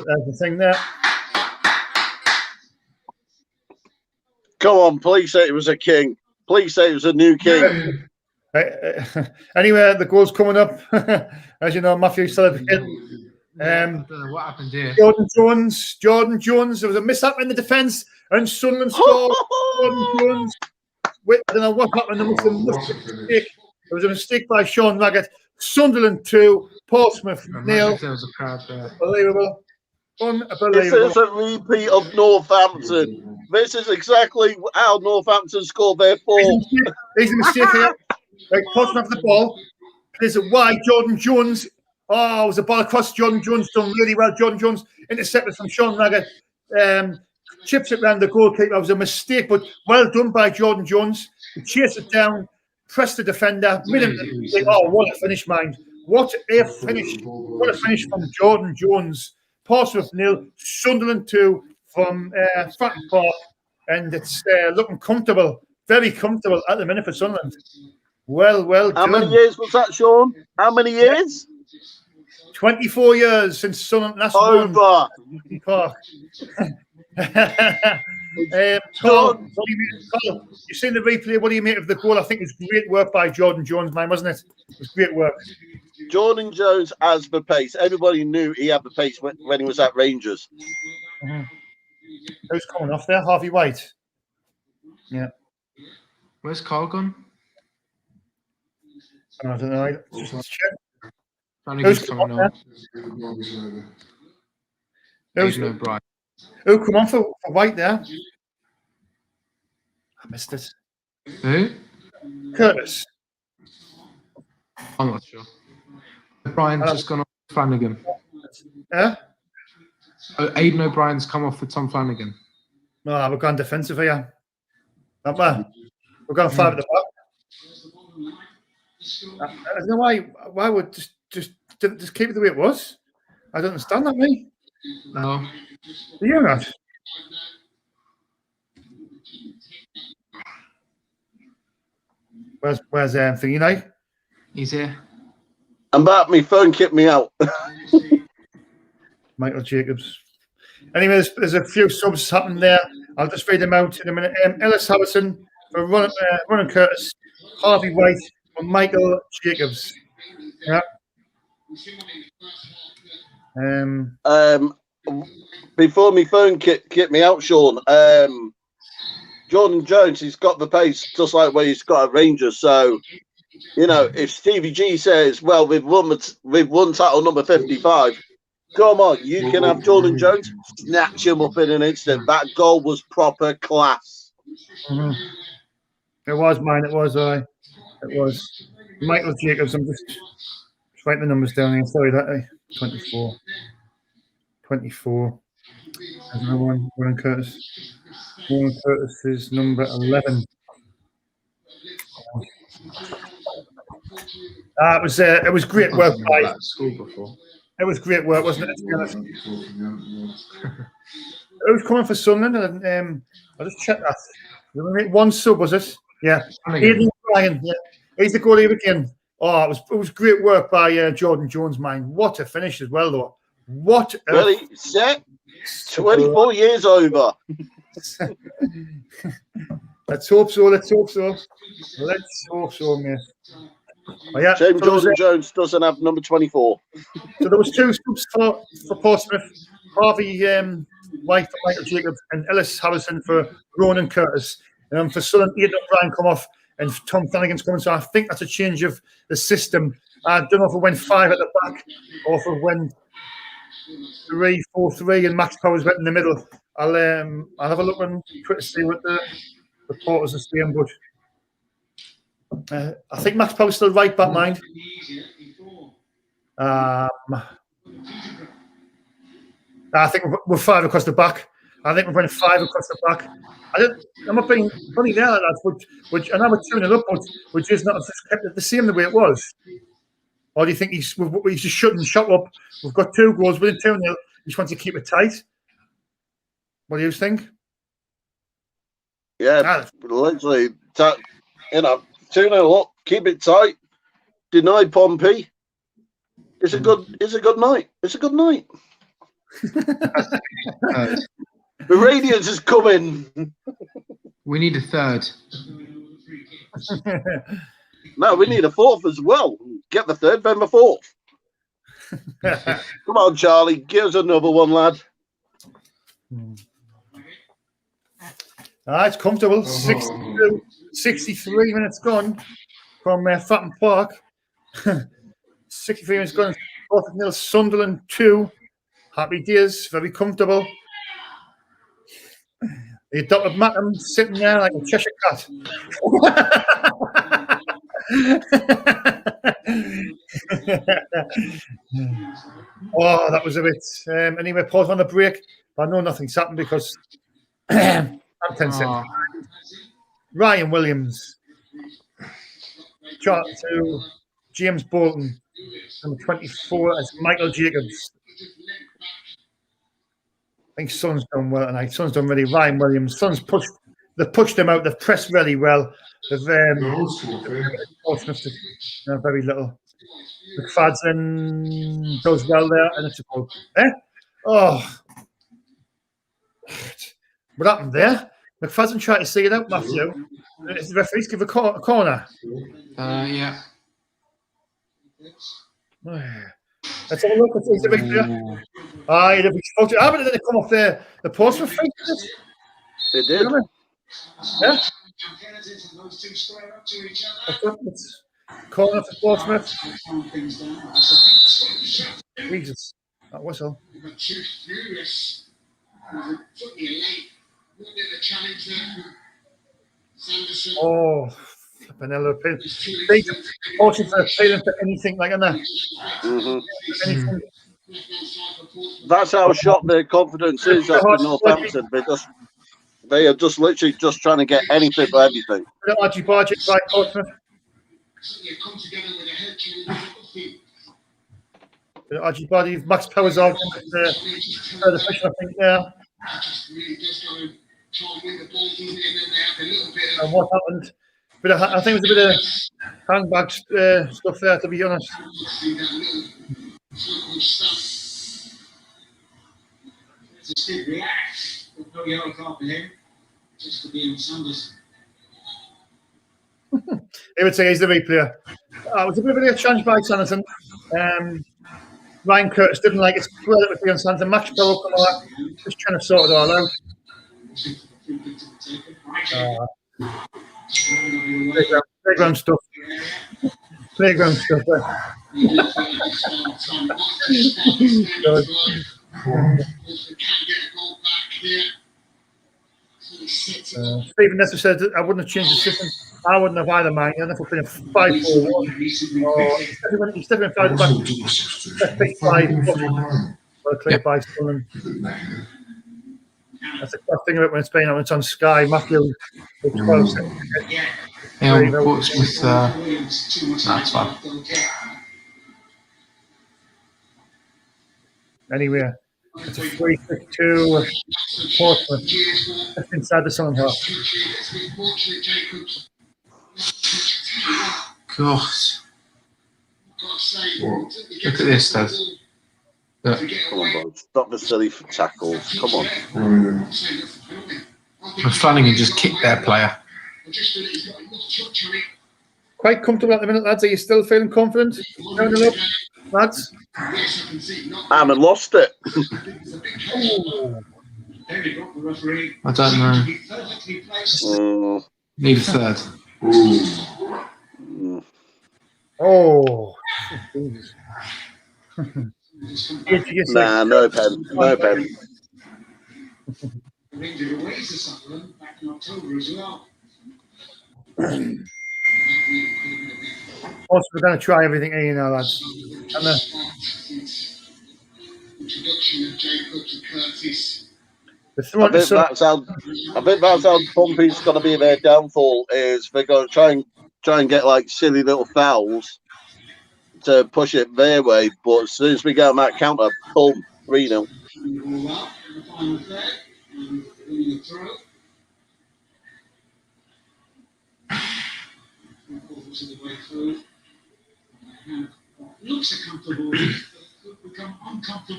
There's the thing there. Come on, please say it was a king. Please say it was a new king. Anyway, the goal's coming up. As you know, Matthew celebrating. What happened here? Jordan Jones. There was a mishap in the defence, and Sunderland scored. Jordan Jones. I don't know what happened. There was a mistake by Sean Raggett. Sunderland 2, Portsmouth 0. There was a crowd there. Unbelievable. This is a repeat of Northampton. This is exactly how Northampton scored their 4. There's a mistake here. Like Portsmouth have the ball. There's a wide Jordan Jones. Oh, it was a ball across. Jordan Jones done really well. Jordan Jones intercepted from Sean Raggett. Chips it round the goalkeeper. It was a mistake, but well done by Jordan Jones. He chased it down, pressed the defender. Oh, what a finish, mind. What a finish. What a finish from Jordan Jones. Portsmouth 0, Sunderland 2 from Fratton Park. And it's looking comfortable, very comfortable at the minute for Sunderland. Well done. How many years was that, Sean? How many years? 24 years since Sunderland last won Over. Park. Carl, you've seen the replay. What do you make of the goal? I think it's great work by Jordan Jones, man, wasn't it? It was great work. Jordan Jones has the pace. Everybody knew he had the pace when he was at Rangers. Mm-hmm. Who's coming off there? Harvey White. Yeah. Where's Carl gone? I don't know. Just check. Who's coming on? Who come on for White there? I missed it. Who? Curtis. I'm not sure. Brian's just gone off for Flanagan. Yeah? Aidan O'Brien's come off for Tom Flanagan. No, we're going defensive here. Not bad. We're going 5 at the back. I don't know why would just keep it the way it was. I don't understand that, me. No. Do you not? Where's Anthony Knight? He's here. I'm back. My phone kicked me out. Michael Jacobs. Anyway, there's a few subs happening there. I'll just read them out in a minute. Ellis Harrison for Ronan Curtis, Harvey White for Michael Jacobs. Yeah. Before my phone kicked me out, Sean, Jordan Jones, he's got the pace just like where he's got at Rangers. So, you know, if Stevie G says, well, we've won title number 55, come on, you can have Jordan Jones, snatch him up in an instant. That goal was proper class. Mm-hmm. It was mine. It was Michael Jacobs. I'm just writing the numbers down here. Sorry, that 24. There's another one. Ronan Curtis. Ronan Curtis is number 11. It was great work by. It was great work, wasn't it? It was coming for Sunderland, and I'll just check that. One sub, was it? Yeah. Aidan Ryan, yeah. He's the goalie again. Oh, it was great work by Jordan Jones, man. What a finish as well, though. What a really set. 24 years over. Let's hope so. Let's hope so, mate. Oh, yeah. Shame Jordan Jones doesn't have number 24. So there was two subs for Portsmouth. Harvey White for Michael Jacobs and Ellis Harrison for Ronan Curtis. For Sunderland, Aidan O'Brien come off and Tom Flanagan's coming. So I think that's a change of the system. I don't know if it went 5 at the back or if it went 3-4-3 and Max Powers went in the middle. I'll have a look and try to see what the reporters are saying, but I think Max Powers still right back, mind. I think we're 5 across the back. I think we're running 5 across the back. I'm not being funny there, lads, but and I'm 2-0 up, but we're just not just kept it the same the way it was. Or do you think he's just shutting shot up? We've got 2 goals within 2-0. He just wants to keep it tight. What do you think? Yeah, literally, 2-0 up, keep it tight, deny Pompey. It's a good night. It's a good night. The Radiants is coming. We need a third. No, we need a 4th as well. Get the 3rd, then the 4th. Come on, Charlie, give us another one, lad. It's comfortable. 63 minutes gone from Fatton Park. 63 minutes gone. 4-0 Sunderland 2. Happy days. Very comfortable. The Dr. Mackham sitting there like a Cheshire cat. Oh, that was a bit. Anyway, pause on the break. But I know nothing's happened because I'm 10 seconds. Ryan Williams. Chart to James Bolton. Number 24 as Michael Jacobs. I think Son's done well tonight. Son's done really. Ryan Williams. They've pushed him out. They've pressed really well. They've very little. McFadden does well there, and it's a goal. Oh, what happened there? McFadden tried to see it out, Matthew. Is the referees give a corner? Yeah. Let's have a look. It's a big clear. But did it come off the Portsmouth feet? It did. Yeah. Corner for Portsmouth. Jesus, that whistle. Oh, Penelope. Portsmouth are appealing for anything like that. Anything. That's how shocked their confidence is after Northampton. They are just literally just trying to get anything for everything. Archie Bargett by Portsmouth. Archie Bargett, Max Powers out. The official, I think, there. And what happened? I think it was a bit of handbag stuff there, to be honest. did react, but no yellow card for him, just for being Sanders. He would say he's the replayer. It was a bit of a challenge by Sanderson. Ryan Curtis didn't like it. Spread it with Leon Sanderson. Max Powell come out, just trying to sort it all out. Playground stuff. Playground stuff. Stephen Nestor said that I wouldn't have changed the system. I wouldn't have either, man. You're never playing 5-4-1. He's definitely five back. Let's pick 5. Well, clear by Sunderland. That's the tough thing about when it's playing on. It's on Sky. Matthew, 12 seconds. Yeah, Portsmouth. That's fine. Anyway, it's a 3-6-2 Portsmouth. Just inside the Sunderland half. God. Look at this, Dad. Look. Come on, boys. Stop the silly tackles. Come on. Flanagan just kicked their player. Quite comfortable at the minute, lads. Are you still feeling confident? Up, lads? I haven't lost it. I don't know. Need a third. Oh. Nah, no pen. No pen. Also, we're going to try everything here now, lads. And I think that's how Bumpy's going to be their downfall. Is they're going to try and get like silly little fouls to push it their way. But as soon as we get on that counter, boom, 3-0.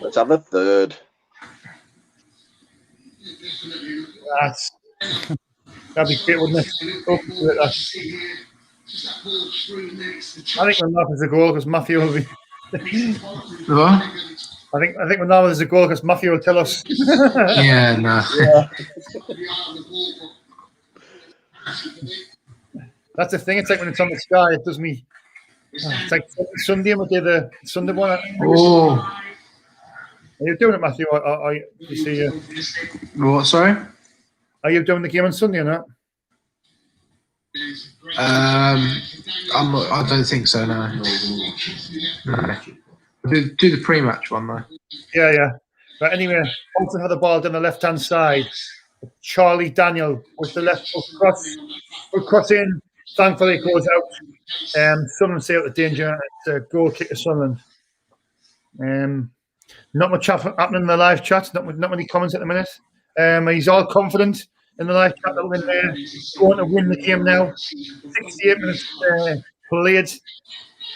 Let's have a third. That'd be great, wouldn't it? I think when Matthew's a goal, because Matthew will be. What? I think when now there's a goal, because Matthew will tell us. Yeah, no. Yeah. That's the thing. It's like when it's on the Sky, it does me. It's like Sunday, we did the Sunday one. Oh. Are you doing it, Matthew? Or you see? What? Sorry. Are you doing the game on Sunday or not? I don't think so. No. Do the pre-match one though. Yeah. But anyway, Bolton had the ball down the left-hand side. Charlie Daniel with the left foot cross in. Thankfully, it goes out. Sunderland stay out of danger. It's a goal kick to Sunderland. Not much happening in the live chat. Not many comments at the minute. He's all confident in the live chat that we're going to win the game now. 68 minutes played.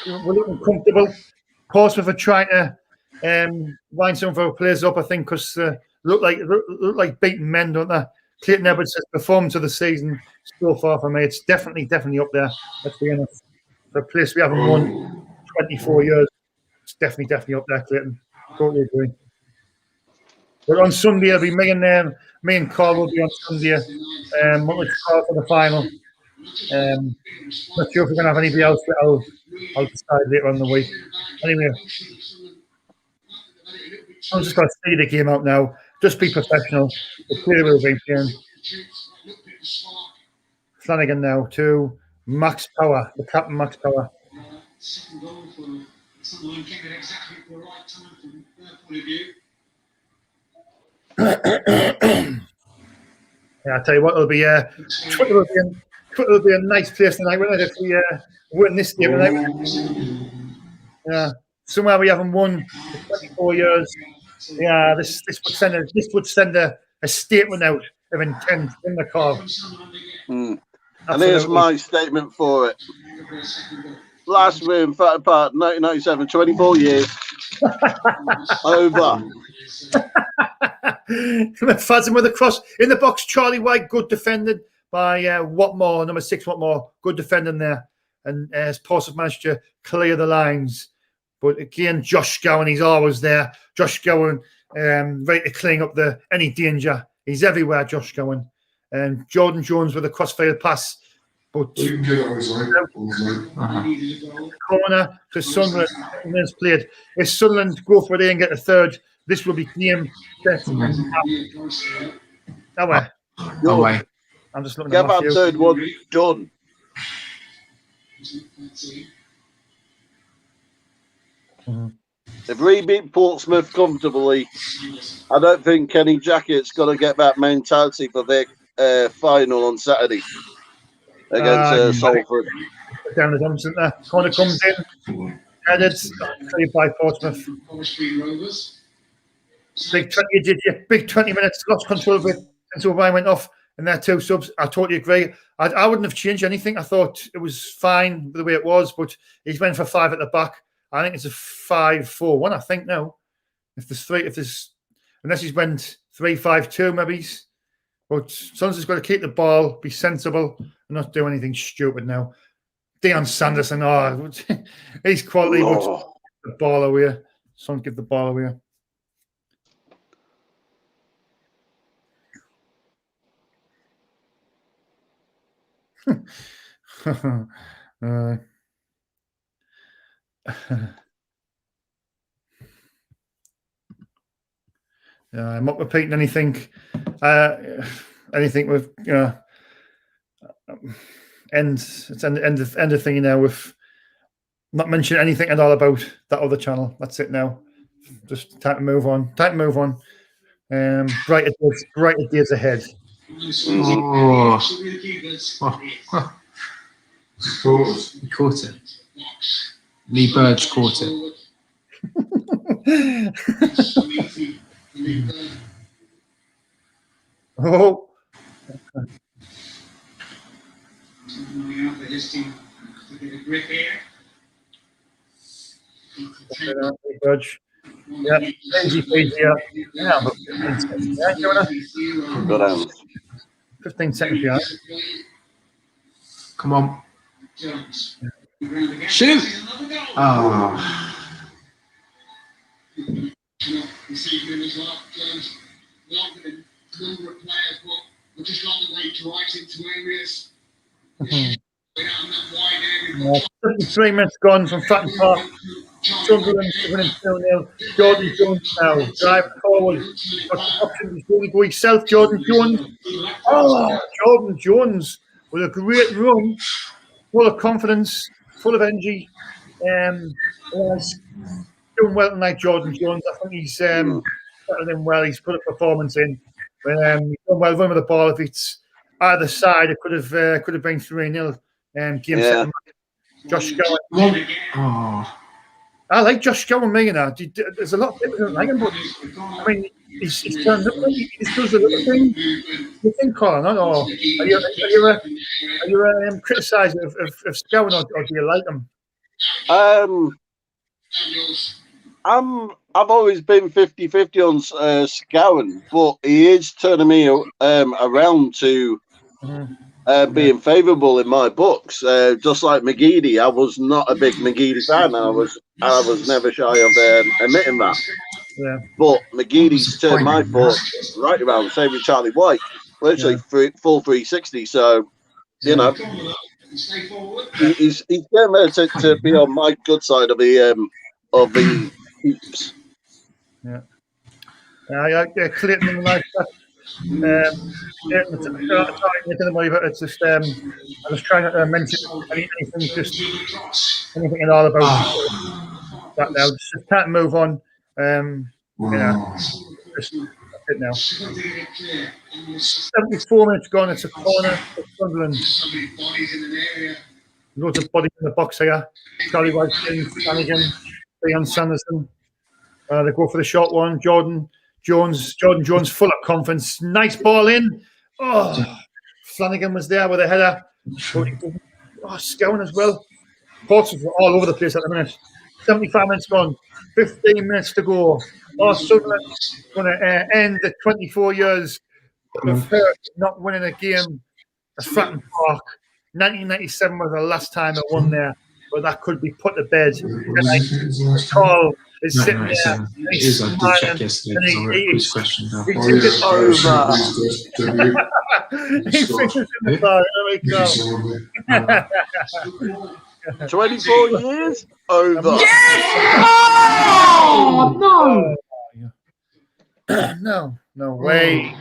We're looking comfortable. Portsmouth are trying to wind some of our players up, I think, because look like beaten men, don't they? Clayton Edwards has performed to the season so far for me. It's definitely up there. Let's be honest. For a place we haven't won 24 years, it's definitely up there, Clayton. Totally agree. But on Sunday, it'll be me and Carl will be on Sunday. What we'll call for the final. Not sure if we're going to have anybody else, but I'll decide later on in the week. Anyway, I'm just going to see the game out now. Just be professional. The player will be playing. Flanagan now to Max Power, the captain Max Power. Second goal for Sunderland came at exactly the right time from their point of view. Yeah, I tell you what, it'll be Twitter will be a nice place tonight, won't it? If we win this game tonight. Yeah, somewhere we haven't won for 24 years. Yeah, this would send a statement out of intent in the car. And here's my statement for it. Last win, Fatter Part, 1997, 24 years. Over. Fads him with a cross in the box. Charlie White, good defended by Watmore, number 6 Watmore, good defending there. And as Portsmouth managed to clear the lines. But again, Josh Gowan, he's always there. Josh Gowan, ready to clean up any danger. He's everywhere, Josh Gowan. And Jordan Jones with a crossfield pass. But corner to Sunderland. Sunderland's played. If Sunderland go for it and get a third, this will be game. Away. Away. I'm just looking Get at that Matthew. third one done. If we beat Portsmouth comfortably, I don't think Kenny Jackett's going to get that mentality for their final on Saturday against Salford. Down the dumps, isn't there? Corner comes in, headed, cleared by Portsmouth. Big 20 minutes, lost control of it since O'Brien went off, and their 2 subs. I totally agree. I wouldn't have changed anything. I thought it was fine the way it was, but he's went for 5 at the back. I think it's a 5-4-1. I think now, unless he's went 3-5-2, maybe. But Sons has got to keep the ball, be sensible, and not do anything stupid now. Dion Sanderson, he's quality. But the ball away. Sons give the ball away. I'm not repeating anything. Anything with end of thing now. With not mentioning anything at all about that other channel. That's it now. Just time to move on. Brighter days ahead. Caught it. Lee Burge caught it. Oh. Burge. Yeah, easy. Yeah, but 15 seconds behind. Come on. Shoot! Oh. We're just on the way to right into areas. 53 minutes gone from Fratton Park. Sunderland winning 2-0. Jordan Jones now driving forward. But the option is going to go south. Jordan Jones. Jordan Jones with a great run, full of confidence, full of energy. He's doing well tonight, Jordan Jones. I think he's settled in well. He's put a performance in. He's done well running with the ball. If it's either side, it could have been 3-0. Game set. Josh Gowan. I like Josh Gowan, there's a lot of people who don't like him, but I mean, he's turned up. He just does a little thing. You think, Colin, or are you criticising of Gowan, or do you like him? I've always been 50-50 on Scowen, but he is turning me around to being favourable in my books. Just like McGeady, I was not a big McGeady fan. I was never shy of admitting that. Yeah. But McGeady's turned my thoughts right around, same with Charlie White, literally full 360. So, you know, he's getting there to be on my good side of the heaps. Yeah. Clayton like that. It's just I was trying to mention anything at all about that now. Just can't move on. Just that's it now. 74 minutes gone. It's a corner for Sunderland. Loads of bodies in the box here. Charlie White, Flanagan, Dion Sanderson. They go for the short one. Jordan Jones full of confidence. Nice ball in. Flanagan was there with a header. Scowen as well. Portsmouth were all over the place at the minute. 75 minutes gone. 15 minutes to go. Are Sunderland going to end the 24 years of her not winning a game at Fratton Park? 1997 was the last time I won there, but that could be put to bed tonight. Carl is sitting there. And It he's is. I did smiling, check yesterday and because I wrote a quiz question down. he Oh, thinks yes. it's Over. he thinks it's in the bag. There we go. 24 years? Over. Oh no! No way.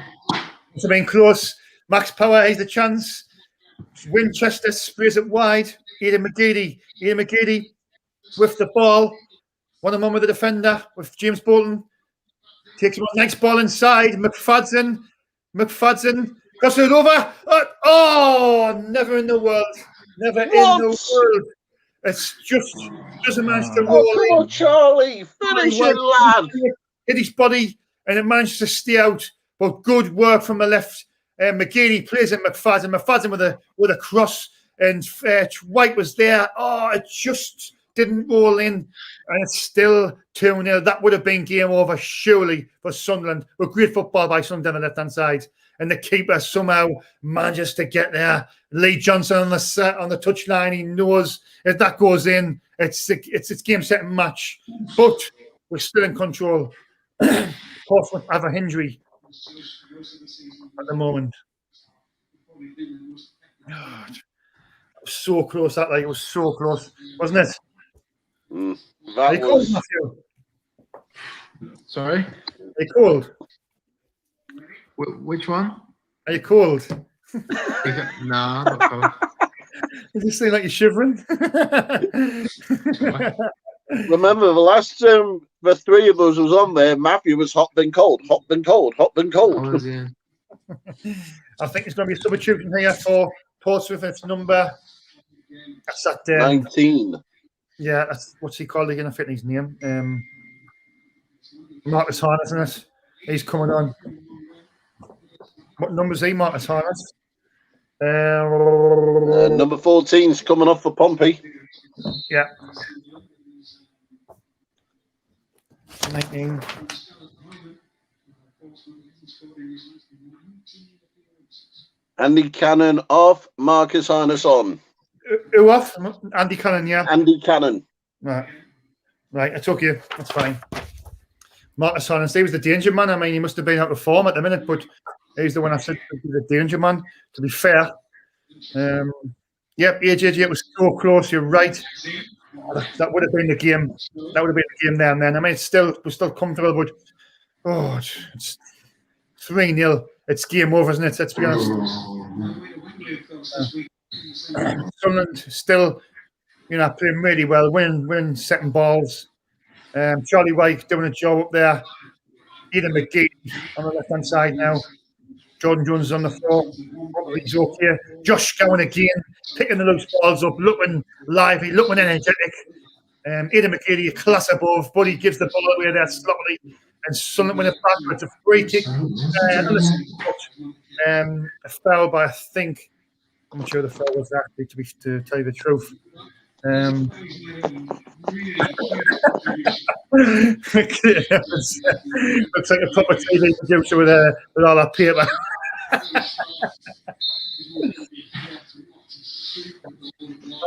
It's been close. Max Power has the chance. Winchester sprays it wide. Ian McGeady with the ball. One on one with the defender with James Bolton. Takes one nice ball inside. McFadden crosses it over. Oh, never in the world. Never in the world. It's just doesn't manage to roll Oh, in. come on, Charlie. Finish it, lad. Hit his body and it managed to stay out. But good work from the left. McGeady plays in McFadden. McFadden with a cross, and White was there. Oh, it just didn't roll in, and it's still 2-0. That would have been game over surely for Sunderland. But great football by Sunderland on the left-hand side, and the keeper somehow manages to get there. Lee Johnson on the touchline. He knows if that goes in, it's game-setting match. But we're still in control. Portsmouth have an injury at the moment. God, it was so close. It was so close, wasn't it? Are you cold, Matthew? Sorry. Are you cold? Which one? Are you cold? No, I'm not cold. You seem like you're shivering. Remember, the last time the three of us was on there, Matthew was hot then cold, hot then cold, hot then cold. I think it's going to be a substitution here for Portsmouth. It's number. That's that. 19. Yeah, that's what's he called again? I forget his name. Marcus Harness, isn't it? He's coming on. What number is he, Marcus Harness? Number 14's coming off for Pompey. Yeah. 19. Andy Cannon off, Marcus Harness on. Who off? Andy Cannon, yeah. Andy Cannon. Right, I took you. That's fine. Marcus Harness, he was the danger man. I mean, he must have been out of form at the minute, but he's the one I said was the danger man, to be fair. Yep, AJJ, it was so close. You're right. That would have been the game. That would have been the game there and then. I mean, we're still comfortable, but it's 3-0. It's game over, isn't it? Let's be honest. Sunderland still, playing really well, winning second balls. Charlie White doing a job up there. Ian McGee on the left-hand side now. Jordan Jones is on the floor. He's okay. Josh going again, picking the loose balls up, looking lively, looking energetic. Ian McGee, a class above, but he gives the ball away there sloppily. And Sunderland win it back. It's a free kick. A foul by, I think, I'm not sure the foul was actually, to tell you the truth. Looks like a proper TV producer with all that paper.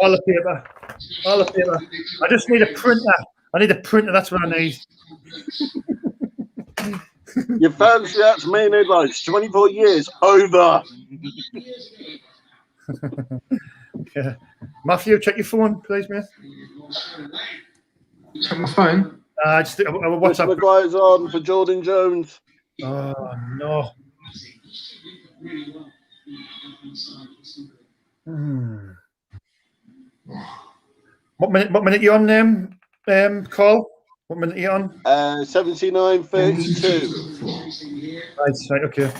All the paper. I just need a printer. That's what I need. Your fans react to main headlines. 24 years over. Yeah. Matthew, check your phone, please, mate. Check my phone. Just WhatsApp. Maguire's on for Jordan Jones. Oh no. What minute are you on, Carl? What minute are you on? 79:32. Right, okay.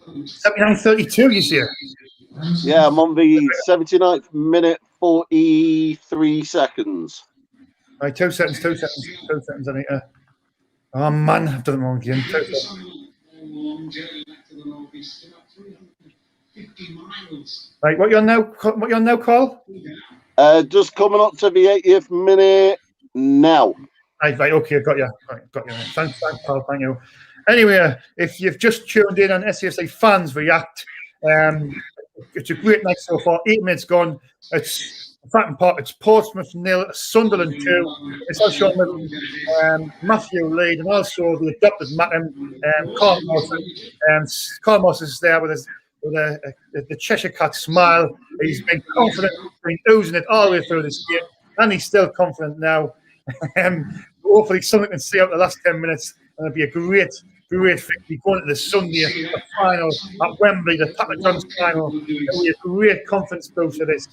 79:32, you see? Yeah, I'm on the 79th minute, 43 seconds. Right, 2 seconds. 2 seconds, I need to... Oh, man, I've done it wrong again. 2 seconds. Right, what you on now, Carl? Just coming up to the 80th minute now. Right, okay, got you. Got you. Thanks, Paul. Thank you. Anyway, if you've just tuned in on SCFC Fans React, it's a great night so far. 8 minutes gone. It's Fratton Park. It's Portsmouth 0, Sunderland 2. It's also Matthew lead, and also the adopted Carl Moss. Carl Moss is there with the Cheshire Cat smile. He's been confident, been oozing it all the way through this game, and he's still confident now. Hopefully, something can stay out the last 10 minutes, and it'll be a great victory going into the Sunday the final at Wembley, the Papa John's final. It'll be a great confidence boost for this.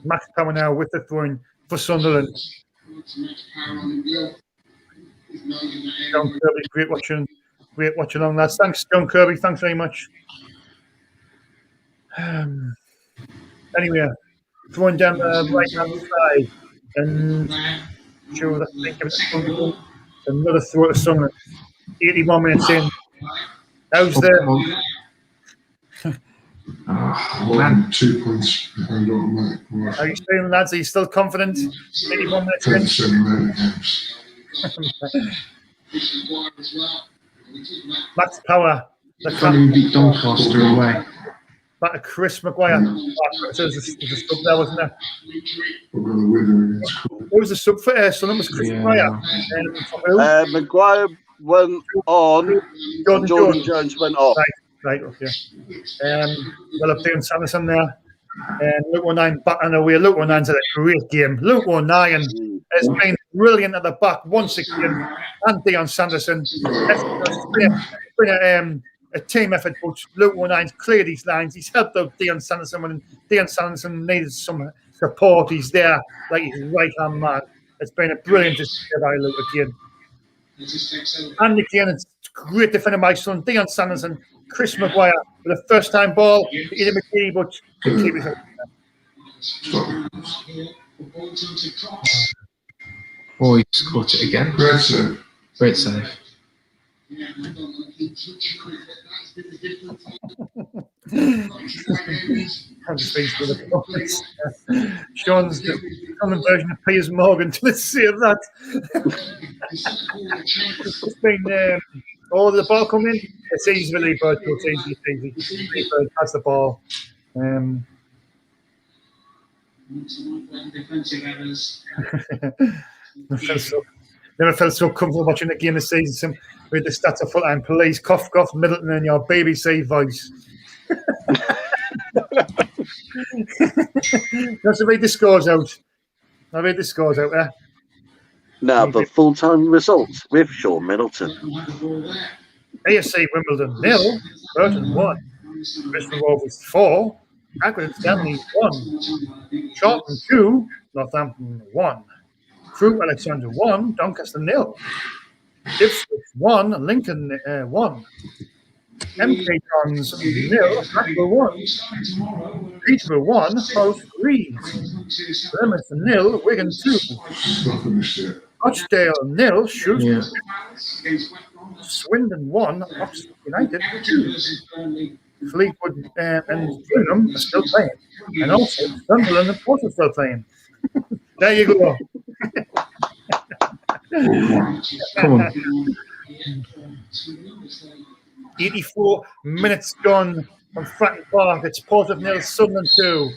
Max Power now with the throwing for Sunderland. John Kirby, great watching along, lads. Thanks, John Kirby. Thanks very much. Anyway, throwing down the right hand side and show that I think it's another throw to Sunderland. 81 minutes in. How's the 2 points behind automatic. How are you feeling, lads? Are you still confident? 81 minutes in. Max Power. Can't beat Doncaster away. Back to Chris Maguire. There was a sub there, wasn't there? It was a sub for Sunderland. Was Chris Maguire. Maguire went on. Jordan Jones went off. Right, okay. Well, up there in Sanderson there. Luke O'Nien back on the way. Luke O'Nien's had a great game. Luke O'Nien has been brilliant at the back once again. And Dion Sanderson. It's been a team effort, but Luke O'Nien's cleared these lines. He's helped out Dion Sanderson when Dion Sanderson needed some support. He's there like his right-hand man. It's been a brilliant display by Luke again. And again, it's great defender by son, Dion Sanderson. Chris Maguire with a first-time ball. Ian McGee, but keep it. Oh, he just caught it again. Great save. Sean's common version of Piers Morgan. Let's see that. It's been the ball coming in. It's easy, really, but it's easy. Bird has the ball. Never felt so comfortable watching the game this season with the stats of full-time police, cough, Middleton, and your BBC voice. Let's read the scores out. I'll read the scores out there. Now, the full-time results with Sean Middleton. AFC Wimbledon 0, Burton 1, Bristol Rovers 4, Accrington Stanley 1, Charlton 2, Northampton 1, Crewe Alexandra 1, Doncaster 0, Ipswich 1, Lincoln 1, MK Dons 0, Blackpool 1, Peterborough 1, Hull 3, Plymouth 0, Wigan 2, Rochdale 0, Shrewsbury 2, Swindon 1, Oxford United 2, Fleetwood and Fulham are still playing, and also Sunderland and Portsmouth are still playing. There you go. Come on. 84 minutes gone from Fratton Park. It's Portsmouth 0, Sunderland 2.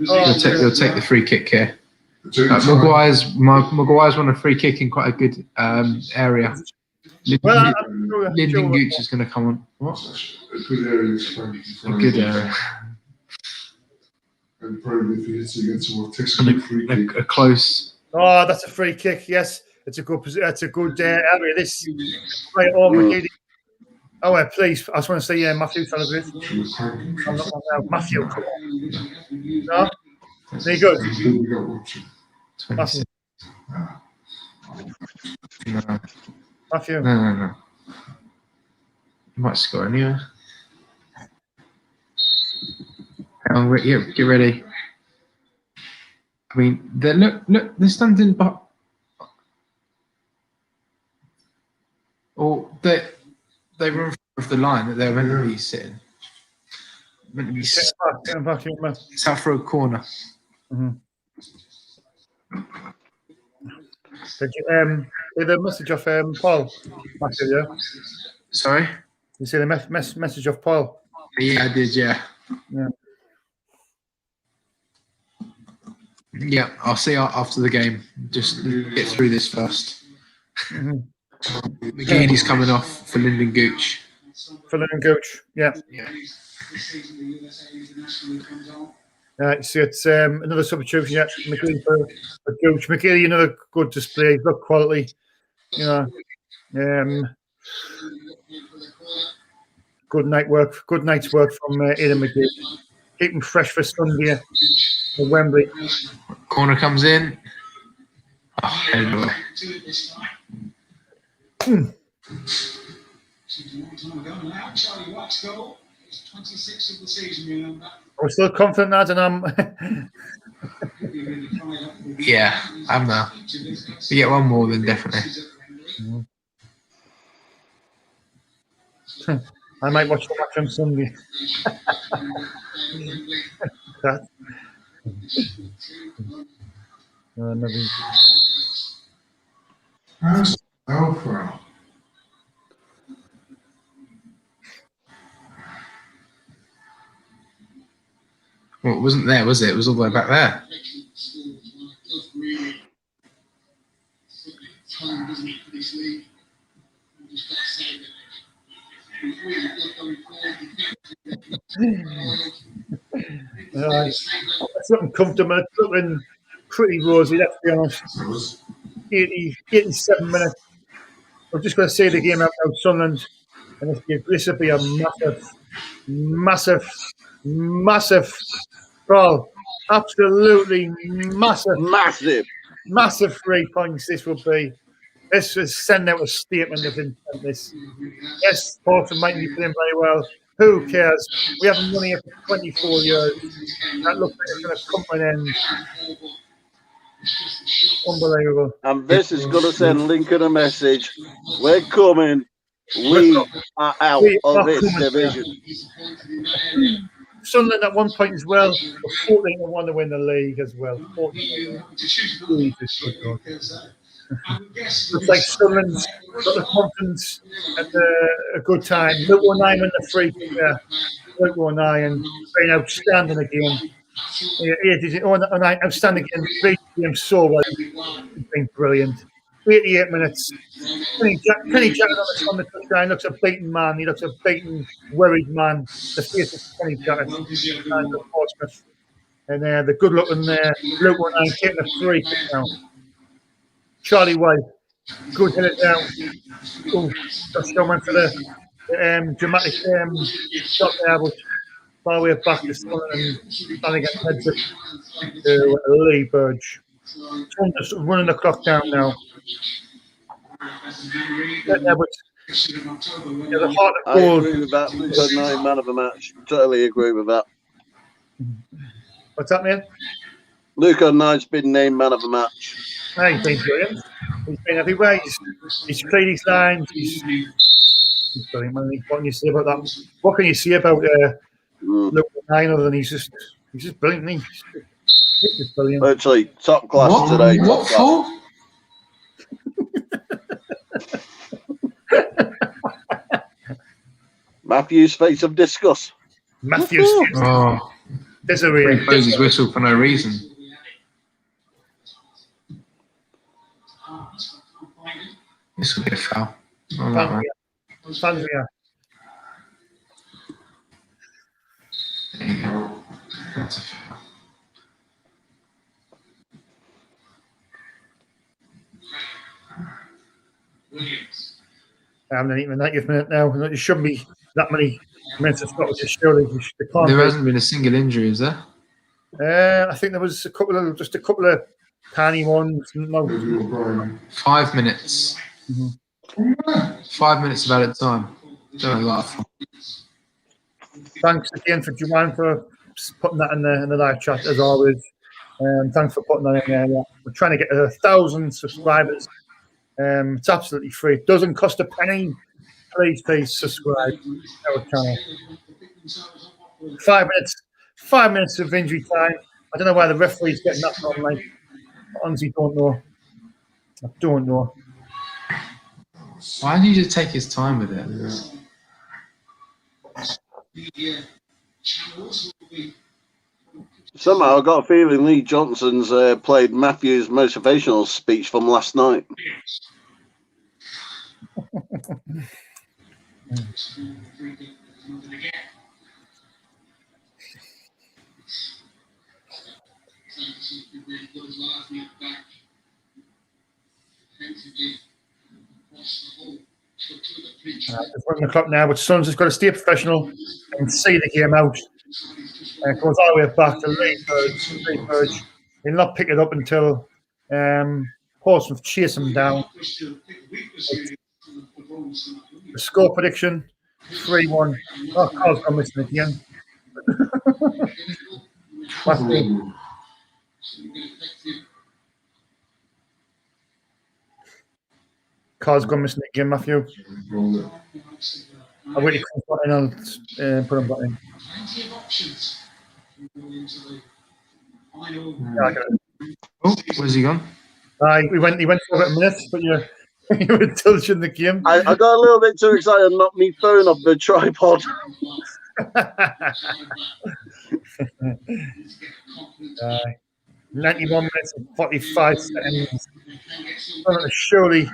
He'll take the free kick here. Maguire's won a free kick in quite a good area. Lyndon Gooch is going to come on. What? A good area. A good area. And probably if he hits against a takes a free kick. A close. Oh, that's a free kick. Yes, it's a good area. This right on. Oh, please! I just want to say, Matthew, celebrate. I'm not now. Matthew, come on. No, there you go. Matthew. No. Matthew. No. You might score anyway. Hang on, get ready. I mean, they're standing, but they run Of the line that they're meant to be sitting. Meant to be Get back in, man. it's out for a corner. Did you see the message of Paul? Matthew, yeah? Sorry? You see the message of Paul? Yeah, I did, yeah. Yeah. Yeah, I'll see you after the game. Just get through this first. McGeady's coming off for Lyndon Gooch. For Lyndon Gooch, yeah. Right, so it's another substitution, yeah. McGeady for Gooch. McGeady, another good display, good quality. You know, good night's work from Aidan McGeady. Keep him fresh for Sunday at Wembley. Corner comes in. Oh, anyway. I'm still confident, lads, and I'm. Yeah, I'm now. If we get one more, then definitely. I might watch the match on Sunday. How's Alpha? Well, it wasn't there, was it? It was all the way back there. It's looking comfortable. It's looking pretty rosy, let's be honest. 87 minutes. I'm just going to say the game out now, Sunderland. And this will be a massive goal. Absolutely massive 3 points this will be. This is sending out a statement of intent. This. Yes, Portsmouth might be playing very well. Who cares? We haven't won here for 24 years. That looks like it's going to come to an end. Unbelievable. And this is going to send Lincoln a message. We're coming. We are out of this division. Sunderland at one point as well, 14-1 to win the league as well. 14. Looks like Sunderland's got the confidence at a good time. Luke O'Neill in the free kick there. Luke O'Neill being outstanding again. Outstanding again. Three games so well. He's been brilliant. 88 minutes. Kenny Jackson on the touchline looks a beaten man. He looks a beaten, worried man. The face of Kenny Jackson and Portsmouth. And the good looking Luke O'Neill taking a free kick now. Charlie White, good hit it down. Oh, just went for the dramatic shot there, but far way back to Sunderland and trying to get heads to Lee Burge. Just running the clock down now. The heart of I gold. agree with that. Luke O'Neill, man of the match. Totally agree with that. What's that, man? Luke O'Neill's been named man of the match. He's been brilliant. He's been everywhere. He's played his lines. He's brilliant, man. What can you say about that? What can you say about Luke O'Neill other than he's just brilliant, isn't he? He's just brilliant. Virtually top class today. What for? Matthew's face of disgust. Matthew's. Oh, Desiree. he blows his whistle for no reason. This will be a foul. Oh, no, Fanzia. there you go. That's a foul. I haven't even 90th minute now. There shouldn't be that many minutes of Scotland. Surely there hasn't been a single injury, is there? I think there was a couple of tiny ones. No. 5 minutes. Mm-hmm. 5 minutes of added time. Don't laugh. Thanks again for Joanne for putting that in the live chat as always. Thanks for putting that in there. Yeah. We're trying to get 1,000 subscribers. It's absolutely free. It doesn't cost a penny. please subscribe to our channel. 5 minutes of injury time. I don't know why the referee's getting that on. Like, I honestly don't know. I don't know. Why did you just take his time with it? Somehow I got a feeling Lee Johnson's played Matthew's motivational speech from last night. It's 1 o'clock now, but Sun's just got to stay professional and see the game out. It goes all the way back to Lee Burge. He'll not pick it up until Portsmouth chase him down. The score prediction 3-1. Oh, Carl's gone missing again. Carl's gone missing again, Matthew. I really can't put in on put him back in. Yeah, I got it. Oh, where's he gone? He went for about a minute, but you were indulging the game. I got a little bit too excited and knocked my phone off the tripod. 91 minutes and 45 seconds. Surely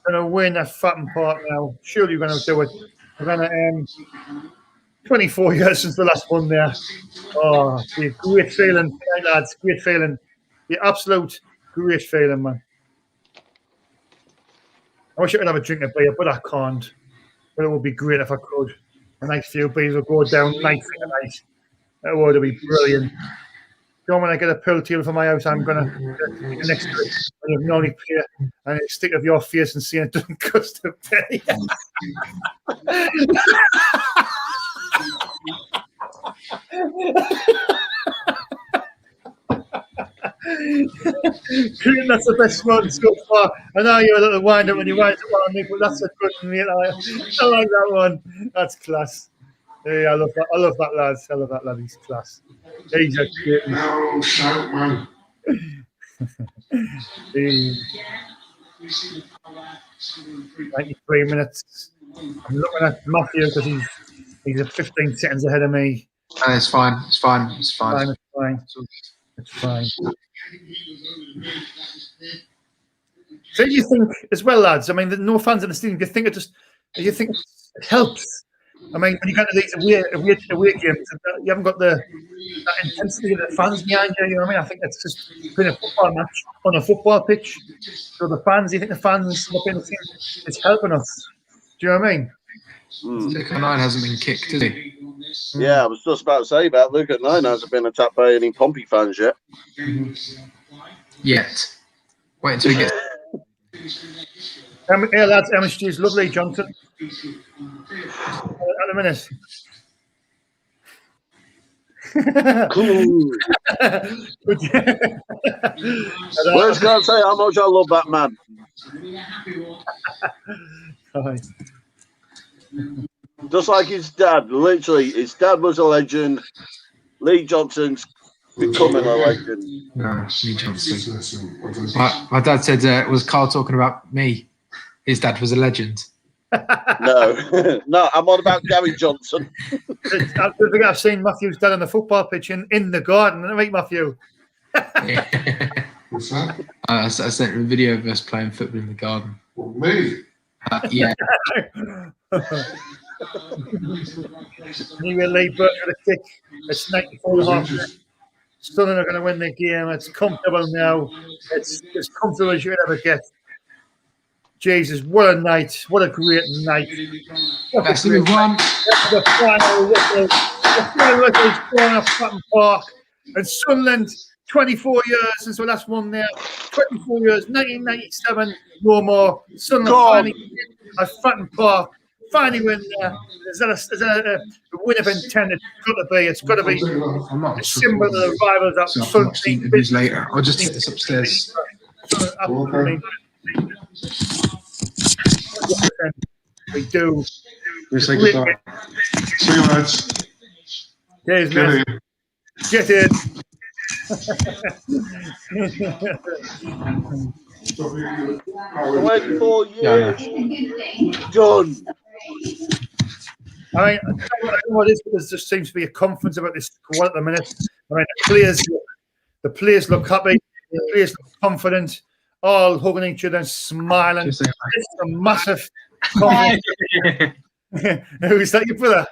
going to win at Fatton Park now. Surely we're going to do it. We're going to 24 years since the last one there. Oh, great feeling, right, lads. Great feeling. The absolute great feeling, man. I wish I could have a drink of beer, but I can't. But it would be great if I could. A nice few beers will go down night for night. That would be brilliant. When I get a pool table for my house, I'm going to next to it and have normally pay and stick of your face and see it doesn't cost a penny. That's the best one so far. I know you're a little wind up when you wind up on me, but that's a good one, mate. I like that one. That's class. Yeah, I love that. I love that lad. I love that lad. He's class. He's a great. No, shout, man. 93 minutes. I'm looking at Matthew because he's 15 seconds ahead of me. No, it's fine. It's fine. It's fine. It's fine. It's fine. So do you think as well, lads? I mean, there's no fans in the stadium. Do you think it helps? I mean, when you go to these away games, you haven't got that intensity of the fans behind you. You know what I mean? I think it's just been a football match on a football pitch. So the fans, you think the fans looking at the team is helping us? Do you know what I mean? Luke at 9 hasn't been kicked, has he? Yeah, I was just about to say that. Luke at 9 hasn't been attacked by any Pompey fans yet. Yet. Wait until he gets. Hey lads, MSG is lovely, Johnson. At a minute. Cool. Words can't say how much I love that man. Just like his dad, literally, his dad was a legend. Lee Johnson's becoming a legend. No, Lee Johnson. My dad said, was Carl talking about me? His dad was a legend. No, I'm on about Gary Johnson. I think I've seen Matthew's dad on the football pitch in the garden, right, Matthew? What's that? I sent him a video of us playing football in the garden. Well, me? Yeah. Anyway, Lee Burke with a kick. It's 94.5. Sunderland are going to win the game. It's comfortable now. It's as comfortable as you could ever get. Jesus, what a night. What a great night. That's the one. The final whistle. The final whistle is blown off Fatton Park. And Sunderland, 24 years since the last one there. 24 years, 1997, no more. Sunderland finally at Fatton Park. Finally win there. Is that a win of intent? It's got to be. I'm not a symbol of the rivals that Sunderland later. I'll just take this upstairs. Absolutely. then we do. We say goodbye. See you, lads. Cheers, Get mate. in. Get in. Stop it. 24 years. Done. I mean, I don't know what it is, but there just seems to be a confidence about this squad at the minute. I mean, the players look happy, the players look confident, all hugging each other and smiling. It's a massive confidence. Who's that, your brother?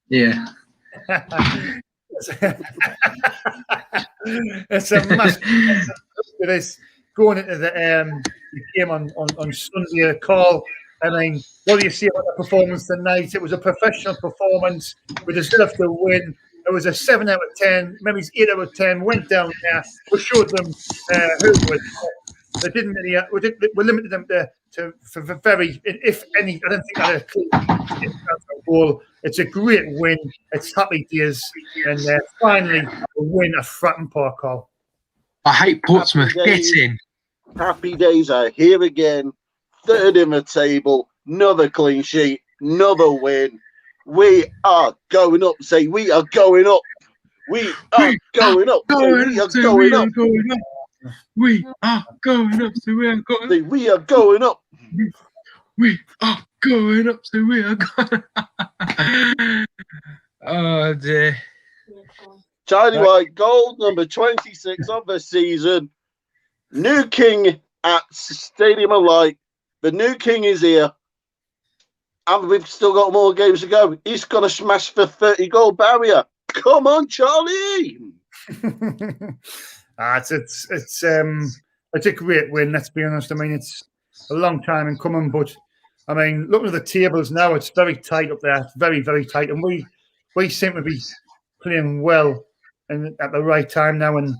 Yeah. It's a massive it is going into the game on Sunday. Call. I mean, what do you see about the performance tonight? It was a professional performance. We deserved to win. It was a 7 out of 10, maybe it's 8 out of 10. Went down there. We showed them who was. They didn't really. We limited them for very, if any. I don't think I had a goal. It's a great win. It's happy days, and finally a win at Fratton Park. Call. I hate Portsmouth. Get in. Happy days are here again. Third in the table. Another clean sheet. Another win. We are going up. Say we are going up. We are going up. We are going up. We are going up. So we are going up. Say we are going up. We are going up. So we are going up. Oh dear. Charlie White, goal number 26 of the season. New king at Stadium of Light. The new king is here. And we've still got more games to go. He's got to smash the 30-goal barrier. Come on, Charlie. It's a great win, let's be honest. I mean, it's a long time in coming, but I mean, looking at the tables now, it's very tight up there. It's very, very tight. And we seem to be playing well and at the right time now. And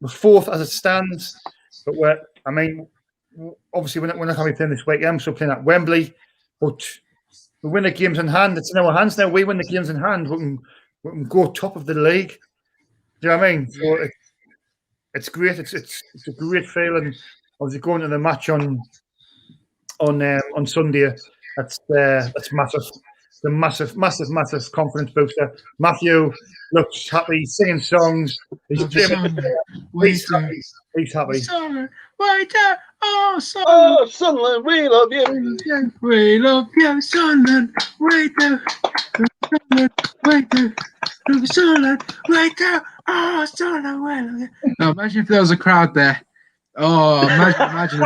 we're fourth as it stands. But obviously we're not going to be playing this weekend, so playing at Wembley. But we win the games in hand. It's in our hands now. We win the games in hand. We can go top of the league. Do you know what I mean? So it's great. It's a great feeling. Obviously going to the match on Sunday. That's massive. It's a massive confidence booster. Matthew looks happy, singing songs. He's happy. He's happy. Oh, Sunderland, we love you. We love you, Sunderland. We do. Sunderland, we do. Oh, Sunderland, we love you. Now, imagine if there was a crowd there. Oh, imagine.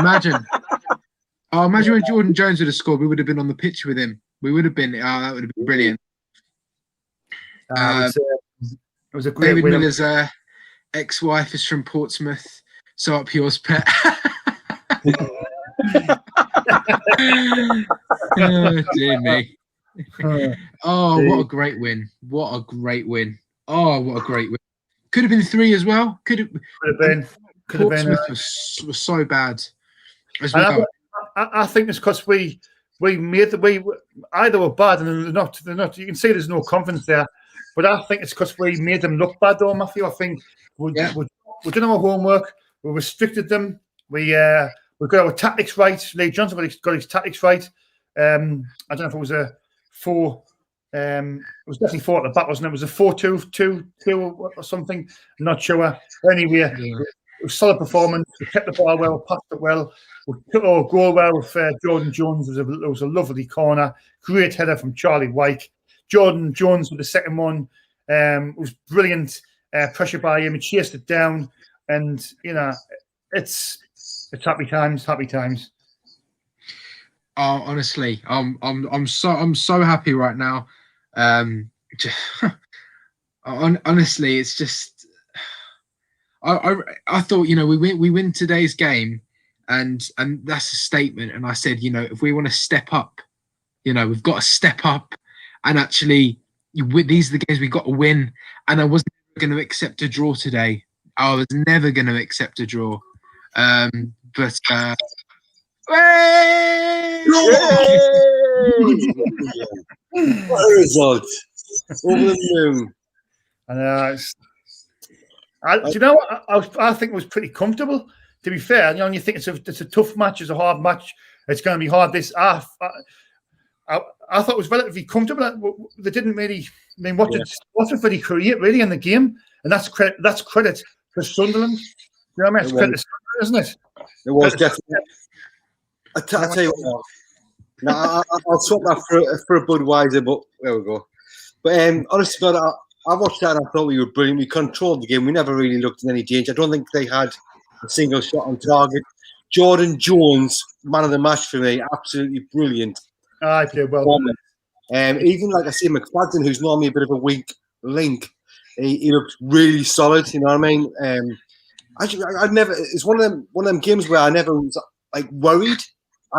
Oh, imagine when Jordan Jones would have scored. We would have been on the pitch with him. We would have been. Oh, that would have been brilliant. It was a great David win. Miller's ex-wife is from Portsmouth, so up yours, pet. Oh, dear me. Oh, what a great win. What a great win. Oh, what a great win. Could have been 3 as well. Could have been. Portsmouth was so bad as well. I think it's because we made either were bad and they're not. You can see there's no confidence there, but I think it's because we made them look bad, though, Matthew. I think we did our homework. We restricted them. We got our tactics right. Lee Johnson got his tactics right. I don't know if it was a 4. It was definitely 4 at the back, wasn't it? It was a 4-2-2 or something. I'm not sure. Anyway, it was solid performance. We kept the ball well, passed it well. We took our goal well with Jordan Jones. It was a lovely corner. Great header from Charlie White. Jordan Jones with the second one. It was brilliant pressure by him. He chased it down, and it's happy times. Happy times. Oh, honestly, I'm so happy right now. Honestly, it's just I thought we win today's game, and that's a statement. And I said, if we want to step up, we've got to step up, and actually these are the games we got to win. And I wasn't going to accept a draw today. I was never going to accept a draw. But what a result! Over the moon. And do you know what? I think it was pretty comfortable. to be fair, you think it's a tough match, it's a hard match. It's going to be hard. I thought it was relatively comfortable. They didn't really. I mean, what did Watford create really in the game? And that's credit for Sunderland. You know what I mean? It's credit to Sunderland, isn't it? It was definitely. I'll tell you what. No, I'll swap that for a Budweiser, but there we go. But honestly, God, I watched that and I thought we were brilliant. We controlled the game. We never really looked at any danger. I don't think they had a single shot on target. Jordan Jones, man of the match for me, absolutely brilliant. I played well. Even like I say, McFadden, who's normally a bit of a weak link, he looked really solid. You know what I mean? I'd never. It's one of them games where I never was like worried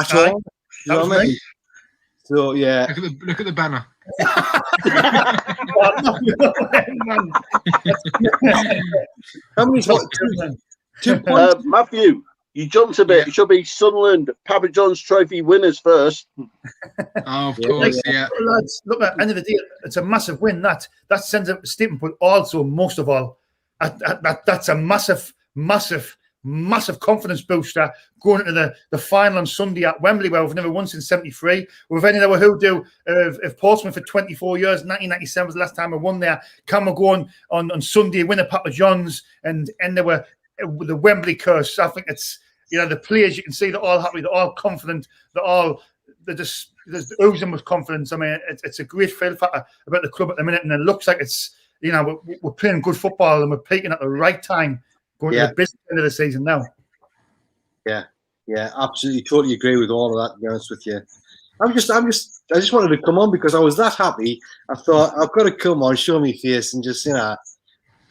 at all. You know what I mean? So yeah. Look at the banner. How many? 2 points. Matthew, you jumped a bit. It should be Sunderland Papa John's Trophy winners first. Oh, of course, yeah. Lads, look, at the end of the day, it's a massive win. That sends a statement, but also, most of all, that's a massive confidence booster going into the final on Sunday at Wembley, where we've never won since '73. We've only never hoodoo of Portsmouth for 24 years. 1997 was the last time I won there. Can we go on Sunday, win at Papa John's, and there were the Wembley curse? I think it's, the players, you can see they're all happy, they're all confident, they're just oozing with confidence. I mean, it's a great feel factor about the club at the minute, and it looks like it's, we're playing good football and we're peaking at the right time. Going to the business end of the season now. Yeah, absolutely, totally agree with all of that. To be honest with you, I just wanted to come on because I was that happy. I thought I've got to come on, show me face, and just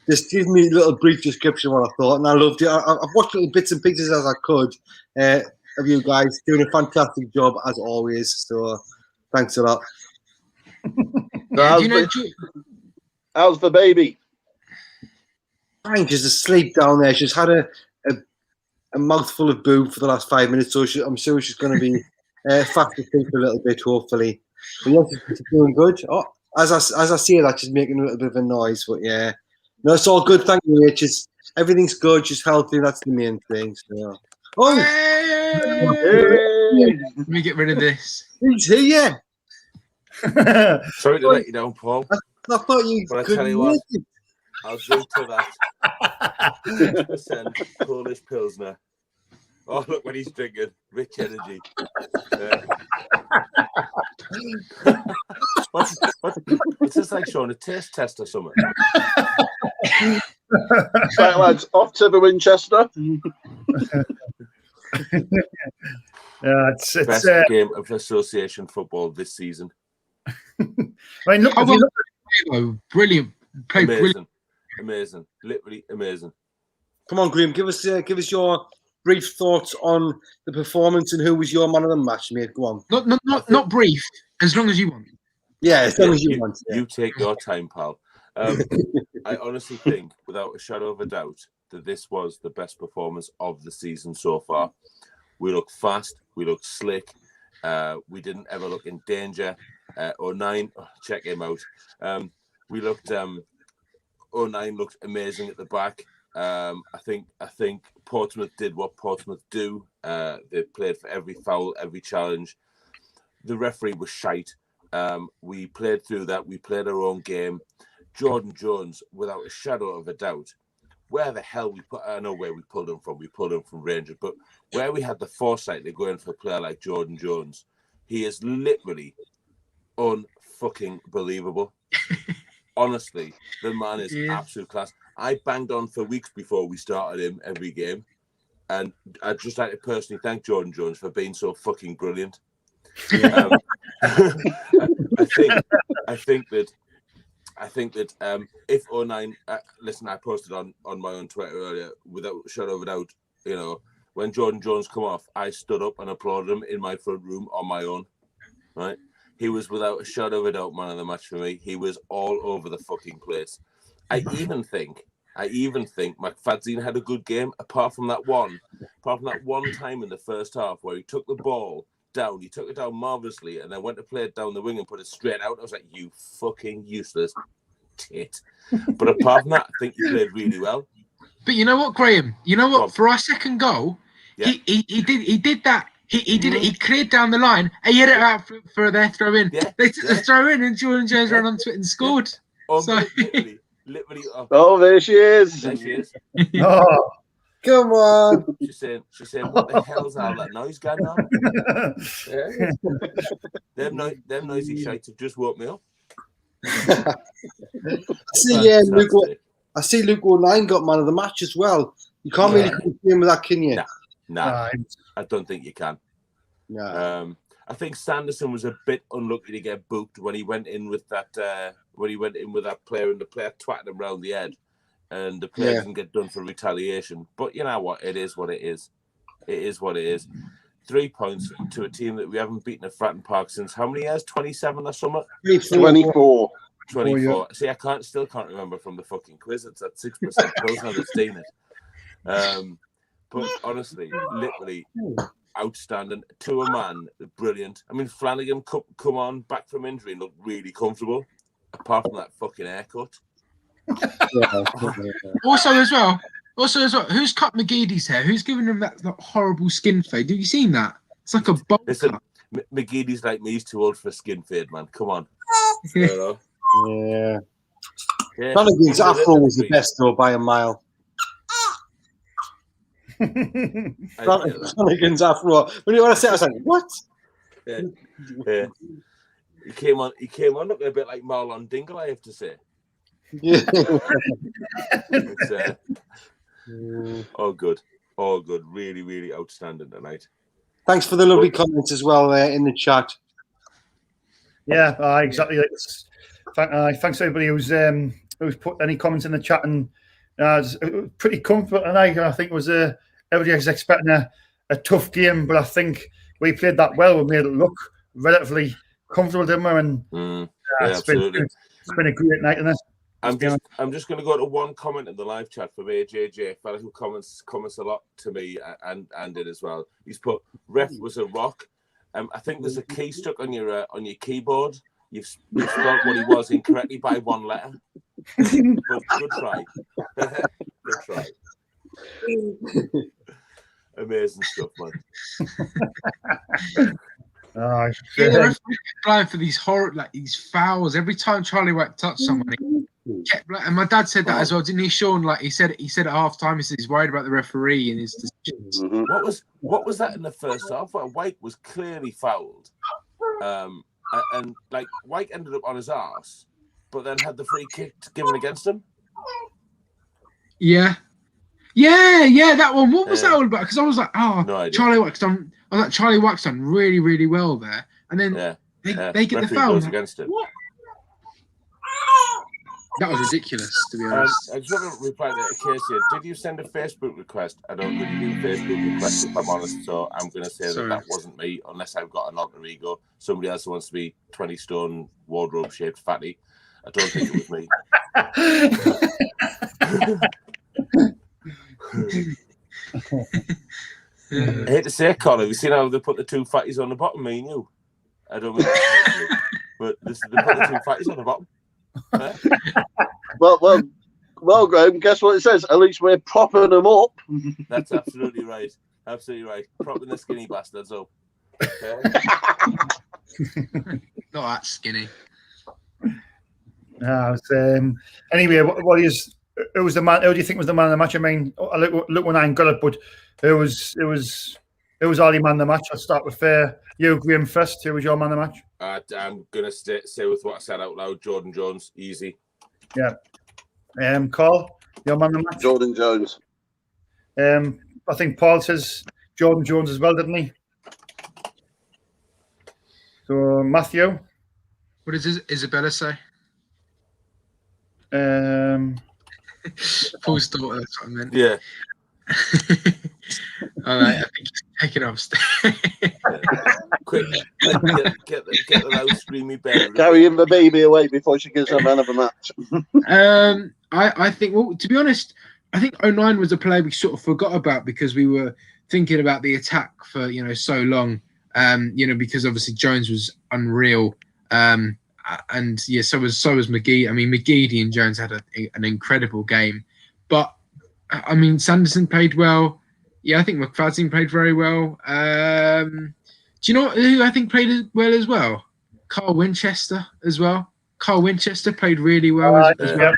just give me a little brief description of what I thought. And I loved it. I've watched little bits and pieces as I could of you guys doing a fantastic job as always. So thanks a lot. How's the baby? Frank is asleep down there. She's had a mouthful of boob for the last 5 minutes, so I'm sure she's going to be fast asleep a little bit, hopefully. But yeah, she's doing good. Oh, as I say that, she's making a little bit of a noise, but yeah. No, it's all good. Thank you, Rich. Everything's good. She's healthy. That's the main thing. So. Oh! Hey! Let me get rid of this. He's here. Sorry to let you down, Paul. I thought you but could. I tell you what, I'll do to that. 6% Polish Pilsner. Oh, look what he's drinking. Rich energy. What's this like, Sean? A taste test or something? Right, lads, off to the Winchester. It's best game of association football this season. I mean, look, brilliant. Amazing, literally amazing. Come on, Graham, give us your brief thoughts on the performance and who was your man of the match, mate. Go on. Not brief, as long as you want. Yeah, as long as you want. Yeah. You take your time, pal. I honestly think, without a shadow of a doubt, that this was the best performance of the season so far. We look fast, we look slick, we didn't ever look in danger. 09, check him out. We looked 09 looked amazing at the back. I think Portsmouth did what Portsmouth do. They played for every foul, every challenge. The referee was shite. We played through that. We played our own game. Jordan Jones, without a shadow of a doubt, where the hell I know where we pulled him from. We pulled him from Rangers, but where we had the foresight to go in for a player like Jordan Jones, he is literally unfucking believable. Honestly, the man is absolute class. I banged on for weeks before we started him every game, and I'd just like to personally thank Jordan Jones for being so fucking brilliant. I think that if 09, listen, I posted on my own Twitter earlier, without a shadow of a doubt, when Jordan Jones come off, I stood up and applauded him in my front room on my own, right? He was without a shadow of a doubt man of the match for me. He was all over the fucking place. I even think McFadden had a good game, apart from that one time in the first half where he took the ball down. He took it down marvellously and then went to play it down the wing and put it straight out. I was like, you fucking useless tit. But apart from that, I think he played really well. But you know what, Graham? You know Go on. what? For our second goal, Yeah. he did that. He did it. He cleared down the line. And he hit it out for their throw in. Yeah, They took the yeah. throw in, and Jordan Jones Yeah. ran onto it and scored. So Literally. Oh, there she is. There she is. Oh, Come on. She's saying, what the hell's all that noise going on? Yeah. them noisy shites have just woke me up. I see Luke O'Nien got man of the match as well. You can't really compare with that, can you? Nah, I don't think you can. No. I think Sanderson was a bit unlucky to get booked when he went in with that player, and the player twatted him round the head, and the player didn't get done for retaliation. But you know what? It is what it is. It is what it is. 3 points to a team that we haven't beaten at Fratton Park since how many years? 27 or something? 24. 24. See, I still can't remember from the fucking quiz. It's at 6% close now. They've seen it. But honestly, literally outstanding. To a man, brilliant. I mean, Flanagan come on back from injury and looked really comfortable, apart from that fucking haircut. Also as well, who's cut McGeady's hair? Who's given him that horrible skin fade? Have you seen that? It's like a bowl Listen, cut. McGeady's like me. He's too old for a skin fade, man. Come on. Yeah. Flanagan's afro was the best though by a mile. Flanagan's afro. When you want to say, I was like, what? Yeah. He came on looking a bit like Marlon Dingle, I have to say. Yeah. It's, all good. Really, really outstanding tonight. Thanks for the lovely comments as well in the chat. yeah, exactly. Thanks everybody who's put any comments in the chat, and it was pretty comfortable tonight. I think it was everybody was expecting a tough game, but I think we played that well. We made it look relatively comfortable, didn't we? And it's been a great night, isn't it? I'm just going to go to one comment in the live chat from AJJ, a fella who comments a lot to me and did as well. He's put ref was a rock. I think there's a key stuck on your keyboard. You've spelled what he was incorrectly by one letter. But good try. Good try. Amazing stuff, man. They're applying for these these fouls every time Charlie White touched somebody. And my dad said that as well, didn't he, Sean? Like he said at half time, he said he's worried about the referee and his decisions. What was that in the first half? Where White was clearly fouled, and like White ended up on his arse, but then had the free kick given against him. Yeah, that one. What was that all about? Because I was like, no Charlie White's done. I was like, Charlie White's done really, really well there, and then they get the foul against him. What? That was ridiculous, to be honest. I just want to reply to Casey. Did you send a Facebook request? I don't really do Facebook requests, if I'm honest, so I'm going to say that wasn't me, unless I've got an alter ego. Somebody else who wants to be 20-stone wardrobe-shaped fatty. I don't think it was me. I hate to say it, Colin. Have you seen how they put the two fatties on the bottom, me and you? I don't mean to, but they put the two fatties on the bottom. Well, Graham, guess what it says? At least we're propping them up. That's absolutely right. Absolutely right. Propping the skinny bastards up. Not that skinny. Anyway, who was the man? Who do you think was the man of the match? I mean, look when I got it, but it was all your man of the match. I'll start with you, Graham, first. Who was your man of the match? I'm gonna stay with what I said out loud. Jordan Jones, easy. Yeah. Carl, your man of the match. Jordan Jones. I think Paul says Jordan Jones as well, didn't he? So Matthew. What does Isabella say? Paul's daughter, that's what I meant. Yeah. All right, I think he's taking upstairs. Quick, get the loud screamy bed. Carrying the baby away before she gives her man of the match. I think, well, to be honest, I think 09 was a player we sort of forgot about because we were thinking about the attack for so long. Because obviously Jones was unreal. And so was McGee. I mean, McGeady and Jones had an incredible game, but I mean, Sanderson played well. Yeah, I think McFadden played very well. Do you know who I think played well as well? Carl Winchester as well. Carl Winchester played really well as well.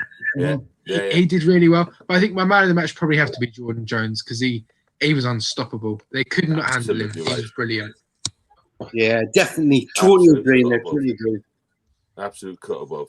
He did really well. But I think my man of the match probably have to be Jordan Jones because he was unstoppable. They could not handle him. He was brilliant. Yeah, definitely. Totally agree. Totally agree. Absolute cut above.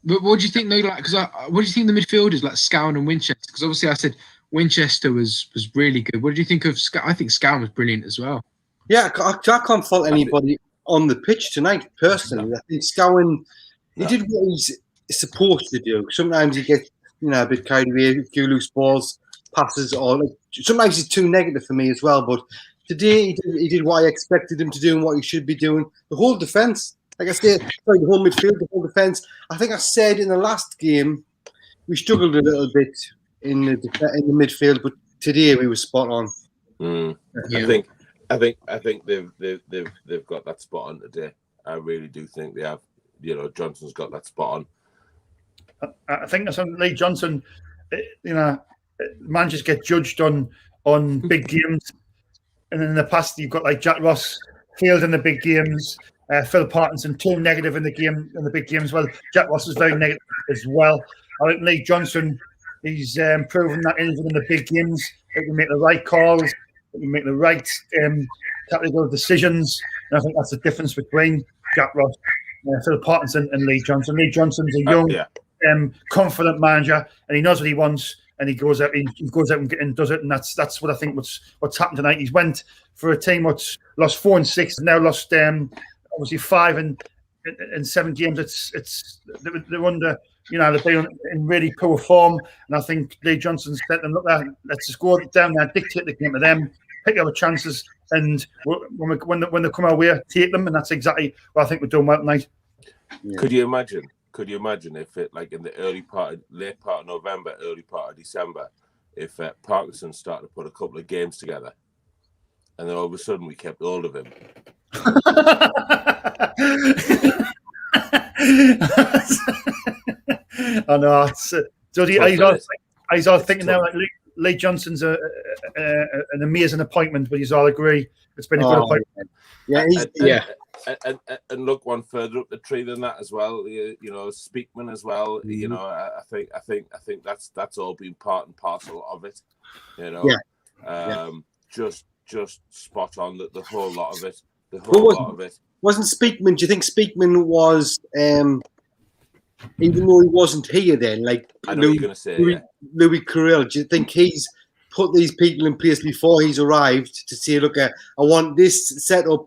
But what do you think they like? Because what do you think the midfielders like Scowen and Winchester? Because obviously I said Winchester was really good. What do you think of Scowen? I think Scowen was brilliant as well. Yeah, I can't fault anybody on the pitch tonight. Personally, I think Scowen he did what he's supposed to do. Sometimes he gets a bit carried away, a few loose balls, passes, or sometimes he's too negative for me as well. But today he did what I expected him to do and what he should be doing. The whole defence. Like I said, the whole midfield, the whole defence. I think I said in the last game we struggled a little bit in the midfield, but today we were spot on. Yeah. I think they've got that spot on today. I really do think they have. Johnson's got that spot on. I think that's on Lee Johnson. Managers get judged on big games, and in the past you've got like Jack Ross failed in the big games. Phil Parkinson too negative in the big games. Well, Jack Ross is very negative as well. I think Lee Johnson, he's proven that even in the big games, he can make the right calls, he can make the right tactical decisions. And I think that's the difference between Jack Ross, Phil Parkinson, and Lee Johnson. Lee Johnson's a young, confident manager, and he knows what he wants. And he goes out and does it, and that's what I think what's happened tonight. He's went for a team what's lost 4 and 6, now lost obviously 5 and 7 games. They're under they've been in really poor form, and I think Lee Johnson's let them look at. Let's just go down there, dictate the game to them, pick our chances, and when they come our way, take them, and that's exactly what I think we're doing well tonight. Yeah. Could you imagine if it like in the late part of November, early part of December, if Parkinson started to put a couple of games together, and then all of a sudden we kept hold of him. I know. He's all thinking now like Lee Johnson's an amazing appointment, but he's all agree it's been a good appointment. And look one further up the tree than that as well. Speakman as well. I think that's all been part and parcel of it. Just spot on the whole lot of it. The whole lot of it. Wasn't Speakman? Do you think Speakman was, even though he wasn't here then, like I know you're going to say Louis Carril? Do you think he's put these people in place before he's arrived to say, look, I want this set up?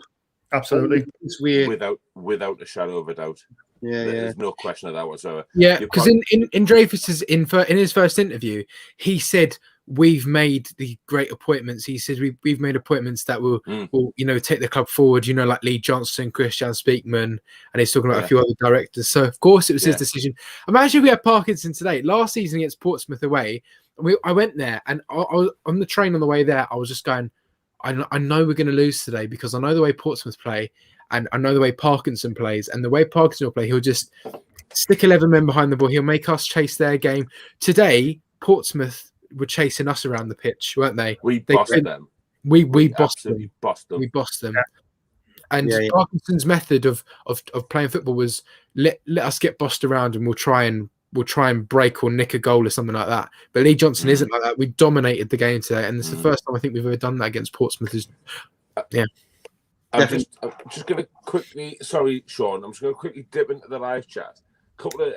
Absolutely, without a shadow of a doubt. There's no question of that whatsoever. Yeah, because in Dreyfus's in his first interview, he said we've made the great appointments. He said we've made appointments that will take the club forward. Like Lee Johnson, Christian Speakman, and he's talking about a few other directors. So of course it was his decision. Imagine if we had Parkinson today. Last season against Portsmouth away, I went there and I was on the train on the way there. I was just going, I know we're going to lose today because I know the way Portsmouth play and I know the way Parkinson plays, and the way Parkinson will play, he'll just stick 11 men behind the ball. He'll make us chase their game. Today, Portsmouth were chasing us around the pitch, weren't they? We bossed them. We bossed them. We bossed them. And Parkinson's method of playing football was let us get bossed around and we'll try and break or nick a goal or something like that. But Lee Johnson isn't like that. We dominated the game today, and it's the first time I think we've ever done that against Portsmouth. I'm just going to quickly. Sorry, Sean. I'm just going to quickly dip into the live chat. Couple of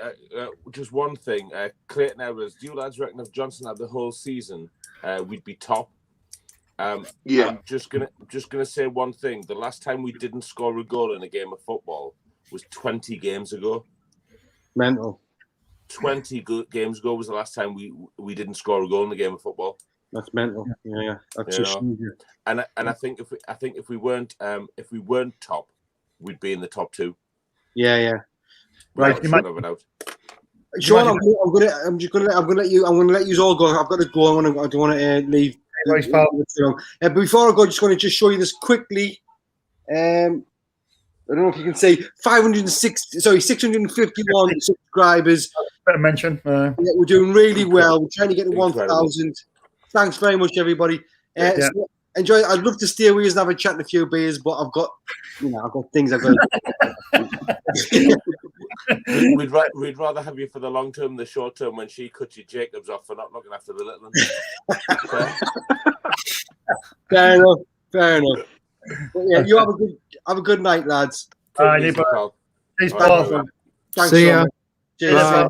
just one thing. Clayton Evers, do you lads reckon if Johnson had the whole season, we'd be top? I'm just gonna say one thing. The last time we didn't score a goal in a game of football was 20 games ago. Mental. 20 games ago was the last time we didn't score a goal in a game of football. That's mental. Yeah. That's and I think if we weren't top, we'd be in the top 2. Yeah. Right. Sean, I'm gonna let you all go. I've got to go. I don't want to leave. But before I go, I just want to show you this quickly. I don't know if you can say 651 subscribers. Better mention. We're doing really well. We're trying to get to 1,000. Thanks very much, everybody. So enjoy. I'd love to stay with you and have a chat and a few beers, but I've got things I've got to do. We'd rather have you for the long term, the short term, when she cuts your Jacobs off for not looking after the little ones. Okay? Fair enough. But yeah, you have a good night, lads. Easy, Paul. Peace, All right, Paul. Thanks See so ya. much. Cheers.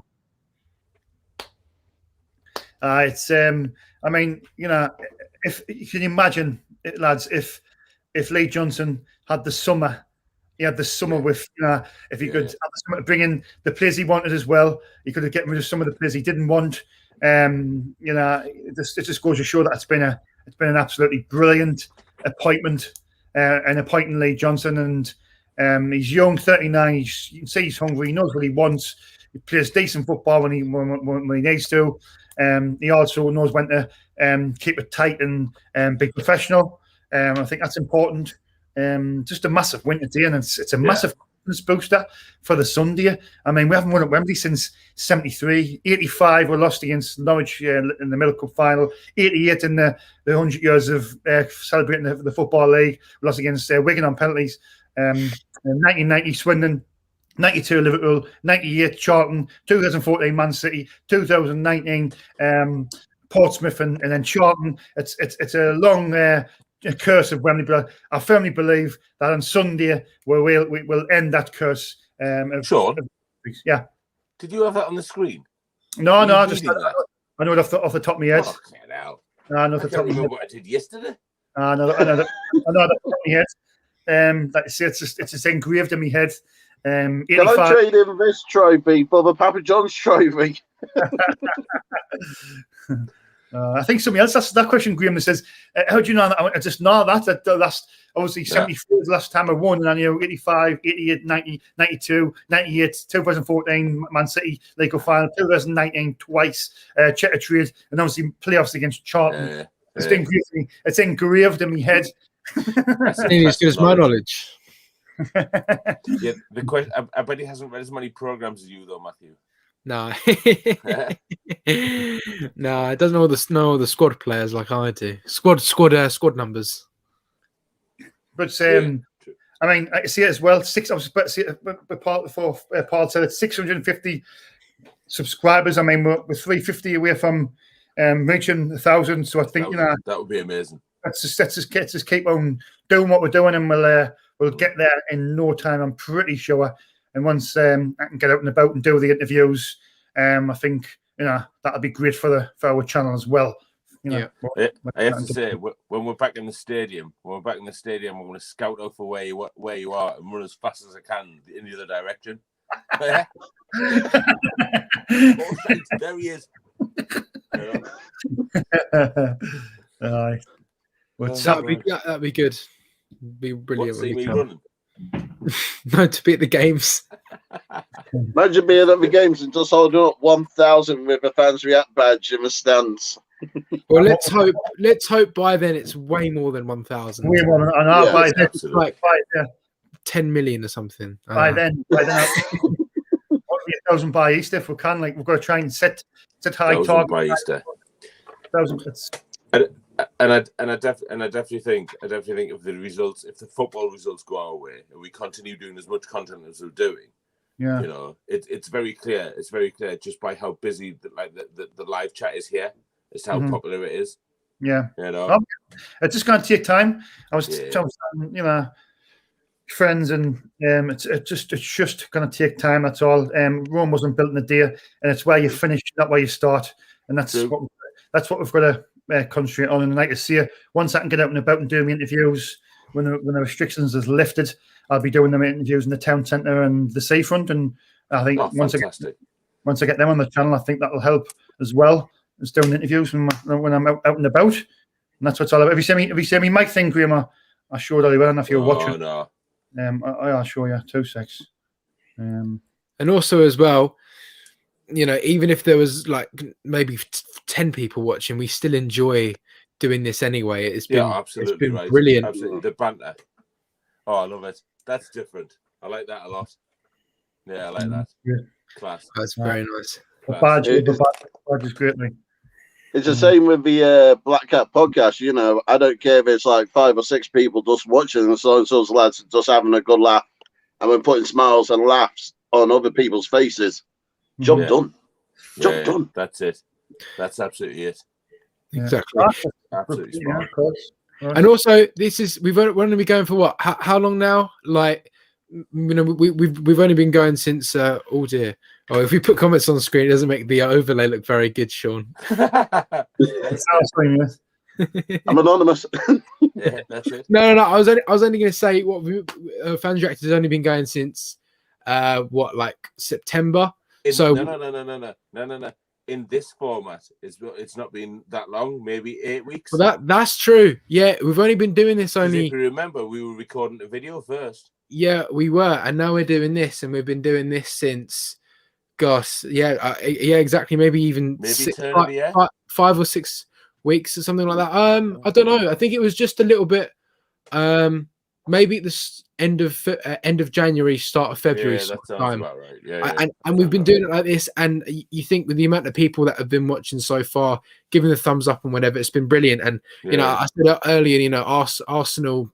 Bye. It's I mean, if you can imagine it, lads, if Lee Johnson had the summer, he had the summer with, if he could have the summer to bring in the players he wanted as well, he could have gotten rid of some of the players he didn't want. It just goes to show that it's been an absolutely brilliant appointment, and appointing Lee Johnson. And he's young, 39. You can see he's hungry. He knows what he wants. He plays decent football when he needs to. He also knows when to keep it tight and be professional. I think that's important. Just a massive win today, and it's a massive confidence booster for the Sunday. I mean, we haven't won at Wembley since 73. 85 we lost against Norwich in the Middle Cup final. 88 in the 100 years of celebrating the Football League. We lost against Wigan on penalties. 1990 Swindon. 92 Liverpool, 98 Charlton, 2014 Man City, 2019 Portsmouth, and then Charlton. It's a long curse of Wembley, but I firmly believe that on Sunday we will end that curse. Sean? Yeah. Did you have that on the screen? No, I know it off the top of my head. Oh, hell. I know I can't remember what I did yesterday. I know that off the top of my head. Like I say, it's just engraved in my head. Can I trade in this trophy for the Papa John's trophy? I think somebody else asked that question, Graham, that says, how do you know that? I just know that the last, obviously 74 was the last time I won, and I knew 85, 88, 90, 92, 98, 2014 Man City League Cup final, 2019 twice, Checker Trade, and obviously playoffs against Charlton. It's engraved in my head. That's nearly as good as my knowledge. The question. I bet he hasn't read as many programs as you, though, Matthew. No, no, it doesn't know the squad players like I do. Squad numbers. But I mean, I see it as well. Paul said it's 650 subscribers. I mean, we're 350 away from reaching 1,000. So I think that would be amazing. Let's just keep on doing what we're doing, and we'll get there in no time, I'm pretty sure. And once I can get out and about and do the interviews, I think that'll be great for our channel as well. I have to say, when we're back in the stadium, I'm going to scout out for where you are and run as fast as I can in the other direction. There he is. That'd be good. Be brilliant. See me running. No, to be at the games. Imagine being at the games and just holding up 1,000 with a fans react badge in the stands. Well, let's hope by then it's way more than 1,000. Way more than by then, like 10 million or something. By then, only 1,000 by Easter if we can. Like, we've got to try and set high targets by Easter. 1,000. And I definitely think if the football results go our way and we continue doing as much content as we're doing, it's very clear. It's very clear just by how busy the live chat is here, as to how popular it is. Yeah, it's just going to take time. I was telling friends, and it's just going to take time. That's all. Rome wasn't built in a day, and it's where you finish, not where you start, and that's what we've got to concentrate on. And like I say, once I can get out and about and do my interviews, when the restrictions is lifted, I'll be doing them interviews in the town centre and the seafront. And I think once I get them on the channel, I think that'll help as well as doing interviews when I'm out and about. And that's what it's all about. If you see me mic thing, Graham, I showed you well enough. You're watching. No. I'll show you 2 secs. And also as well, even if there was like maybe 10 people watching, we still enjoy doing this anyway. It's been brilliant. Absolutely, the banter. Oh, I love it. That's different. I like that a lot. Yeah, I like that. Yeah. Class. That's very nice. The badge is great, mate. It's the same with the Black Cat podcast. You know, I don't care if it's like 5 or 6 people just watching and so's lads just having a good laugh, and we're putting smiles and laughs on other people's faces. Job done. Job done. That's it. That's absolutely it. Exactly. Absolutely smart. Of course. And also, we're only been going for what? How long now? Like, you know, we've only been going since oh dear. Oh, if we put comments on the screen, it doesn't make the overlay look very good, Sean. I'm anonymous. Yeah, that's it. No. I was only going to say what Fans Reacted has only been going since like September. No. In this format, it's not been that long. Maybe 8 weeks. Well, that's true. Yeah, we've only been doing this only. If you remember, we were recording a video first. Yeah, we were, and now we're doing this, and we've been doing this since. Gosh, yeah, exactly. Maybe even 5 or 6 weeks or something like that. I don't know. I think it was just a little bit. Maybe at the end of January, start of February. Yeah, that sounds about right. Yeah, and we've been doing it like this, and you think with the amount of people that have been watching so far, giving the thumbs up and whatever, it's been brilliant. And you know, I said earlier, you know, Arsenal.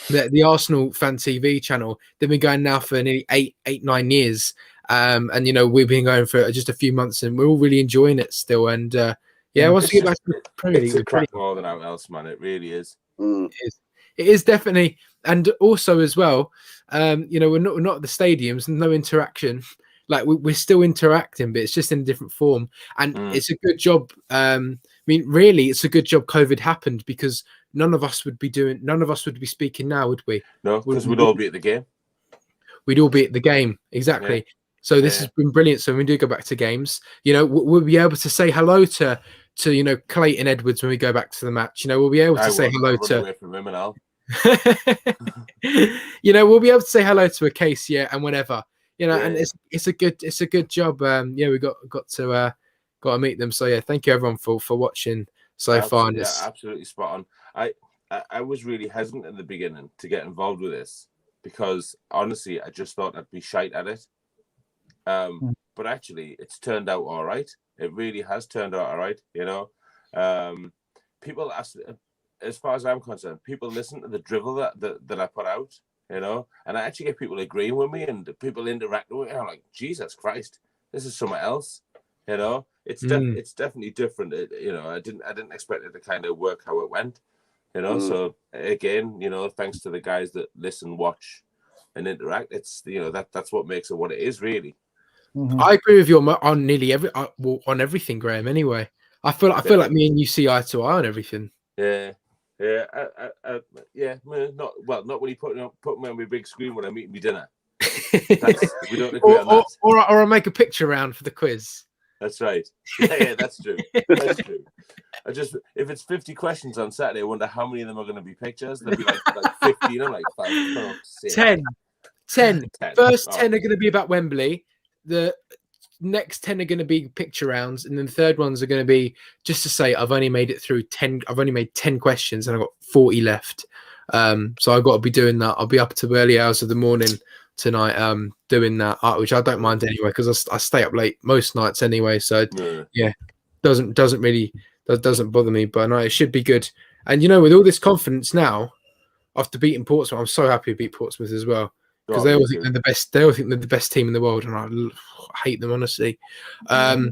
The Arsenal Fan TV channel, they've been going now for nearly 9 years. And you know, we've been going for just a few months, and we're all really enjoying it still. And once we get back to the Premier League, it's a crack more than out else, man. It really is. It is definitely, and also as well, you know, we're not at the stadiums, no interaction. Like we're still interacting, but it's just in a different form. And it's a good job. I mean, really, it's a good job COVID happened, because none of us would be speaking now, would we? No, because we'd all be at the game. We'd all be at the game, exactly. Yeah. So this has been brilliant. So when we do go back to games, you know, we'll be able to say hello to you know, Clayton Edwards when we go back to the match. You know, we'll be able to say hello to. Away from him and all. You know, we'll be able to say hello to a case, and whenever, you know, and it's a good job. We got to meet them. So yeah, thank you everyone for watching so far. And absolutely spot on. I was really hesitant at the beginning to get involved with this, because honestly, I just thought I'd be shite at it. But actually, it's turned out all right. It really has turned out all right. You know, people ask, as far as I'm concerned, people listen to the drivel that I put out. You know, and I actually get people agreeing with me, and people interacting with me. And I'm like, Jesus Christ, this is something else. You know, it's definitely different. You know, I didn't expect it to kind of work how it went. You know, so again, you know, thanks to the guys that listen, watch, and interact. It's, you know, that's what makes it what it is, really. I agree with you on nearly on everything, Graham. Anyway, I feel like me and you see eye to eye on everything. Yeah. Not when you put me on my big screen when I'm eating my dinner. We don't agree on that. Or I'll make a picture round for the quiz. That's right. Yeah, that's true. That's true. If it's 50 questions on Saturday, I wonder how many of them are going to be pictures. There'll be like 50. I'm like 5, 10. First 10 are going to be about Wembley. The next 10 are going to be picture rounds, and then the third ones are going to be just to say I've only made it through 10. I've only made 10 questions, and I've got 40 left. So I've got to be doing that. I'll be up to early hours of the morning tonight, doing that, which I don't mind anyway, because I stay up late most nights anyway. So doesn't bother me. But no, it should be good. And you know, with all this confidence now, after beating Portsmouth, I'm so happy to beat Portsmouth as well. Because they all think they're the best. They all think they're the best team in the world, and I hate them, honestly. Yep.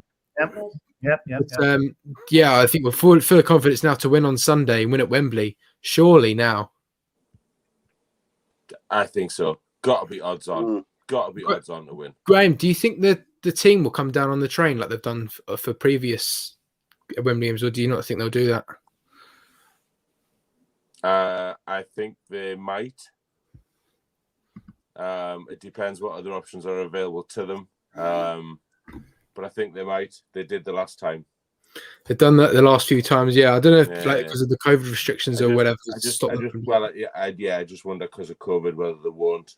I think we're full of confidence now to win on Sunday, win at Wembley. Surely now. I think so. Got to be odds on. Got to be odds on to win. Graham, do you think that the team will come down on the train like they've done for previous Wembley games, or do you not think they'll do that? I think they might. It depends what other options are available to them. But I think they might. They did the last time. They've done that the last few times. Yeah, I don't know if because of the COVID restrictions or whatever. I just wonder because of COVID whether they won't.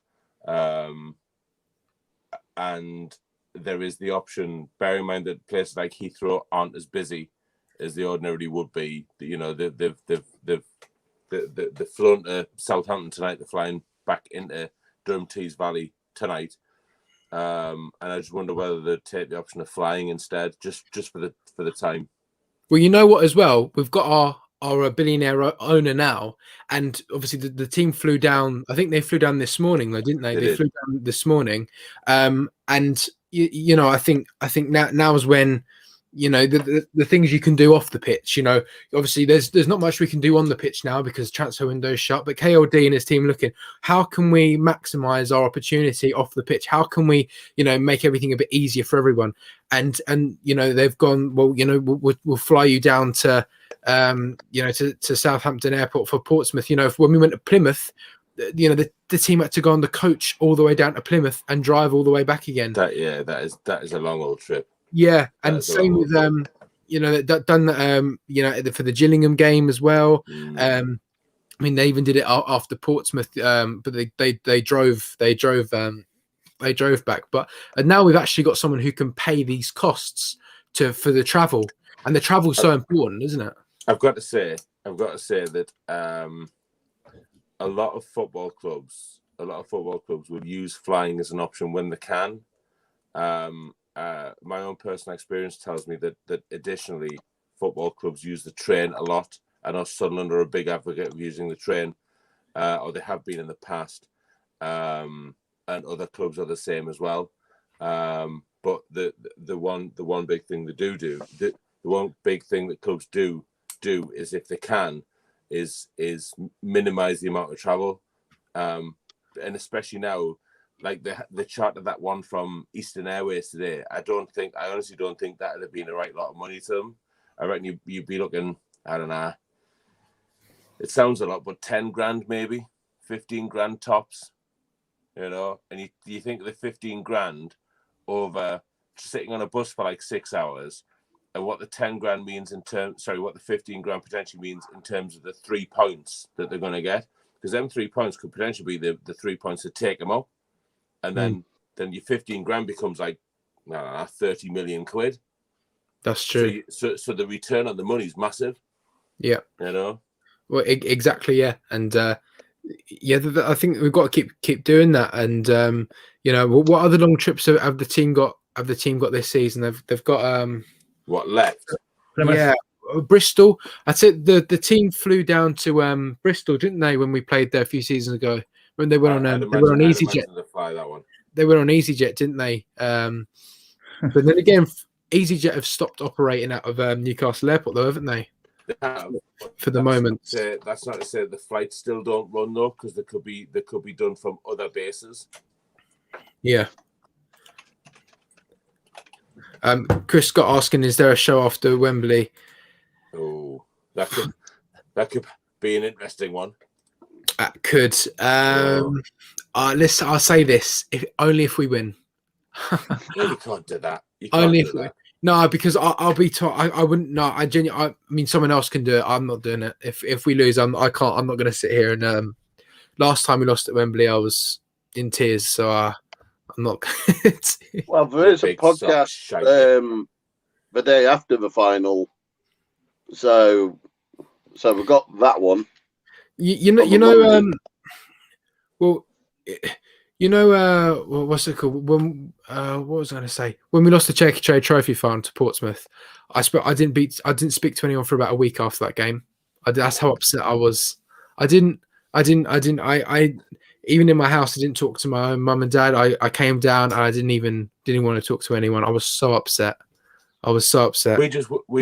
And there is the option. Bear in mind that places like Heathrow aren't as busy as they ordinarily would be. You know, they've flown to Southampton tonight. They're flying back into Durham Tees Valley tonight. And I just wonder whether they'd take the option of flying instead, just for the time. Well, you know what? As well, we've got our billionaire owner now, and obviously the team flew down. I think they flew down this morning, though, didn't they? They They did. flew down this morning, and you know, I think now is when, you know, the things you can do off the pitch. You know, obviously there's not much we can do on the pitch now because transfer window is shut. But KLD and his team looking, how can we maximise our opportunity off the pitch? How can we, you know, make everything a bit easier for everyone? And you know, they've gone, well, you know, we'll fly you down to you know, to Southampton Airport for Portsmouth. You know, when we went to Plymouth, you know, the team had to go on the coach all the way down to Plymouth and drive all the way back again. That is a long old trip. Yeah, and same with you know, done you know, for the Gillingham game as well. I mean, they even did it after Portsmouth, but they drove back. But and now we've actually got someone who can pay these costs for the travel, and the travel's so important, isn't it? I've got to say that a lot of football clubs would use flying as an option when they can. My own personal experience tells me that additionally, football clubs use the train a lot. I know Sunderland are a big advocate of using the train, or they have been in the past, and other clubs are the same as well. But the one big thing they do the one big thing that clubs do is, if they can, is minimize the amount of travel, and especially now. Like the chart of that one from Eastern Airways today, I honestly don't think that would have been the right lot of money to them. I reckon you'd be looking, I don't know, it sounds a lot, but 10 grand maybe, 15 grand tops, you know. And you think the 15 grand over sitting on a bus for like 6 hours, and what the 10 grand means what the 15 grand potentially means in terms of the 3 points that they're going to get, because them 3 points could potentially be the 3 points to take them up. And then your 15 grand becomes like 30 million quid. That's true. So the return on the money is massive. Yeah. You know. Well, exactly. Yeah, and yeah, I think we've got to keep doing that. And you know, what other long trips have the team got? Have the team got this season? They've got what left? Yeah, Bristol. I'd say the team flew down to Bristol, didn't they, when we played there a few seasons ago? When they went on EasyJet. They went on EasyJet, didn't they? But then again, EasyJet have stopped operating out of Newcastle Airport, though, haven't they? They have. For the moment. That's not to say the flights still don't run though, because they could be done from other bases. Yeah. Chris Scott asking, is there a show after Wembley? Oh, that could be an interesting one. Could. Listen, I'll say this: only if we win. No, you can't do that. Only if we. No, because I'll be told. I wouldn't. No, I mean, someone else can do it. I'm not doing it. If we lose, I can't. I'm not going to sit here and. Last time we lost at Wembley, I was in tears. So I'm not. Well, there is a podcast the day after the final, so we've got that one. You know, what's it called? When what was I going to say? When we lost the Cherry Trophy final to Portsmouth, I didn't speak to anyone for about a week after that game. That's how upset I was. I didn't. Even in my house, I didn't talk to my own mum and dad. I came down and I didn't want to talk to anyone. I was so upset. We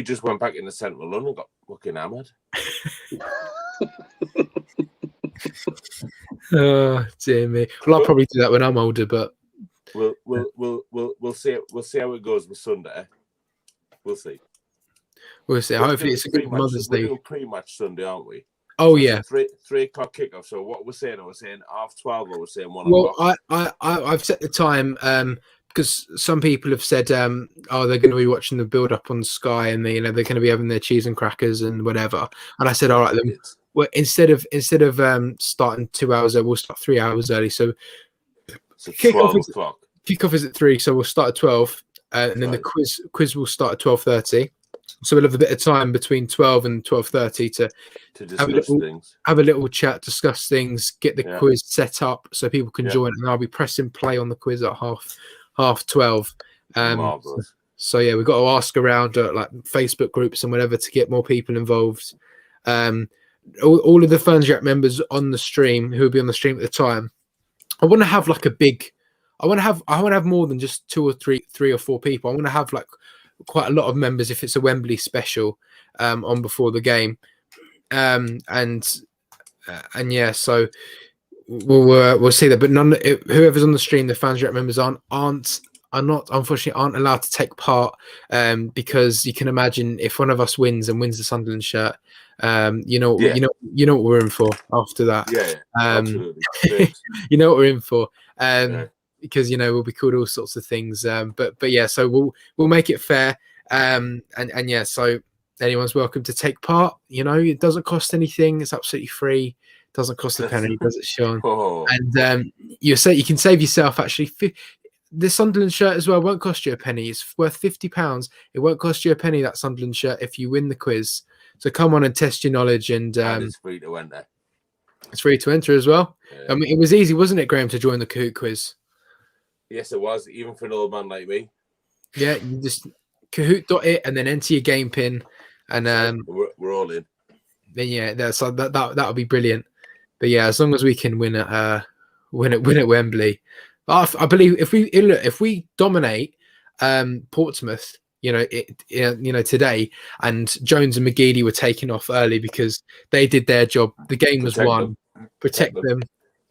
just went back into central London and got fucking hammered. Oh dear me. Well, I'll probably do that when I'm older, but we'll see. We'll see how it goes with Sunday. We'll see. Hopefully, it's a good Mother's Day. We're doing pre-match Sunday, aren't we? Oh yeah, 3 o'clock kickoff. So what we're saying, are we saying 12:30, or we're saying 1 o'clock? Well, I've set the time because some people have said, they're going to be watching the build-up on Sky, and they're going to be having their cheese and crackers and whatever. And I said, all right, then. Well, instead of starting 2 hours early, we'll start 3 hours early. So kickoff is at 3, so we'll start at 12, and then the quiz will start at 12:30. So we'll have a bit of time between 12 and 12:30 to have a little chat, discuss things, get the quiz set up so people can join. And I'll be pressing play on the quiz at half 12. Marvelous. So yeah, we've got to ask around like Facebook groups and whatever to get more people involved. All of the Fans React members on the stream who will be on the stream at the time. I want to have like a big. I want to have more than just three or four people. I want to have like quite a lot of members if it's a Wembley special on before the game. And yeah, so we'll see that. But whoever's on the stream, the Fans React members aren't allowed to take part because you can imagine if one of us wins the Sunderland shirt, you know what we're in for after that. Absolutely. You know what we're in for. Because we'll be called all sorts of things. But yeah, so we'll make it fair. And yeah, so anyone's welcome to take part. It doesn't cost anything. It's absolutely free. Doesn't cost a penny, does it, Sean? And you can save yourself actually. The Sunderland shirt as well won't cost you a penny. It's worth £50. It won't cost you a penny, that Sunderland shirt, if you win the quiz. So come on and test your knowledge. And it's free to enter. It's free to enter as well. Yeah. I mean, it was easy, wasn't it, Graham, to join the Kahoot quiz? Yes, it was, even for an old man like me. Yeah, you just Kahoot.it and then enter your game pin, and we're all in. Then yeah, that'll be brilliant. But yeah, as long as we can win at Wembley, I believe if we dominate Portsmouth, today, and Jones and McGeady were taken off early because they did their job. The game was won. Protect them.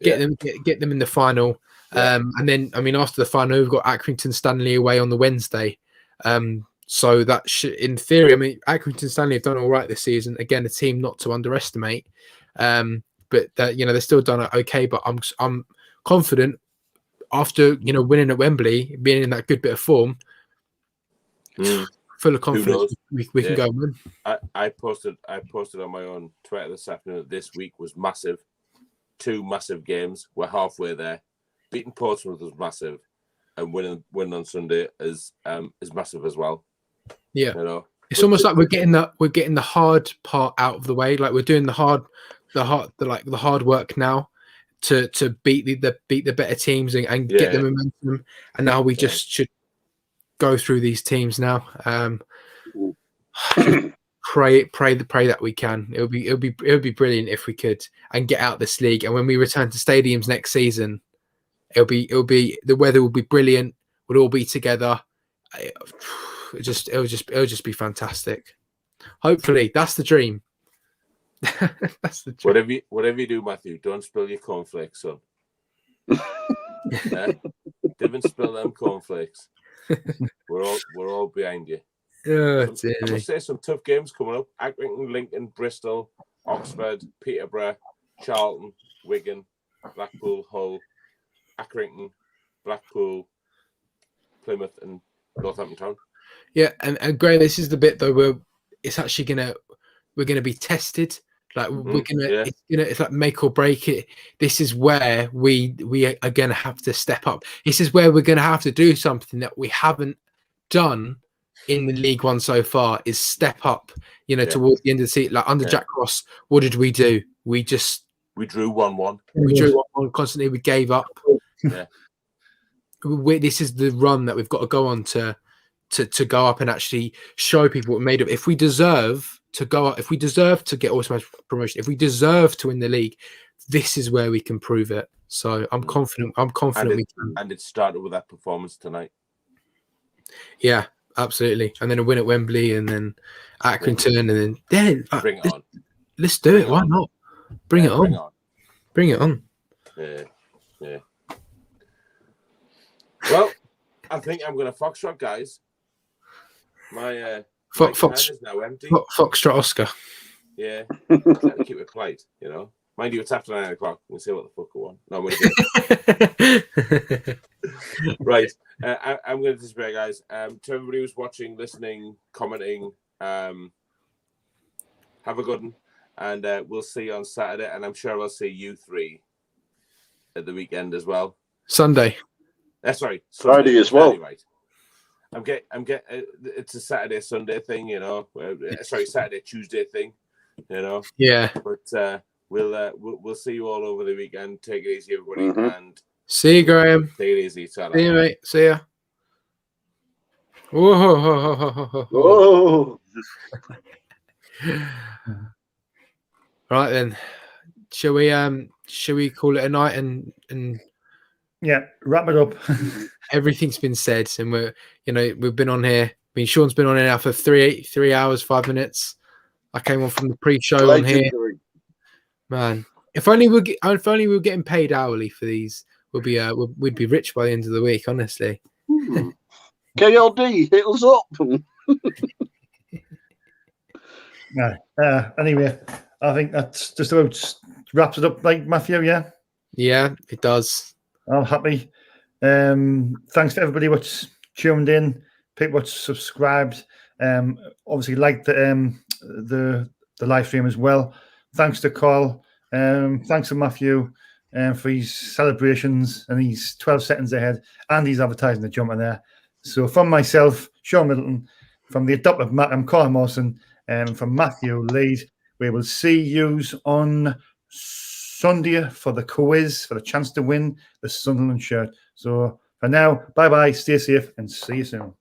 Get them in the final. And then, I mean, after the final, we've got Accrington Stanley away on the Wednesday. So that in theory, I mean, Accrington Stanley have done all right this season. Again, a team not to underestimate. But they've still done it okay. But I'm confident after winning at Wembley, being in that good bit of form, full of confidence, we can go and win. I posted on my own Twitter this afternoon that this week was massive. 2 massive games. We're halfway there. Beating Portsmouth was massive, and winning on Sunday is massive as well. Yeah, it's almost like we're getting the hard part out of the way. Like we're doing the hard work now to beat the better teams and get the momentum. And now we just should go through these teams now. Pray that we can. It would be brilliant if we could and get out this league. And when we return to stadiums next season, it'll be the weather will be brilliant. We'll all be together. It'll just be fantastic. Hopefully, that's the dream. That's the dream. Whatever you do, Matthew, don't spill your cornflakes, son. Don't spill them cornflakes. We're all behind you. I must say some tough games coming up. Accrington, Lincoln, Bristol, Oxford, Peterborough, Charlton, Wigan, Blackpool, Hull, Accrington, Blackpool, Plymouth, and Northampton Town. Yeah, and Graham, this is the bit though where it's actually we're gonna be tested. Like it's like make or break it. This is where we are gonna have to step up. This is where we're gonna have to do something that we haven't done in the League One so far, is step up, towards the end of the season. Like under Jack Ross, what did we do? We drew 1-1. We drew 1-1 constantly. We gave up. Yeah. This is the run that we've got to go on to go up and actually show people what we're made of. If we deserve to go up, if we deserve to get automatic promotion, if we deserve to win the league, this is where we can prove it. So I'm confident. We can. And it started with that performance tonight. Yeah. Absolutely, and then a win at Wembley, and then Accrington, and then bring it on. Let's do it. Why not? Bring it on. Bring it on. Yeah. Well, I think I'm going to foxtrot, guys. My Fox is now empty. Foxtrot Oscar. Yeah, to keep it polite, Mind you, it's after 9 o'clock. We'll see what the fuck we want. No, I'm going to Right. I'm going to disappear, guys. To everybody who's watching, listening, commenting, have a good one. And we'll see you on Saturday. And I'm sure I'll see you 3 at the weekend as well. Sunday. Sorry. Friday as well. Right. I'm getting. It's a Saturday, Sunday thing, Sorry, Saturday, Tuesday thing, Yeah. But we'll see you all over the weekend. Take it easy, everybody, and see you, Graham. Take it easy. See you, mate. See ya. Oh, Right then, shall we call it a night and Yeah, wrap it up. everything's been said, and we've been on here. I mean, Sean's been on here now for 3 hours 5 minutes. I came on from the pre-show on here. legendary. Man, if only we were getting paid hourly for these, we'd be rich by the end of the week. Honestly. KLD, hit us up. Anyway, I think that's just about wraps it up, like Matthew. Yeah. Yeah, it does. I'm happy. Thanks to everybody what's tuned in, people what's subscribed. Obviously liked the live stream as well. Thanks to Carl. Thanks to Matthew for his celebrations and he's 12 seconds ahead and he's advertising the jumper there. So from myself, Sean Middleton, from the adoptive Matt, I'm Carl Mawson, and from Matthew Lead, we will see yous on Sunday for the quiz, for the chance to win the Sunderland shirt. So for now, bye-bye, stay safe, and see you soon.